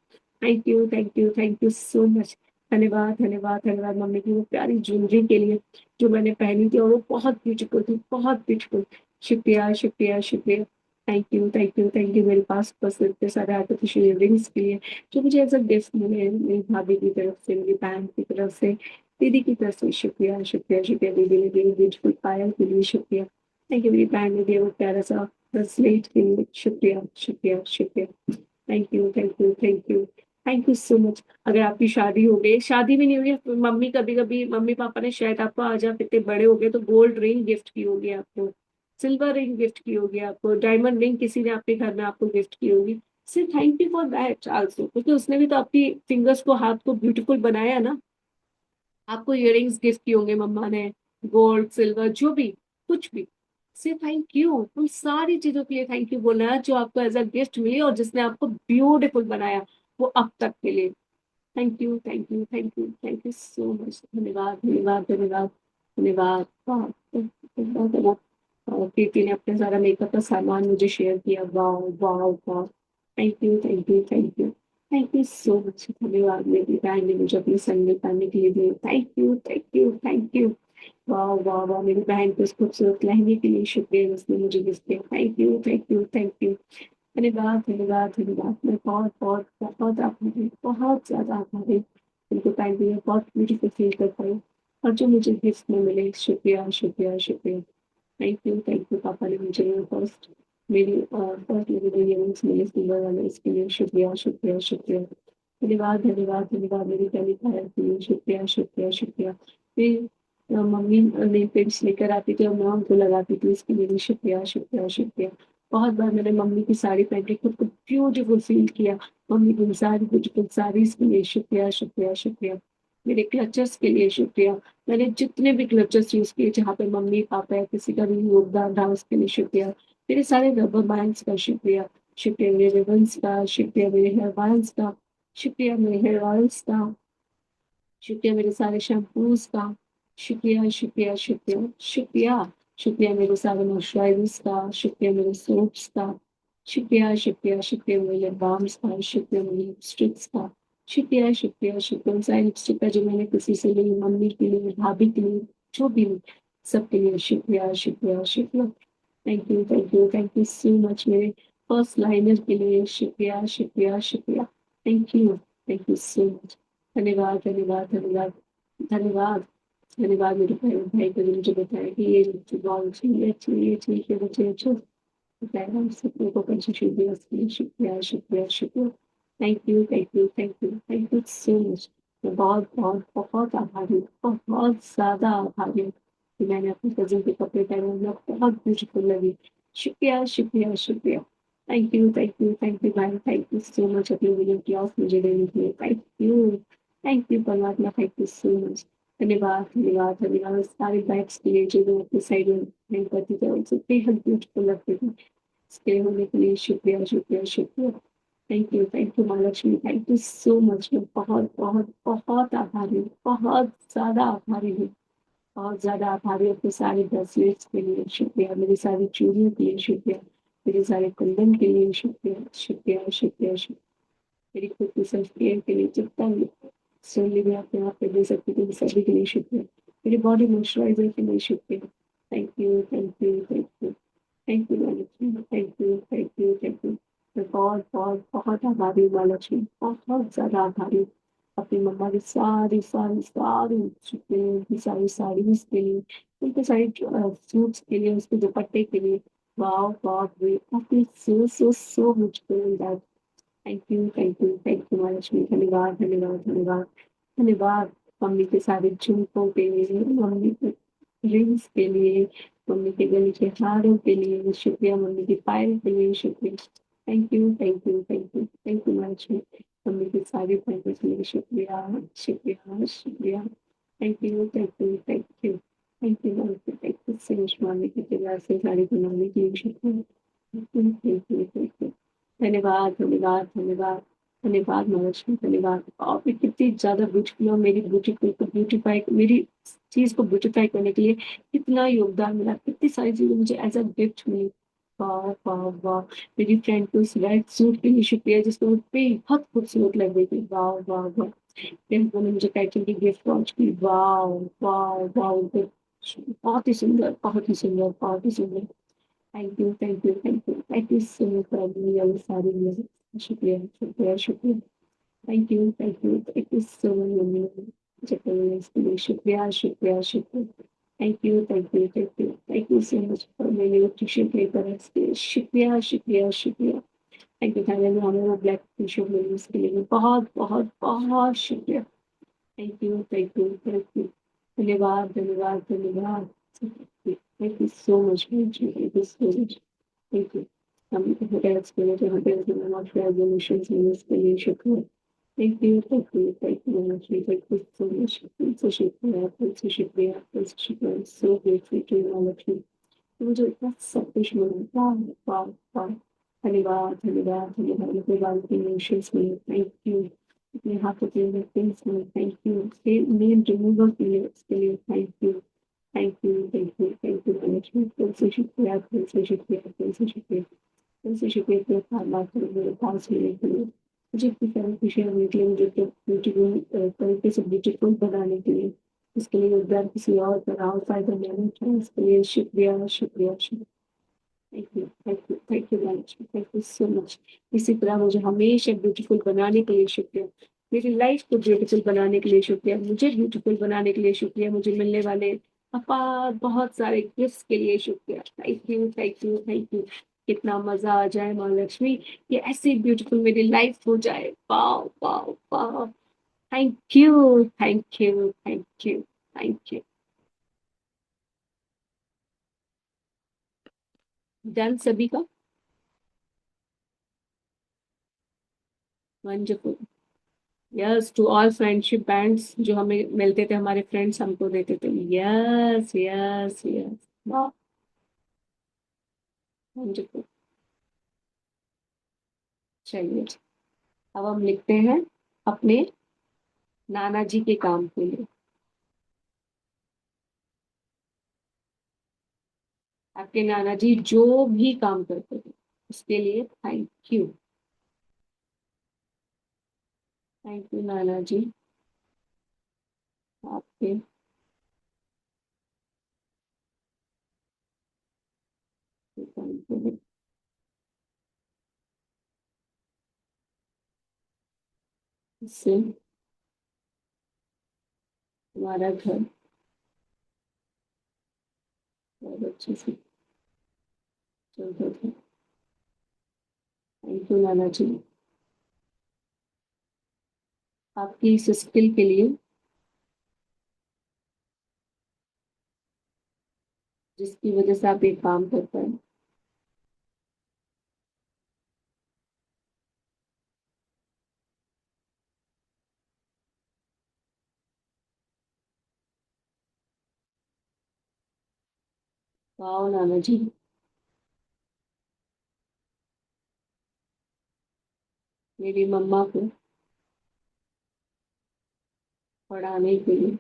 Thank you, thank you, thank you so much. धन्यवाद, धन्यवाद, धन्यवाद मम्मी की वो प्यारी ज्वेलरी के लिए जो मैंने पहनी थी और वो बहुत ब्यूटीफुल थी, बहुत ब्यूटीफुल। शुक्रिया शुक्रिया शुक्रिया। Thank you, thank you, thank you. मेरे पास बस इतने सारे आर्टिफिशियल इयरिंग्स के लिए जो मुझे एज अ गिफ्ट मिले, मेरी भाभी की तरफ से, मेरी बहन की तरफ से, दीदी की तरफ से। शुक्रिया शुक्रिया शुक्रिया। दीदी ने दिए ब्यूटीफुल पायल के लिए शुक्रिया। Thank you. मेरी बहन ने दिया वो प्यारा सा ब्रेसलेट के लिए शुक्रिया शुक्रिया शुक्रिया। Thank you, thank you, thank you, thank you so much. अगर आपकी शादी हो गई, शादी भी नहीं हुई है, मम्मी कभी कभी मम्मी पापा ने शायद आपको, आज आप इतने बड़े हो गए तो गोल्ड रिंग गिफ्ट की होगी आपको, सिल्वर रिंग गिफ्ट की होगी आपको, डायमंड रिंग किसी ने अपने घर में आपको गिफ्ट की होगी, से thank you for that also, क्योंकि उसने भी तो आपकी फिंगर्स को, हाथ को ब्यूटीफुल बनाया ना। आपको इयररिंग्स गिफ्ट किए होंगे मम्मा ने, गोल्ड सिल्वर जो भी, कुछ भी, से थैंक यू। उन सारी चीजों के लिए थैंक यू बोलना है जो आपको एज अ गिफ्ट मिली और जिसने आपको ब्यूटीफुल बनाया, वो अब तक के लिए। Thank you, thank you, thank you, thank you so much. धन्यवाद, धन्यवाद, धन्यवाद, धन्यवाद। वाह, धन्यवाद, धन्यवाद। और कीर्ति ने अपना सारा मेकअप का सामान मुझे शेयर किया। वाह, वाह, वाह। Thank you, thank you, thank you, thank you so much. धन्यवाद। मेरी बहन ने मुझे अपने संग में पहनने के लिए दिए। Thank you, thank you, thank you. वाह, वाह, वाह। मेरी बहन को इस खूबसूरत लहंगे के लिए शुक्रिया, उसने मुझे गिफ्ट किया। Thank you, thank you, thank you. धन्यवाद, धन्यवाद, धन्यवाद। मैं बहुत बहुत बहुत आभारी हूँ, बहुत ज्यादा आभारी हूँ। उनको पहन दिया, बहुत ब्यूटीफुल फील कर पाई। और जो मुझे गिफ्ट में मिले, शुक्रिया, शुक्रिया, शुक्रिया। थैंक यू पापा ने मुझे फर्स्ट मेरी इयररिंग्स मिले सिल्वर वाले, इसके लिए शुक्रिया, शुक्रिया, शुक्रिया। धन्यवाद, धन्यवाद, धन्यवाद। मेरी पहली बहन के लिए शुक्रिया, शुक्रिया, शुक्रिया। फिर मम्मी ने पिंस लेकर आती थी और मैं उनको लगाती थी, इसके लिए भी शुक्रिया, शुक्रिया, शुक्रिया। बहुत बार मैंने मम्मी की साड़ी पहन के खुद को ब्यूटीफुल फील किया। मम्मी की सारी ब्यूटीफुल साड़ीज के लिए शुक्रिया, शुक्रिया, शुक्रिया। मेरे क्लचर्स के लिए शुक्रिया। मैंने जितने भी क्लचर्स यूज किए जहाँ पे मम्मी पापा या किसी का भी योगदान रहा, उसके लिए शुक्रिया। मेरे सारे रबर बैंड्स का शुक्रिया, शुक्रिया मेरे रिबन्स का, शुक्रिया मेरे हेयर बैंड्स का, शुक्रिया मेरे हेयर ऑयल्स का, शुक्रिया मेरे सारे शैम्पूज का, शुक्रिया, शुक्रिया, शुक्रिया, शुक्रिया। शुक्रिया मेरे सारे मॉइस्चराइजर्स का, शुक्रिया मेरे सोप्स का, शुक्रिया, शुक्रिया, शुक्रिया मेरे लिप बाम्स का, शुक्रिया मेरे लिपस्टिक्स का, शुक्रिया, शुक्रिया, शुक्रिया। उन सारी लिपस्टिक का जो मैंने किसी से ली, मम्मी के लिए, भाभी के लिए, जो भी ली, सबके लिए शुक्रिया, शुक्रिया, शुक्रिया। Thank you so much. मेरे फर्स्ट लाइनर के लिए शुक्रिया, शुक्रिया, शुक्रिया। Thank you so much. धन्यवाद, धन्यवाद, धन्यवाद, धन्यवाद। धन्यवाद मेरे भाई को मुझे बताया कि ये बहुत अच्छी है, अच्छी है, ठीक है, मुझे अच्छा बताया। हम सबको को कंसिडर दिया, उसके लिए शुक्रिया, शुक्रिया, शुक्रिया। Thank you, thank you, thank you, thank you so much. मैं बहुत बहुत बहुत आभारी हूँ, बहुत ज्यादा आभारी हूँ कि मैंने अपनी कजिन के कपड़े पहने, मुझे बहुत ब्यूटीफुल लगी। शुक्रिया, शुक्रिया, शुक्रिया। Thank you, thank you, thank you भाई, थैंक यू सो मच अपने वीडियो की ऑफ मुझे देने के लिए। थैंक यू परमात्मा, थैंक यू सो मच। धन्यवाद, धन्यवाद, धन्यवाद। सारे बैग्स के लिए जो लोग अपने साइड में नहीं करते थे, उनसे बेहद ब्यूटीफुल लगते थे। इसके होने के लिए शुक्रिया, शुक्रिया, शुक्रिया। Thank you Mahalakshmi, thank you so much. मैं बहुत बहुत बहुत आभारी हूँ, बहुत ज्यादा आभारी हूँ, बहुत ज्यादा आभारी हूँ। अपने सारे ब्रेसलेट्स के लिए शुक्रिया, मेरी सारी चूड़ियों के लिए शुक्रिया, मेरे सारे कुंदन के लिए शुक्रिया, शुक्रिया, शुक्रिया, शुक्रिया। मेरी खुद की सेल्फ केयर के लिए जितना भी सैलरी मैं अपने आप पे दे सकती थी, सभी के लिए शुक्रिया। मेरी बॉडी मॉइस्चराइजर के लिए शुक्रिया। Thank you, thank you, thank you, thank you Mahalakshmi, thank you, thank you, thank you. मैं बहुत बहुत बहुत आभारी हूँ महालक्ष्मी, बहुत ज्यादा आभारी हूँ अपनी मम्मा की सारी सारी सारी शुक्रिया, उनकी सारी साड़ीज के लिए, उनके सारी सूट्स के लिए, उसके दुपट्टे के लिए। वाओ, वाओ, अपनी so so so much that. Thank you Mahalakshmi. धन्यवाद, धन्यवाद, धन्यवाद, धन्यवाद। मम्मी के सारे झुमकों के लिए, मम्मी के रिंग्स के लिए, मम्मी के गले के हारों के लिए शुक्रिया, मम्मी की पायल के लिए शुक्रिया। Thank you, thank you, thank you, thank you Mahalakshmi. Mummy की सारी पहनने के लिए शुक्रिया, शुक्रिया, शुक्रिया। Thank you, thank you, thank you, thank you Mahalakshmi, thank you so much. Mummy की तैयार से साड़ी बनाने के लिए शुक्रिया। Thank you, thank you. धन्यवाद, धन्यवाद, धन्यवाद, धन्यवाद महालक्ष्मी, धन्यवाद। आप भी कितनी ज्यादा ब्यूटीफुल हो, मेरी ब्यूटीफुल को ब्यूटीफाई, मेरी चीज को ब्यूटीफाई करने के लिए कितना योगदान मिला, कितनी सारी चीजें मुझे एज अ गिफ्ट मिली। वाह, वाह, वाह। मेरी फ्रेंड को उस रेड सूट के लिए शुक्रिया, जिसको वो बेहद खूबसूरत लग रही थी। वाह, वाह, वाह। मेरे husband ने मुझे टाइटल की गिफ्ट वॉच की। वाह, वाह, वाह। बहुत ही सुंदर, बहुत ही सुंदर, बहुत ही सुंदर। Thank you so much for ये सारी म्यूजिक। शुक्रिया, शुक्रिया, शुक्रिया। Thank you so much mummy, मुझे करने के लिए शुक्रिया, शुक्रिया, शुक्रिया। Thank you so much for मेरी टी-शर्ट लेकर इसके लिए शुक्रिया, शुक्रिया, शुक्रिया। Thank you, thank you. हमें वो ब्लैक टी-शर्ट मिली, उसके लिए भी बहुत बहुत बहुत शुक्रिया। Thank you, thank you, thank you. धन्यवाद, धन्यवाद, धन्यवाद। थैंक यू सो मच जी, thank you so much, thank you. हम होटल्स के लिए, जो होटल्स में नॉट रेजोल्यूशंस में, इसके लिए शुक्रिया। Thank you, thank you, thank you much, thank you so much, दिल से शुक्रिया, दिल से शुक्रिया, दिल से शुक्रिया। So grateful to you Mahalakshmi, मुझे इतना सब कुछ मिला। वाह, वाह, वाह। धन्यवाद, धन्यवाद, धन्यवाद। अपने बाल के इमोशंस में थैंक यू, अपने हाथों के थिंग्स में थैंक यू, मेन रिमूवल के लिए, उसके लिए thank you, thank you, thank you, thank you Mahalakshmi. दिल से शुक्रिया, दिल से शुक्रिया, दिल से शुक्रिया, दिल से शुक्रिया। अपने खाना के लिए, मेरे पास मिलने के लिए, मुझे इतनी सारी खुशियाँ मिलती है, मुझे ब्यूटीफुल तरीके से ब्यूटीफुल बनाने के लिए, इसके लिए योगदान किसी और का राव फायदा लेना चाहिए, इसके लिए शुक्रिया, शुक्रिया, शुक्रिया। Thank you, thank you, thank you Mahalakshmi, thank you so much. इसी तरह मुझे हमेशा ब्यूटीफुल बनाने के लिए शुक्रिया, मेरी लाइफ को ब्यूटीफुल बनाने के लिए शुक्रिया, मुझे ब्यूटीफुल बनाने के लिए शुक्रिया, मुझे मिलने वाले अपार बहुत सारे गिफ्ट्स के लिए शुक्रिया। Thank you, thank you, thank you. कितना मजा आ जाए महालक्ष्मी, ये ऐसी ब्यूटीफुल मेरी लाइफ हो जाए। वाह, वाह, वाह। Thank you, thank you, thank you, thank you. Done सभी का। Wonderful. Yes to all friendship bands जो हमें मिलते थे, हमारे फ्रेंड्स हमको देते थे। Yes, yes, yes. वाह, वंडरफुल। चलिए, अब हम लिखते हैं अपने नाना जी के काम के लिए। आपके नाना जी जो भी काम करते थे, उसके लिए थैंक यू। थैंक यू नाना जी, आपके काम के लिए। इससे हमारा घर बहुत अच्छे से चलता था। थैंक यू नाना जी, आपकी इस स्किल के लिए, जिसकी वजह से आप ये काम कर पाए। वाह नाना जी, मेरी मम्मा को पढ़ाने के लिए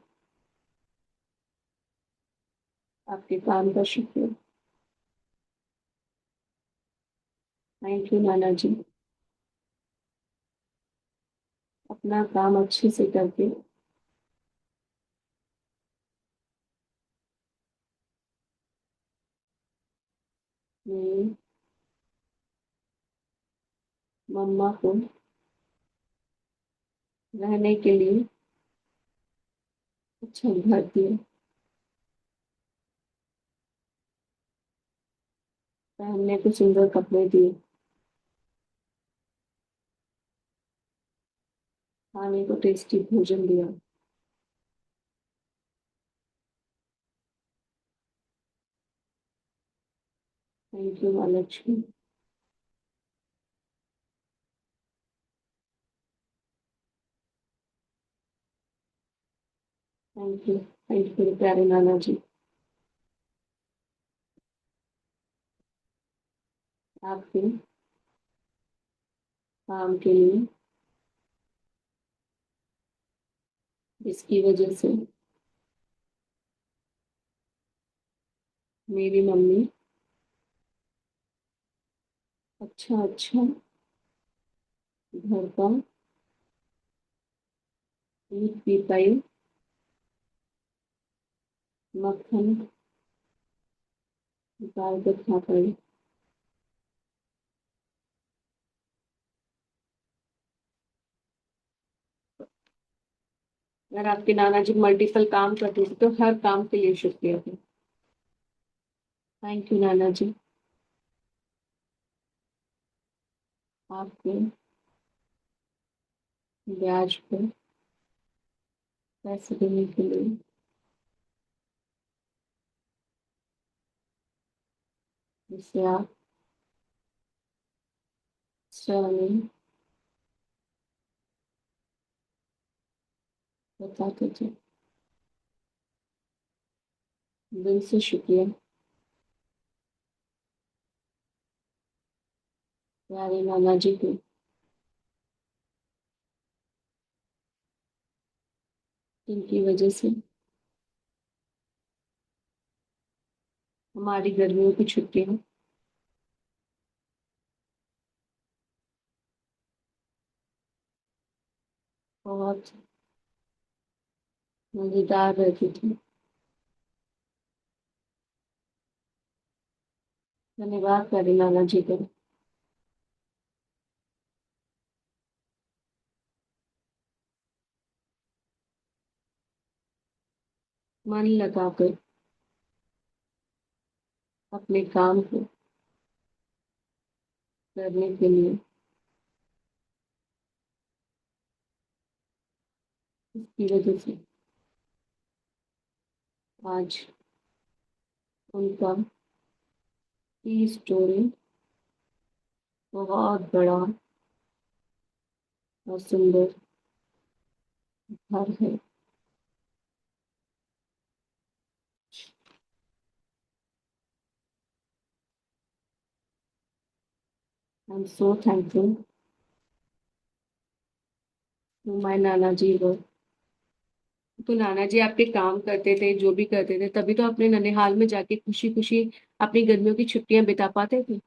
आपके काम का शुक्रिया। थैंक यू नाना जी, अपना काम अच्छे से करके मेरी मम्मा को रहने के लिए अच्छा घर दिया, पहनने को सुंदर कपड़े दिए, खाने को टेस्टी भोजन दिया। Thank you Mahalakshmi, thank you प्यारे नाना जी, आपके काम के लिए, जिसकी वजह से मेरी मम्मी अच्छा अच्छा घर का दूध पी पाई, मक्खन निकाल कर खा पाई। अगर आपके नाना जी मल्टीपल काम करते थे तो हर काम के लिए शुक्रिया था। थैंक यू नाना जी, आपके ब्याज पर पैसे देने के लिए। जिससे आप स्वामी बताते थे। दिल से शुक्रिया प्यारे नाना जी को। इनकी वजह से हमारी गर्मियों की छुट्टियां बहुत मजेदार रहती थी। धन्यवाद प्यारे नाना जी को। मन लगाकर अपने काम को करने के लिए, इसकी वजह से आज उनका टी स्टोरी बहुत बड़ा और सुंदर घर है। I am so thankful to my नाना जी। वो तो नाना जी आपके काम करते थे, जो भी करते थे, तभी तो अपने ननिहाल में जाके खुशी खुशी अपनी गर्मियों की छुट्टियां बिता पाते थे।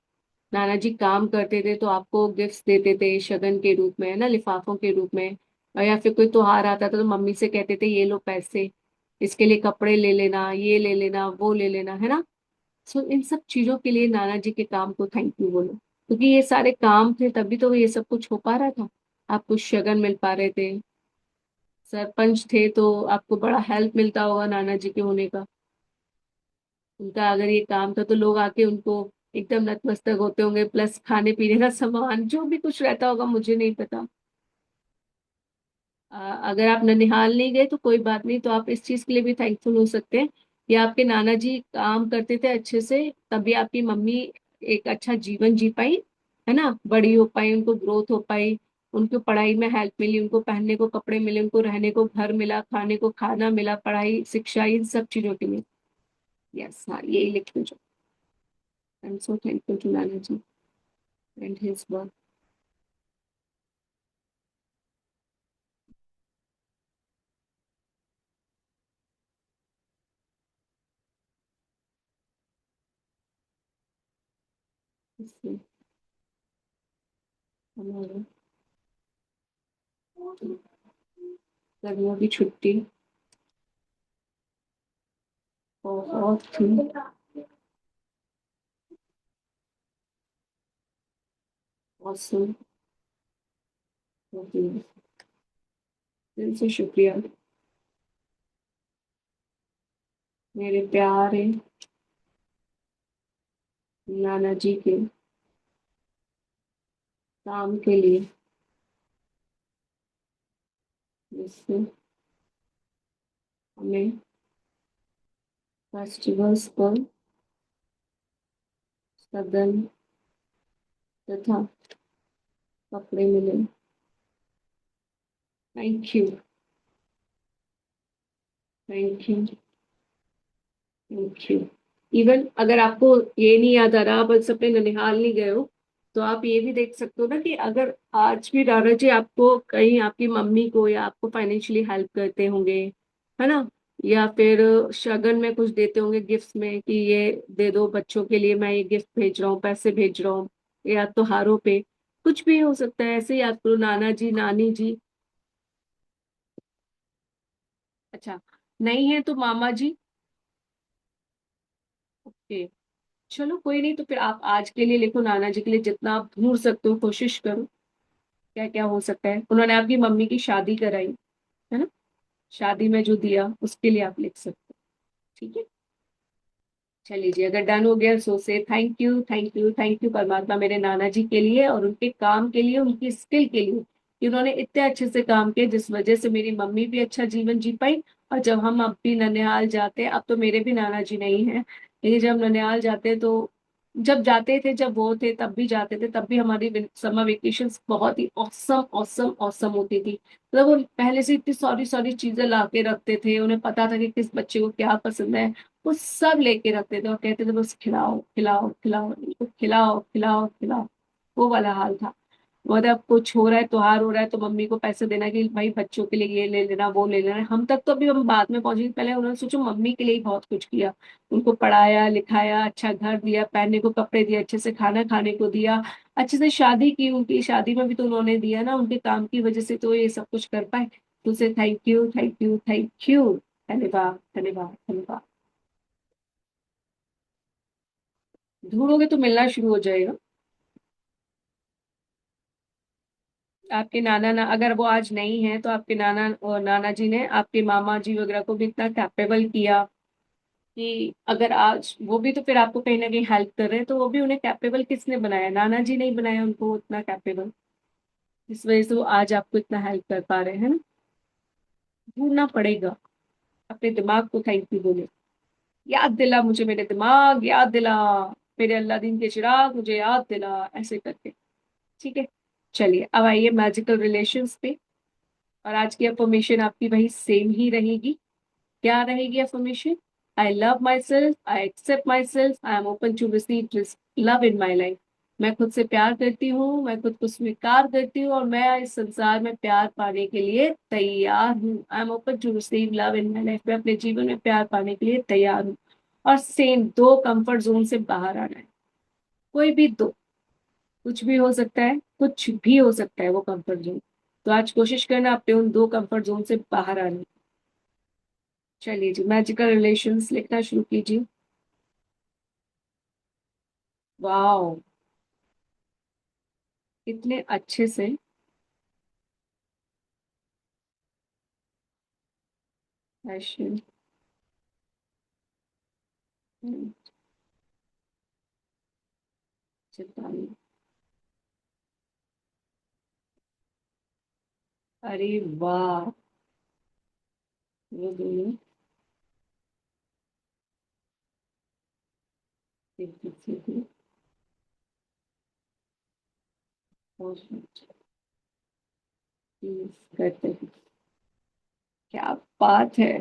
नाना जी काम करते थे तो आपको गिफ्ट्स देते थे शगन के रूप में, है ना, लिफाफों के रूप में। और या फिर कोई त्योहार आता था तो मम्मी से कहते थे ये लो पैसे, इसके लिए कपड़े ले लेना, ये ले लेना, वो ले लेना, है ना। सो इन सब चीजों के लिए नाना जी के काम को थैंक यू बोलो, क्योंकि ये सारे काम थे तभी तो ये सब कुछ हो पा रहा था। आपको शगन मिल पा रहे थे, सरपंच थे तो आपको बड़ा हेल्प मिलता होगा नाना जी के होने का। उनका अगर ये काम था तो लोग आके उनको एकदम नतमस्तक होते होंगे, प्लस खाने पीने का सामान जो भी कुछ रहता होगा मुझे नहीं पता। अगर आप ननिहाल नहीं गए तो कोई बात नहीं, तो आप इस चीज के लिए भी थैंकफुल हो सकते हैं कि आपके नाना जी काम करते थे अच्छे से, तभी आपकी मम्मी एक अच्छा जीवन जी पाई, है ना, बड़ी हो पाई, उनको ग्रोथ हो पाई, उनको पढ़ाई में हेल्प मिली, उनको पहनने को कपड़े मिले, उनको रहने को घर मिला, खाने को खाना मिला, पढ़ाई शिक्षा इन सब चीजों के लिए। यस, हाँ, यही लिख लो। I am so thankful to नाना जी एंड हिज वर्क। इससे हमारा गर्मियों की छुट्टी बहुत थी awesome होती है। दिल से शुक्रिया मेरे प्यारे नाना जी के काम के लिए, जिससे हमें फेस्टिवल्स पर सदन तथा कपड़े मिले। Thank you, thank you, thank you. Even अगर आपको ये नहीं याद आ रहा, आप बस अपने ननिहाल नहीं गए हो, तो आप ये भी देख सकते हो ना कि अगर आज भी दादा जी आपको कहीं आपकी मम्मी को या आपको फाइनेंशियली हेल्प करते होंगे, है ना, या फिर शगन में कुछ देते होंगे गिफ्ट्स में कि ये दे दो बच्चों के लिए, मैं ये गिफ्ट भेज रहा हूँ, पैसे भेज रहा हूँ, या त्योहारों पे कुछ भी हो सकता है, ऐसे याद करो नाना जी नानी जी। अच्छा, नहीं है तो मामा जी। ओके, चलो कोई नहीं, तो फिर आप आज के लिए लिखो नाना जी के लिए जितना आप ढूंढ सकते हो, कोशिश करो क्या क्या हो सकता है। उन्होंने आपकी मम्मी की शादी कराई, है ना, शादी में जो दिया उसके लिए आप लिख सकते हो। ठीक है, चलिए जी, अगर डन हो गया सो से thank you, thank you, thank you परमात्मा मेरे नाना जी के लिए और उनके काम के लिए, उनकी स्किल के लिए कि उन्होंने इतने अच्छे से काम किए जिस वजह से मेरी मम्मी भी अच्छा जीवन जी पाई। और जब हम अब भी ननिहाल जाते हैं, अब तो मेरे भी नाना जी नहीं है, लेकिन जब ननिहाल जाते हैं तो जब जाते थे, जब वो थे तब भी जाते थे, तब भी हमारी समर वेकेशंस बहुत ही ऑसम ऑसम ऑसम होती थी। मतलब वो पहले से इतनी सारी सारी चीजें ला के रखते थे, उन्हें पता था कि किस बच्चे को क्या पसंद है, वो सब लेके रखते थे और कहते थे बस खिलाओ खिलाओ खिलाओ इनको, खिलाओ खिलाओ खिलाओ। वो वाला हाल था। मतलब कुछ हो रहा है, त्योहार हो रहा है, तो मम्मी को पैसे देना कि भाई बच्चों के लिए ये ले लेना वो ले लेना। हम तक तो अभी हम बाद में पहुंचे, पहले उन्होंने सोचो मम्मी के लिए ही बहुत कुछ किया। उनको पढ़ाया लिखाया, अच्छा घर दिया, पहनने को कपड़े दिए, अच्छे से खाना खाने को दिया, अच्छे से शादी की, उनकी शादी में भी तो उन्होंने दिया ना, उनके काम की वजह से तो ये सब कुछ कर पाए। तो उसे thank you thank you thank you. धन्यवाद धन्यवाद धन्यवाद। ढूंढोगे तो मिलना शुरू हो जाएगा। आपके नाना ना अगर वो आज नहीं है तो आपके नाना और नाना जी ने आपके मामा जी वगैरह को भी इतना कैपेबल किया कि अगर आज वो भी तो फिर आपको कहीं ना कहीं हेल्प कर रहे हैं, तो वो भी उन्हें कैपेबल किसने बनाया? नाना जी नहीं बनाया उनको उतना कैपेबल, इस वजह से वो आज आपको इतना हेल्प कर पा रहे हैं ना। ढूंढना पड़ेगा। अपने दिमाग को थैंक यू बोले। याद दिला मुझे मेरे दिमाग, याद दिला मेरे अल्लाह दिन के चिराग, मुझे याद दिला, ऐसे करके। ठीक है। चलिए अब आइए मैजिकल रिलेशंस पे। और आज की अफर्मेशन आपकी वही सेम ही रहेगी। क्या रहेगी affirmation? I love myself, I accept myself, I am open to receive love in my life. मैं खुद से प्यार करती हूँ, मैं खुद को स्वीकार करती हूँ और मैं इस संसार में प्यार पाने के लिए तैयार हूँ। I am open to receive love in my life. मैं अपने जीवन में प्यार पाने के लिए तैयार हूँ। और सेम दो कंफर्ट जोन से बाहर आना है। कोई भी दो, कुछ भी हो सकता है, कुछ भी हो सकता है वो कंफर्ट जोन। तो आज कोशिश करना अपने उन दो कंफर्ट जोन से बाहर आने की। चलिए जी, मैजिकल रिलेशंस लिखना शुरू कीजिए। वाओ, इतने अच्छे से। पैशन, चितानी। अरे वाह, वो दोनों एक दूसरे को बहुत यूज करते हैं। क्या बात है।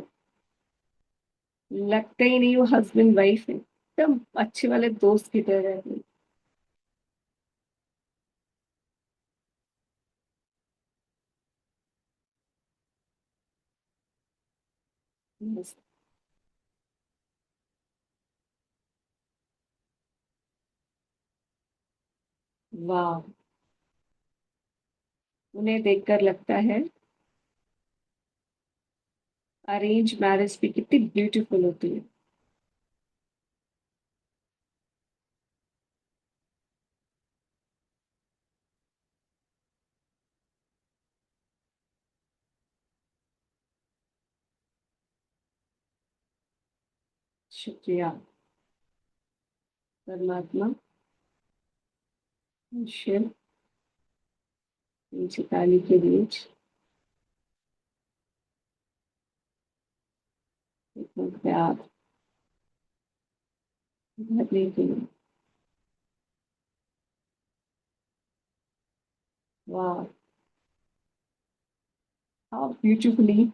लगता ही नहीं वो हस्बैंड वाइफ है, एकदम अच्छे वाले दोस्त की तरह रहते हैं। मस्त। वाह, उन्हें देखकर लगता है अरेंज मैरिज भी कितनी ब्यूटीफुल होती है। शुक्रिया परमात्मा, शिव, इन चिताली के बीच इतना प्यार भरने के लिए। वाह, how beautifully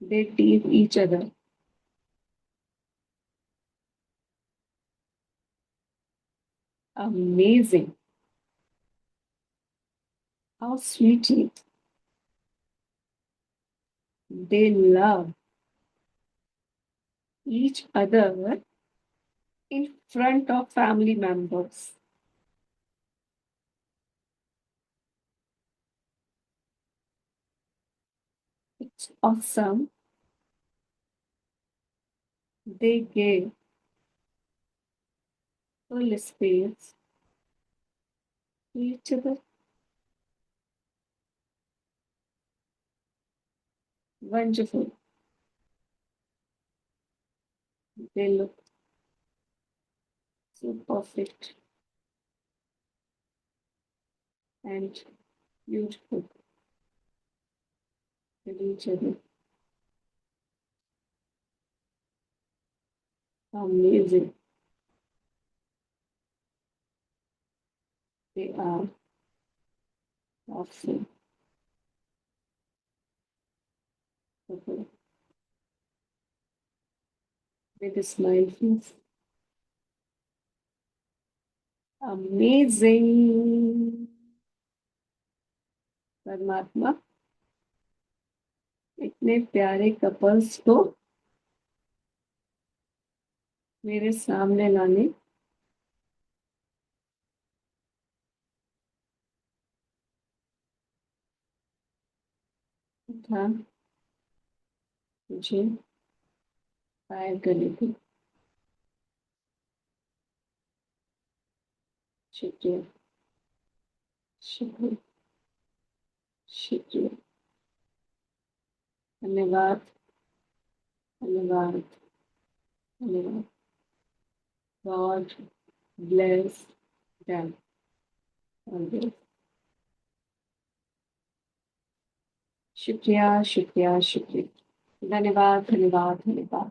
they tease each other. Amazing. How sweetly they love each other in front of family members. It's awesome. They gave full space to each other. Wonderful. They look so perfect and beautiful with each other. Amazing. They are awesome. Okay. With a smile, please. Amazing. परमात्मा इतने प्यारे कपल्स को मेरे सामने लाने था मुझे फायर करने की। शुक्रिया, शुक्रिया, शुक्रिया। धन्यवाद, धन्यवाद, धन्यवाद। God bless them always. शुक्रिया, शुक्रिया, शुक्रिया। धन्यवाद, धन्यवाद, धन्यवाद।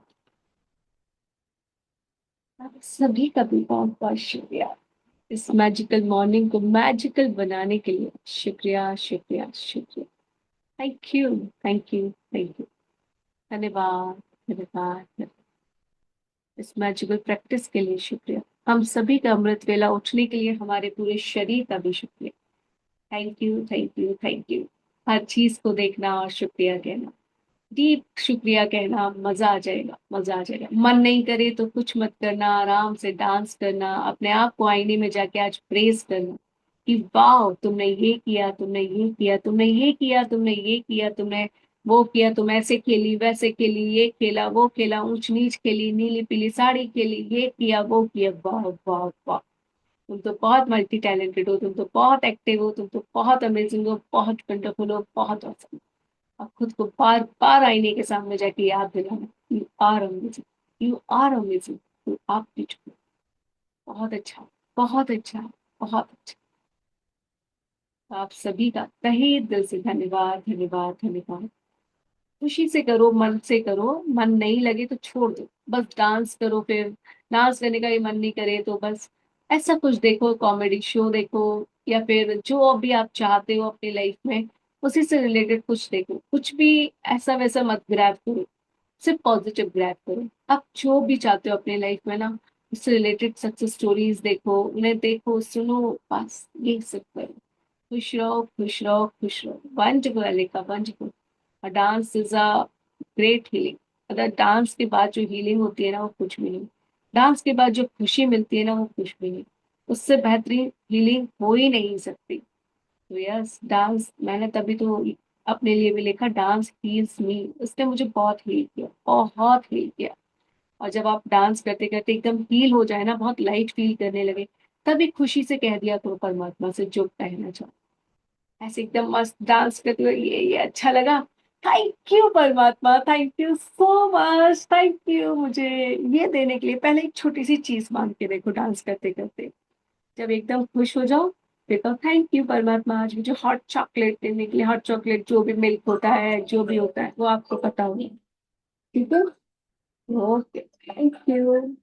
आप सभी का भी बहुत बहुत शुक्रिया इस मैजिकल मॉर्निंग को मैजिकल बनाने के लिए। शुक्रिया, शुक्रिया, शुक्रिया। Thank you, thank you, thank you. धन्यवाद, धन्यवाद, धन्यवाद। इस मैजिकल प्रैक्टिस के लिए शुक्रिया। हम सभी का अमृत वेला उठने के लिए हमारे पूरे शरीर का भी शुक्रिया। Thank you, thank you, thank you. हर चीज को देखना और शुक्रिया कहना, डीप शुक्रिया कहना, मजा आ जाएगा, मजा आ जाएगा। मन नहीं करे तो कुछ मत करना, आराम से डांस करना, अपने आप को आईने में जाके आज प्रेस करना कि वाह तुमने ये किया, तुमने ये किया, तुमने ये किया, तुमने ये किया, तुमने वो किया, तुम ऐसे खेली, वैसे खेली, ये खेला, वो खेला, ऊंच नीच खेली, नीली पीली साड़ी खेली, ये किया, वो किया। वाह वाह वाह, तुम तो बहुत मल्टी टैलेंटेड हो, तुम तो बहुत एक्टिव हो, तुम तो बहुत अमेजिंग हो, बहुत वंडरफुल हो, बहुत awesome। अब खुद को बार बार आईने के सामने जाके याद दिलाना, you are amazing, you are amazing, तो आप भी बहुत अच्छा, बहुत अच्छा, बहुत अच्छा। आप सभी का तहे दिल से धन्यवाद, धन्यवाद, धन्यवाद। खुशी से करो, मन से करो, मन नहीं लगे तो छोड़ दो, बस डांस करो। फिर डांस करने का ही मन नहीं करे तो बस ऐसा कुछ देखो, कॉमेडी शो देखो, या फिर जो अभी आप चाहते हो अपनी लाइफ में उसी से रिलेटेड कुछ देखो। कुछ भी ऐसा वैसा मत ग्रैब करो, सिर्फ पॉजिटिव ग्रैब करो। आप जो भी चाहते हो अपनी लाइफ में ना, उससे रिलेटेड सक्सेस स्टोरीज देखो, उन्हें देखो, सुनो, बस ये सब करो। खुश रहो, खुश रहो, खुश रहो। Wonderful अलिका, wonderful. Dance is a great healing. अगर डांस के बाद जो हीलिंग होती है ना, वो कुछ भी नहीं। डांस के बाद जो खुशी मिलती है ना, वो कुछ भी नहीं। उससे बेहतरीन हीलिंग हो ही नहीं सकती। तो यस, डांस मैंने तभी तो अपने लिए भी लिखा, डांस हील्स मी। उसने मुझे बहुत हील किया, बहुत हील किया। और जब आप डांस करते करते एकदम हील हो जाए ना, बहुत लाइट फील करने लगे, तभी खुशी से कह दिया करो परमात्मा से जो कहना चाहो। ऐसे एकदम मस्त डांस करते हुए ये अच्छा लगा, थैंक यू परमात्मा, thank you so much, thank you मुझे ये देने के लिए। पहले एक छोटी सी चीज मांग के देखो डांस करते करते, जब एकदम खुश हो जाओ फिर तो थैंक यू परमात्मा, आज मुझे हॉट चॉकलेट देने के लिए। हॉट चॉकलेट जो भी मिल्क होता है, जो भी होता है, वो आपको पता होगा। ठीक है, ओके, थैंक यू।